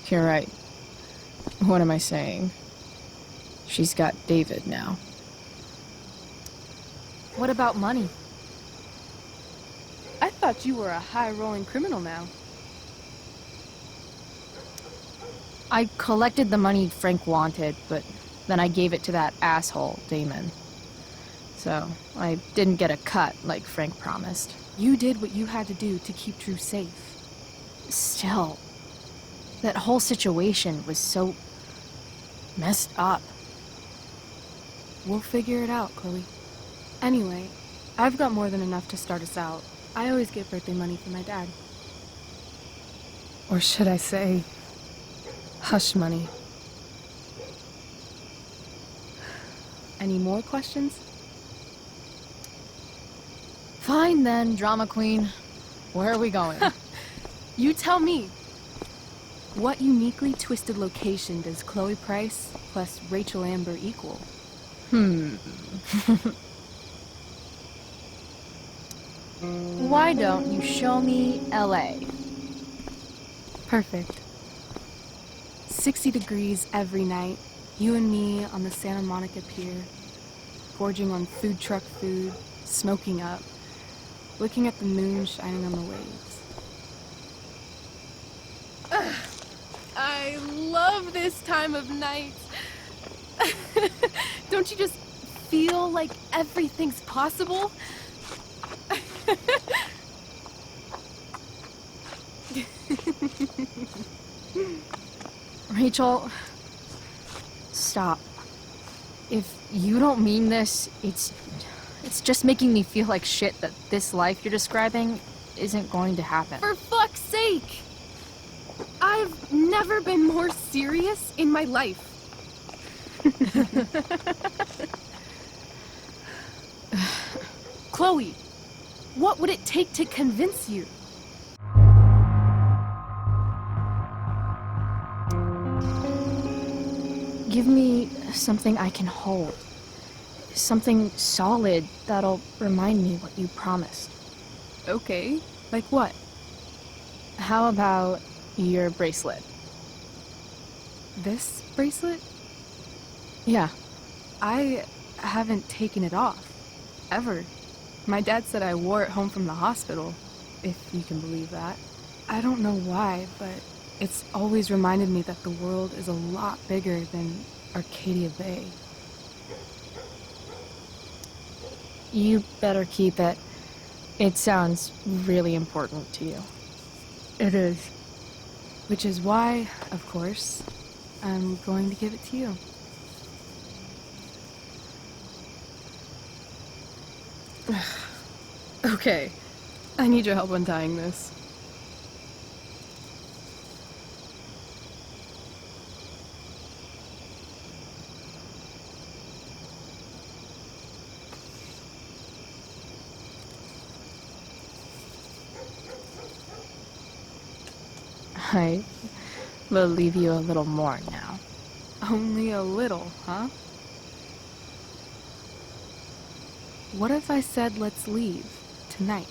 You're right. What am I saying? She's got David now. What about money? I thought you were a high-rolling criminal now. I collected the money Frank wanted, but then I gave it to that asshole, Damon. So, I didn't get a cut like Frank promised. You did what you had to do to keep Drew safe. Still, that whole situation was so messed up. We'll figure it out, Chloe. Anyway, I've got more than enough to start us out. I always get birthday money from my dad. Or should I say, hush money. Any more questions? Fine then, drama queen. Where are we going? You tell me. What uniquely twisted location does Chloe Price plus Rachel Amber equal? Why don't you show me LA? Perfect. 60 degrees every night. You and me on the Santa Monica Pier, gorging on food truck food, smoking up, looking at the moon shining on the waves. I love this time of night. Don't you just feel like everything's possible? Rachel, stop. If you don't mean this, it's just making me feel like shit that this life you're describing isn't going to happen. For fuck's sake! I've never been more serious in my life. Chloe, what would it take to convince you? Give me something I can hold. Something solid that'll remind me what you promised. Okay, like what? How about your bracelet? This bracelet? Yeah. I haven't taken it off. Ever. My dad said I wore it home from the hospital, if you can believe that. I don't know why, but it's always reminded me that the world is a lot bigger than Arcadia Bay. You better keep it. It sounds really important to you. It is. Which is why, of course, I'm going to give it to you. Okay, I need your help untying this. I believe you a little more now. Only a little, huh? What if I said let's leave tonight?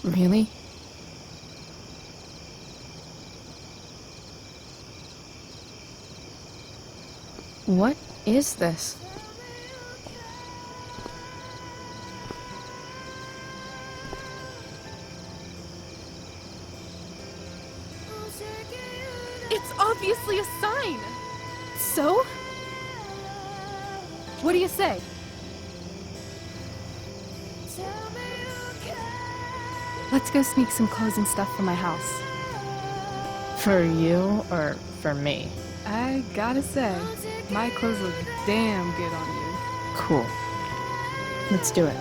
Really? What is this? It's obviously a sign! So? What do you say? Let's go sneak some clothes and stuff from my house. For you or for me? I gotta say, my clothes look damn good on you. Cool. Let's do it.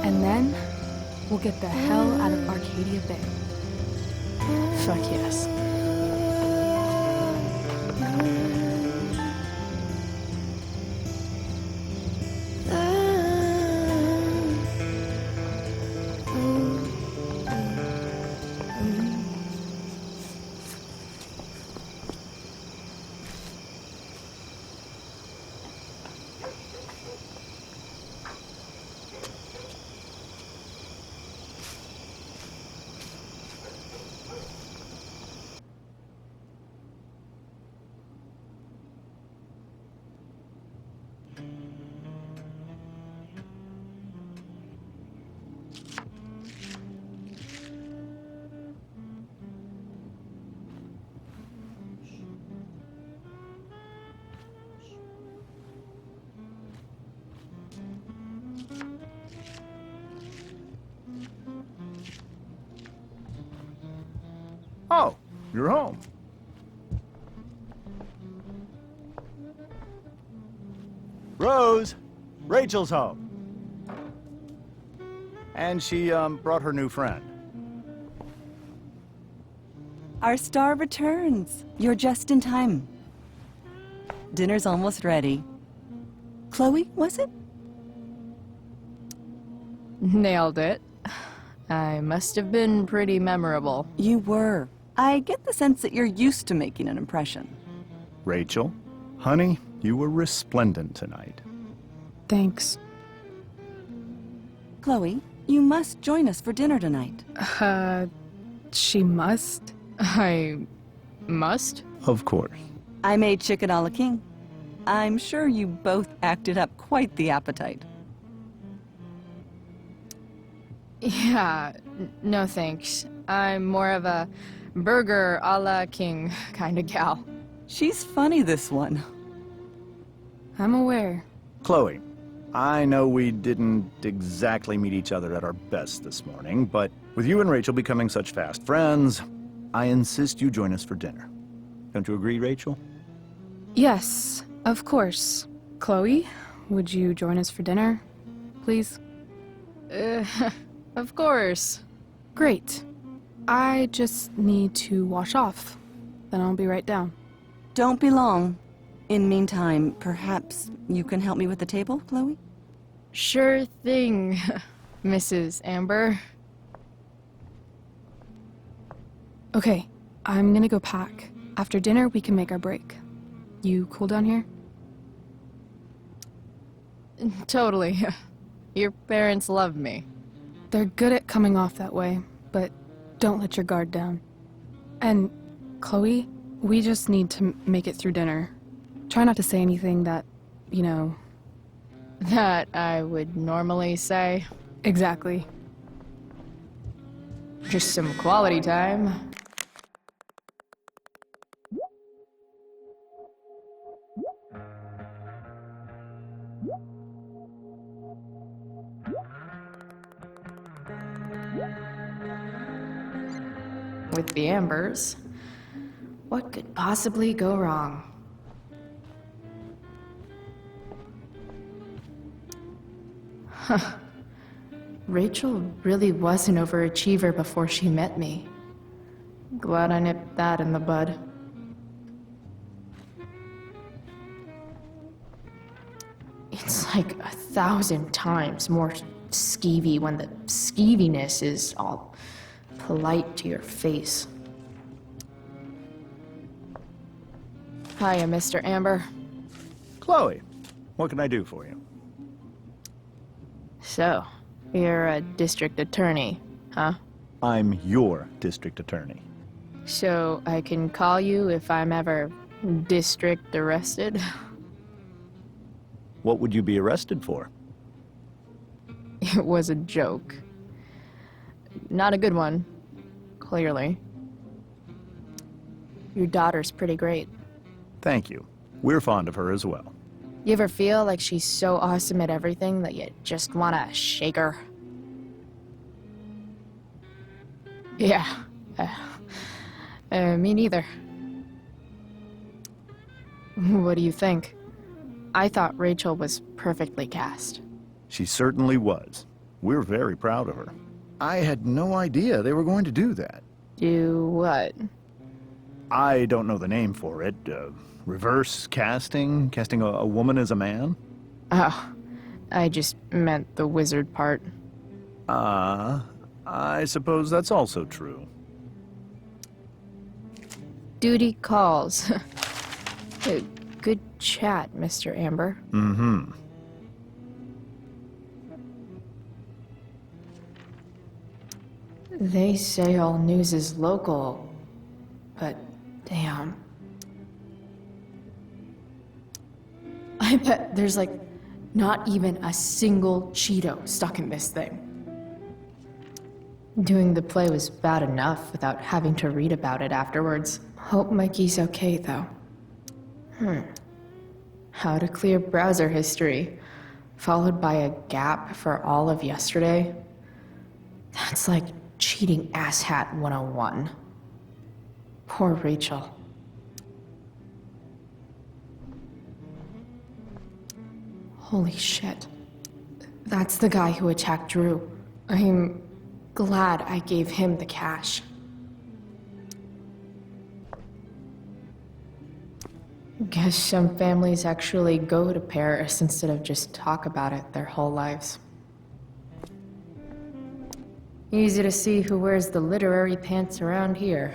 And then, we'll get the hell out of Arcadia Bay. Fuck yes. Oh, you're home. Rose, Rachel's home. And she, brought her new friend. Our star returns. You're just in time. Dinner's almost ready. Chloe, was it? Nailed it. I must have been pretty memorable. You were. I get the sense that you're used to making an impression. Rachel, honey, you were resplendent tonight. Thanks. Chloe, you must join us for dinner tonight. She must? I must? Of course. I made chicken a la king. I'm sure you both acted up quite the appetite. Yeah, no thanks. I'm more of a burger a la king kind of gal. She's funny, this one. I'm aware. Chloe, I know we didn't exactly meet each other at our best this morning, but with you and Rachel becoming such fast friends, I insist you join us for dinner. Don't you agree, Rachel? Yes, of course. Chloe, would you join us for dinner, please? Of course. Great. I just need to wash off. Then I'll be right down. Don't be long. In meantime, perhaps you can help me with the table, Chloe? Sure thing, Mrs. Amber. Okay, I'm gonna go pack. After dinner, we can make our break. You cool down here? Totally. Your parents love me. They're good at coming off that way, but don't let your guard down. And, Chloe, we just need to make it through dinner. Try not to say anything that, you know... That I would normally say. Exactly. Just some quality time. With the Ambers, What could possibly go wrong? Huh. Rachel really was an overachiever before she met me. glad I nipped that in the bud. It's like 1,000 times more skeevy when the skeeviness is all polite to your face. Hiya, Mr. Amber. Chloe, what can I do for you? So, you're a district attorney, huh? I'm your district attorney. So I can call you if I'm ever district arrested? What would you be arrested for? It was a joke. Not a good one, clearly. Your daughter's pretty great. Thank you. We're fond of her as well. You ever feel like she's so awesome at everything that you just wanna shake her? Yeah. Me neither. What do you think? I thought Rachel was perfectly cast. She certainly was. We're very proud of her. I had no idea they were going to do that. Do what? I don't know the name for it. Reverse casting? Casting a woman as a man? Oh, I just meant the wizard part. I suppose that's also true. Duty calls. Good chat, Mr. Amber. Mm-hmm. They say all news is local, but damn. I bet there's like not even a single Cheeto stuck in this thing. Doing the play was bad enough without having to read about it afterwards. Hope Mikey's okay, though. How to clear browser history, followed by a gap for all of yesterday. That's like cheating asshat 101. Poor Rachel. Holy shit. That's the guy who attacked Drew. I'm glad I gave him the cash. Guess some families actually go to Paris instead of just talk about it their whole lives. Easy to see who wears the literary pants around here.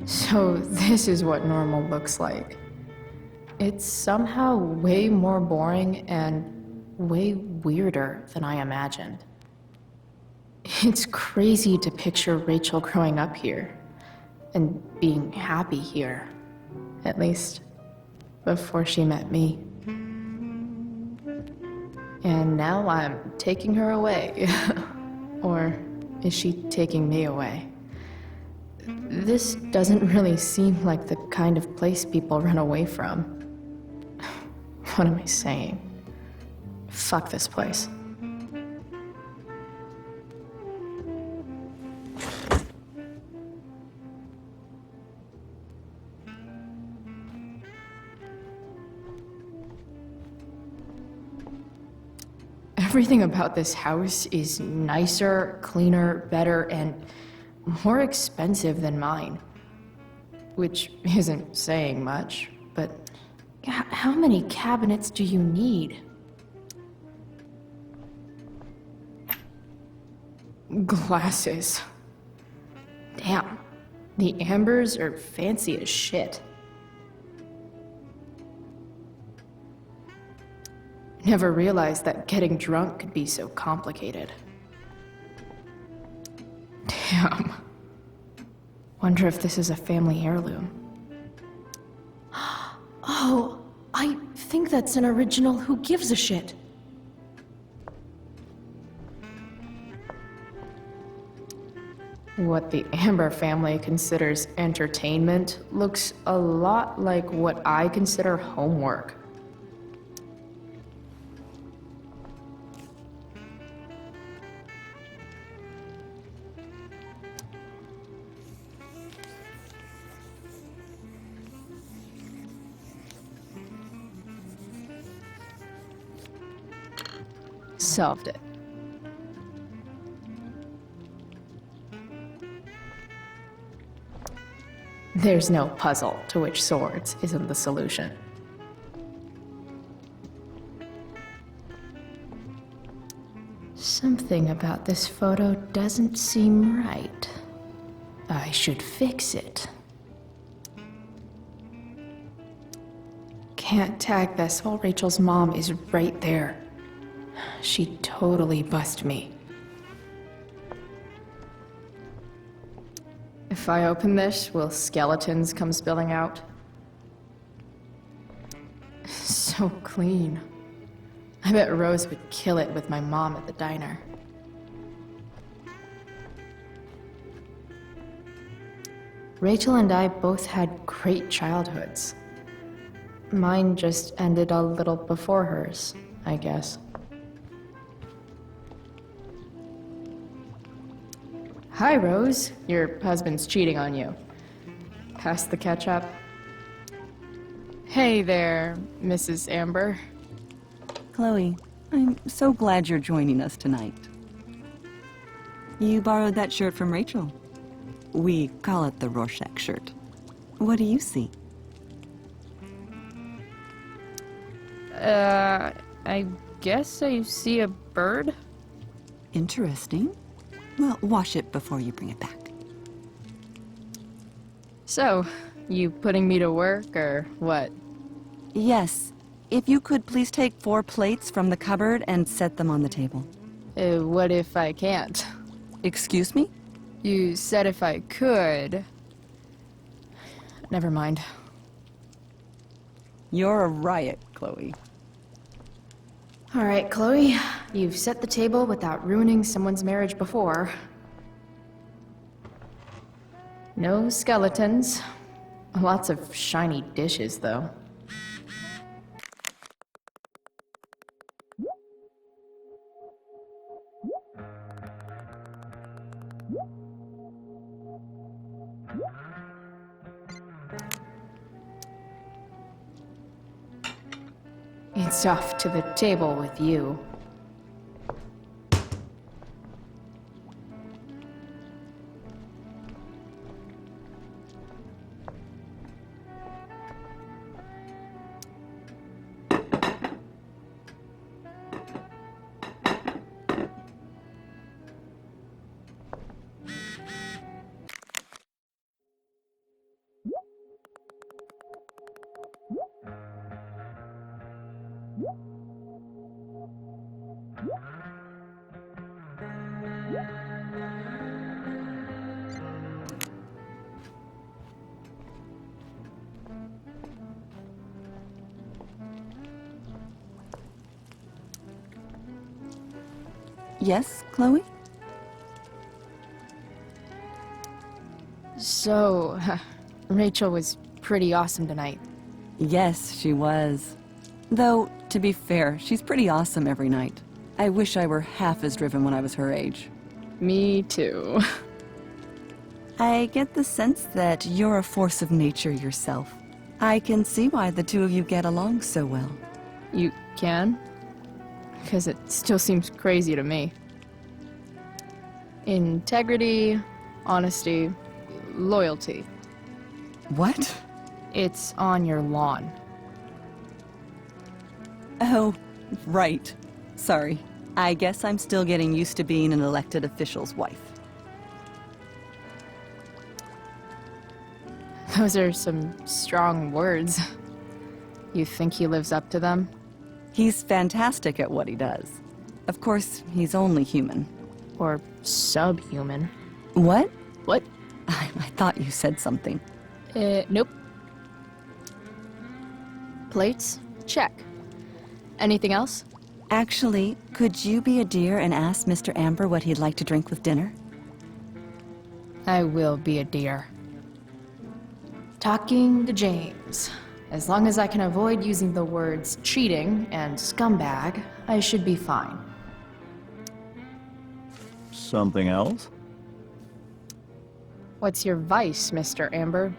So this is what normal looks like. It's somehow way more boring and way weirder than I imagined. It's crazy to picture Rachel growing up here and being happy here, at least before she met me. And now I'm taking her away. Or is she taking me away? This doesn't really seem like the kind of place people run away from. What am I saying? Fuck this place. Everything about this house is nicer, cleaner, better, and more expensive than mine. Which isn't saying much, but how many cabinets do you need? Glasses. Damn, the Ambers are fancy as shit. Never realized that getting drunk could be so complicated. Damn. Wonder if this is a family heirloom. Oh, I think that's an original Who Gives a Shit. What the Amber family considers entertainment looks a lot like what I consider homework. Solved it. There's no puzzle to which swords isn't the solution. Something about this photo doesn't seem right. I should fix it. Can't tag this while Rachel's mom is right there. She'd totally bust me. If I open this, will skeletons come spilling out? So clean. I bet Rose would kill it with my mom at the diner. Rachel and I both had great childhoods. Mine just ended a little before hers, I guess. Hi, Rose. Your husband's cheating on you. Pass the ketchup. Hey there, Mrs. Amber. Chloe, I'm so glad you're joining us tonight. You borrowed that shirt from Rachel. We call it the Rorschach shirt. What do you see? I guess I see a bird? Interesting. Well, wash it before you bring it back. So, you putting me to work, or what? Yes. If you could please take 4 plates from the cupboard and set them on the table. What if I can't? Excuse me? You said if I could. Never mind. You're a riot, Chloe. All right, Chloe. You've set the table without ruining someone's marriage before. No skeletons. Lots of shiny dishes, though. It's off to the table with you. Yes, Chloe? So, Rachel was pretty awesome tonight. Yes, she was. Though, to be fair, she's pretty awesome every night. I wish I were half as driven when I was her age. Me too. I get the sense that you're a force of nature yourself. I can see why the two of you get along so well. You can? Because it still seems crazy to me. Integrity, honesty, loyalty. What? It's on your lawn. Oh, right. Sorry. I guess I'm still getting used to being an elected official's wife. Those are some strong words. You think he lives up to them? He's fantastic at what he does. Of course, he's only human. Or subhuman. What? What? I thought you said something. Nope. Plates? Check. Anything else? Actually, could you be a dear and ask Mr. Amber what he'd like to drink with dinner? I will be a dear. Talking to James. As long as I can avoid using the words cheating and scumbag, I should be fine. Something else? What's your vice, Mr. Amber?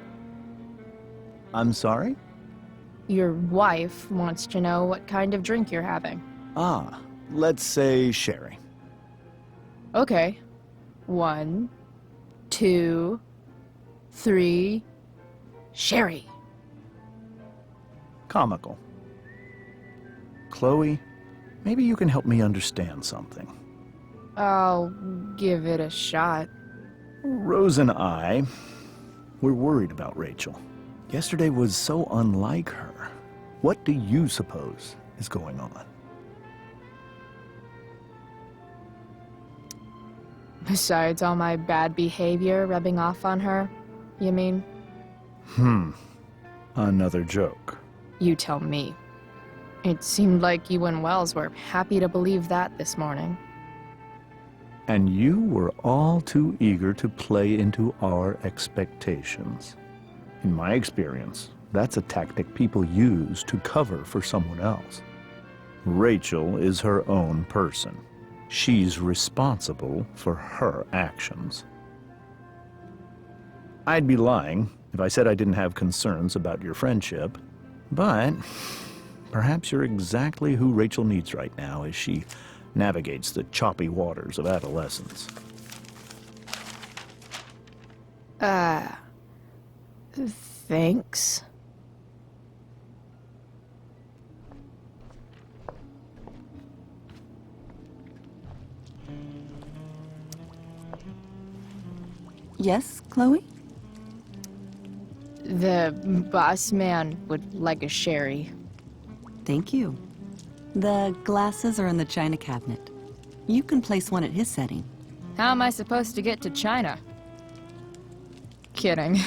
I'm sorry? Your wife wants to know what kind of drink you're having. Ah, let's say sherry. Okay. 1, 2, 3, Sherry. Comical. Chloe, maybe you can help me understand something. I'll give it a shot. Rose and I, we're worried about Rachel. Yesterday was so unlike her. What do you suppose is going on? Besides all my bad behavior rubbing off on her, you mean? Another joke. You tell me. It seemed like you and Wells were happy to believe that this morning. And you were all too eager to play into our expectations. In my experience, that's a tactic people use to cover for someone else. Rachel is her own person. She's responsible for her actions. I'd be lying if I said I didn't have concerns about your friendship, but perhaps you're exactly who Rachel needs right now as she navigates the choppy waters of adolescence. Thanks. Yes, Chloe? The boss man would like a sherry. Thank you. The glasses are in the china cabinet. You can place one at his setting. How am I supposed to get to China? Kidding.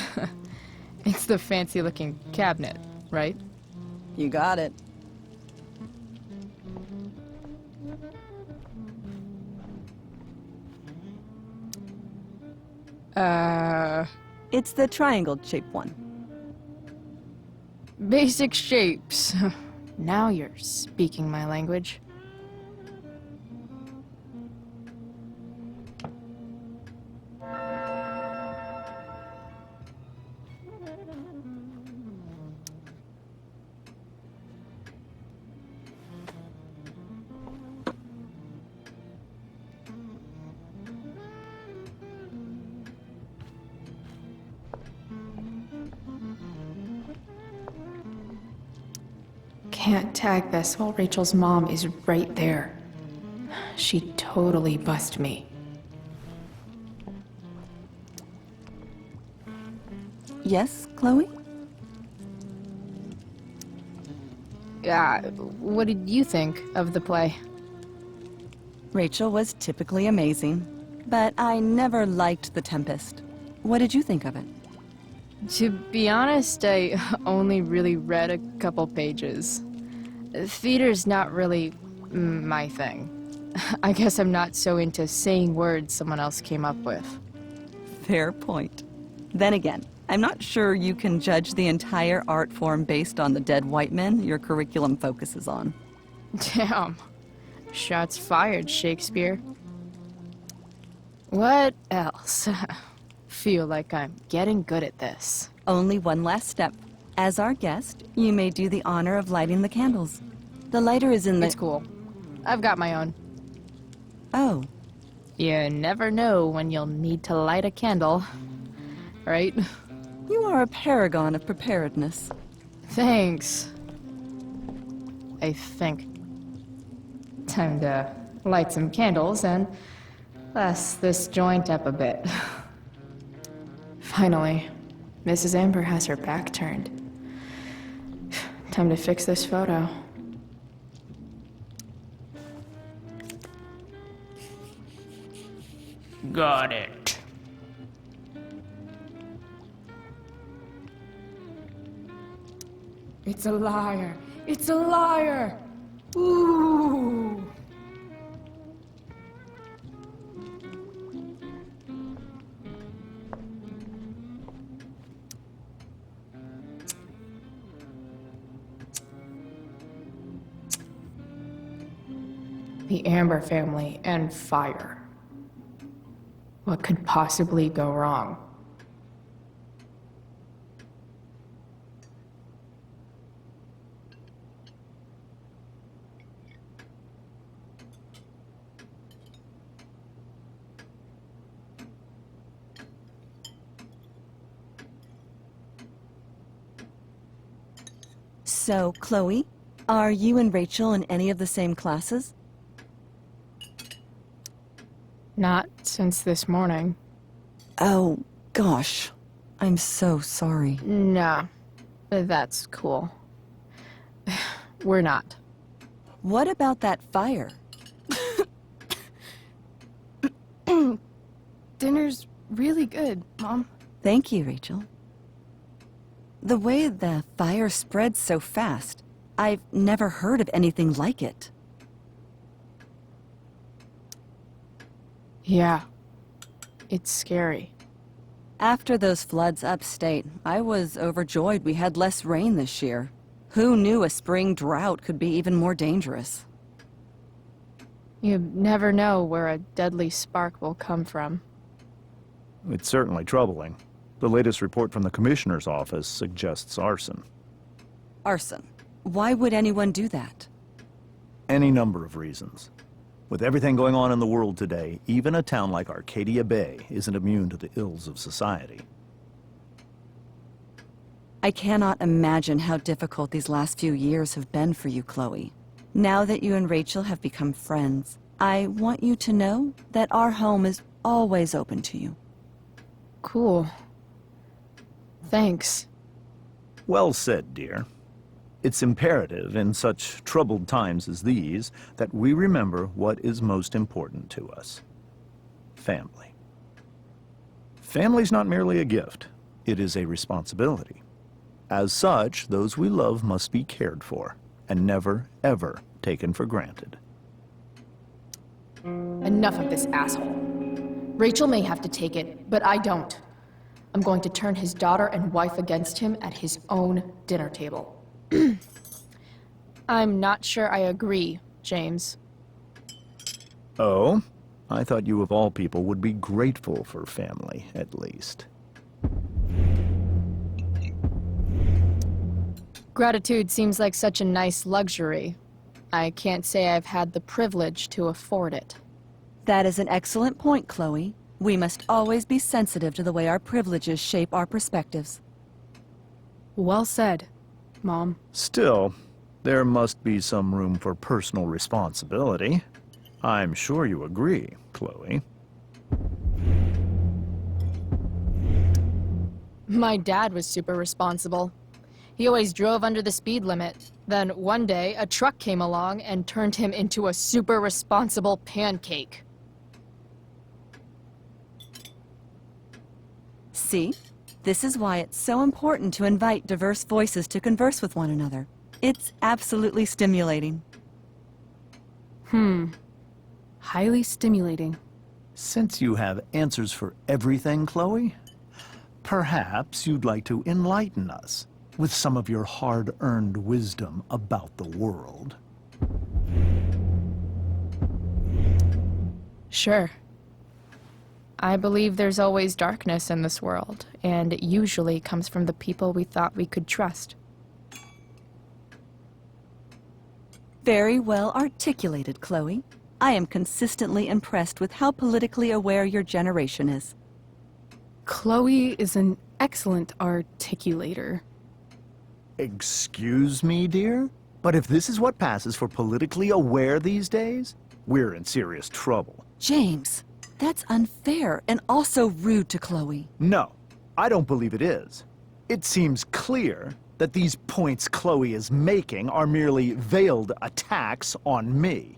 It's the fancy-looking cabinet, right? You got it. It's the triangle-shaped one. Basic shapes. Now you're speaking my language. Can't tag this while Rachel's mom is right there. She'd totally bust me. Yes, Chloe? What did you think of the play? Rachel was typically amazing, but I never liked The Tempest. What did you think of it? To be honest, I only really read a couple pages. Theater's not really my thing. I guess I'm not so into saying words someone else came up with. Fair point. Then again, I'm not sure you can judge the entire art form based on the dead white men your curriculum focuses on. Damn. Shots fired, Shakespeare. What else? Feel like I'm getting good at this. Only one last step. As our guest, you may do the honor of lighting the candles. The lighter is in the... It's cool. I've got my own. Oh. You never know when you'll need to light a candle, right? You are a paragon of preparedness. Thanks. I think. Time to light some candles and bless this joint up a bit. Finally, Mrs. Amber has her back turned. Time to fix this photo. Got it. It's a liar. It's a liar. Ooh. The Amber family and fire. What could possibly go wrong? So, Chloe, are you and Rachel in any of the same classes? Not since this morning. Oh, gosh. I'm so sorry. Nah, that's cool. We're not. What about that fire? Dinner's really good, Mom. Thank you, Rachel. The way the fire spread so fast, I've never heard of anything like it. Yeah. It's scary. After those floods upstate, I was overjoyed we had less rain this year. Who knew a spring drought could be even more dangerous? You never know where a deadly spark will come from. It's certainly troubling. The latest report from the Commissioner's office suggests arson. Arson? Why would anyone do that? Any number of reasons. With everything going on in the world today, even a town like Arcadia Bay isn't immune to the ills of society. I cannot imagine how difficult these last few years have been for you, Chloe. Now that you and Rachel have become friends, I want you to know that our home is always open to you. Cool. Thanks. Well said, dear. It's imperative in such troubled times as these that we remember what is most important to us. Family. Family's not merely a gift. It is a responsibility. As such, those we love must be cared for and never, ever taken for granted. Enough of this asshole. Rachel may have to take it, but I don't. I'm going to turn his daughter and wife against him at his own dinner table. I'm not sure I agree, James. Oh? I thought you of all people would be grateful for family, at least. Gratitude seems like such a nice luxury. I can't say I've had the privilege to afford it. That is an excellent point, Chloe. We must always be sensitive to the way our privileges shape our perspectives. Well said, Mom. Still, there must be some room for personal responsibility. I'm sure you agree, Chloe. My dad was super responsible. He always drove under the speed limit. Then one day, a truck came along and turned him into a super responsible pancake. See? This is why it's so important to invite diverse voices to converse with one another. It's absolutely stimulating. Highly stimulating. Since you have answers for everything, Chloe, perhaps you'd like to enlighten us with some of your hard-earned wisdom about the world. Sure. I believe there's always darkness in this world, and it usually comes from the people we thought we could trust. Very well articulated, Chloe. I am consistently impressed with how politically aware your generation is. Chloe is an excellent articulator. Excuse me, dear? But if this is what passes for politically aware these days, we're in serious trouble. James, that's unfair and also rude to Chloe. No, I don't believe it is. It seems clear that these points Chloe is making are merely veiled attacks on me.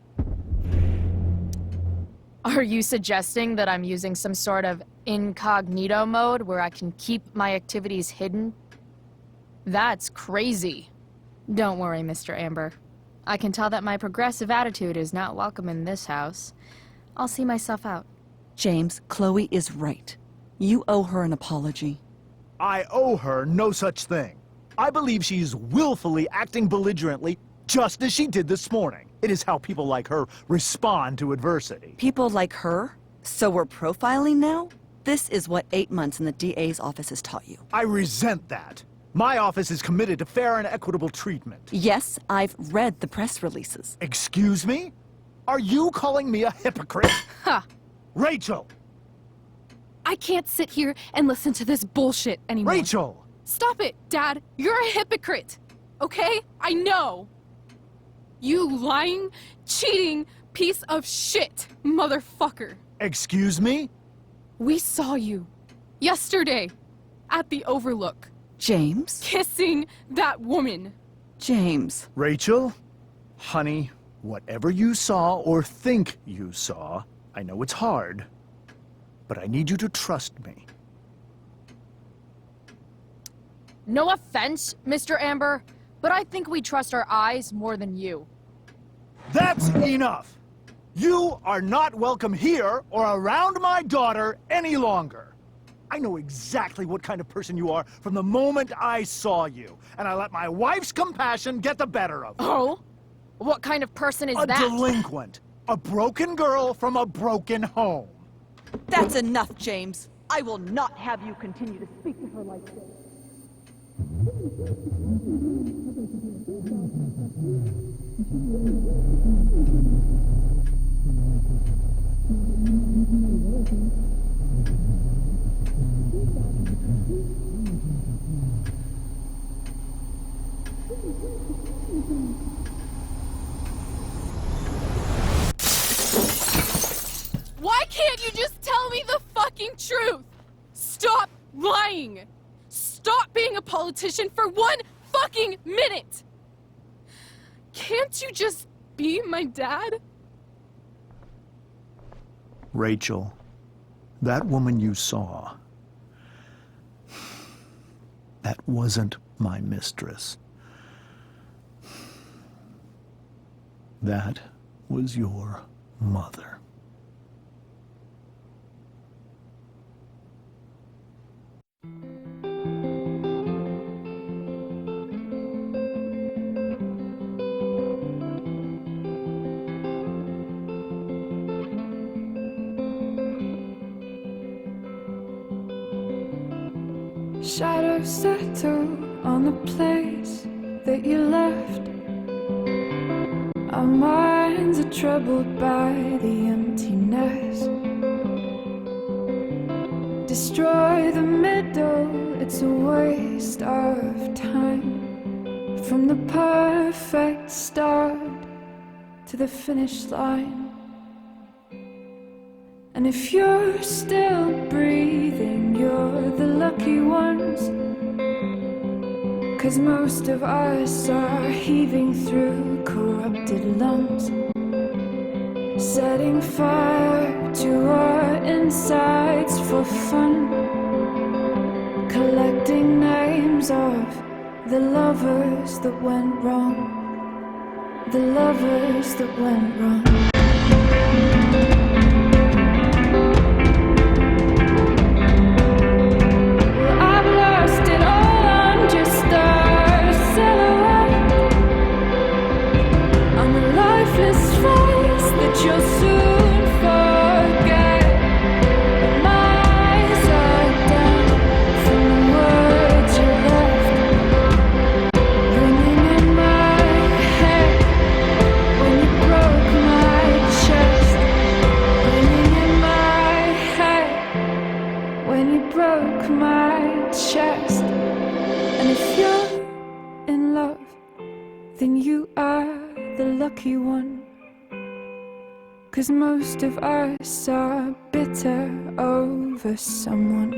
Are you suggesting that I'm using some sort of incognito mode where I can keep my activities hidden? That's crazy. Don't worry, Mr. Amber. I can tell that my progressive attitude is not welcome in this house. I'll see myself out. James, Chloe is right. You owe her an apology. I owe her no such thing. I believe she's willfully acting belligerently, just as she did this morning. It is how people like her respond to adversity. People like her? So we're profiling now? This is what 8 months in the DA's office has taught you. I resent that. My office is committed to fair and equitable treatment. Yes, I've read the press releases. Excuse me? Are you calling me a hypocrite? Ha! Rachel! I can't sit here and listen to this bullshit anymore. Rachel! Stop it, Dad! You're a hypocrite! okay? I know. You lying, cheating piece of shit, motherfucker. Excuse me? We saw you yesterday at the Overlook. James? Kissing that woman. James. Rachel, honey, whatever you saw or think you saw, I know it's hard, but I need you to trust me. No offense, Mr. Amber, but I think we trust our eyes more than you. That's enough! You are not welcome here or around my daughter any longer. I know exactly what kind of person you are from the moment I saw you, and I let my wife's compassion get the better of me. Oh? What kind of person is that? A delinquent. A broken girl from a broken home. That's enough, James. I will not have you continue to speak to her like this. Why can't you just tell me the fucking truth? Stop lying! Stop being a politician for 1 fucking minute! Can't you just be my dad? Rachel, that woman you saw, that wasn't my mistress. That was your mother. Shadows settle on the place that you left. Our minds are troubled by the emptiness. Destroy the middle, it's a waste of time. From the perfect start to the finish line. And if you're still breathing, you're the lucky ones. 'Cause most of us are heaving through corrupted lungs, setting fire to our insides for fun, collecting names of the lovers that went wrong, the lovers that went wrong. You'll soon forget. My eyes are down from the words you left, ringing in my head when you broke my chest, ringing in my head when you broke my chest. And if you're in love, then you are the lucky one. 'Cause most of us are bitter over someone,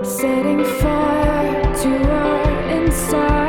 setting fire to our inside.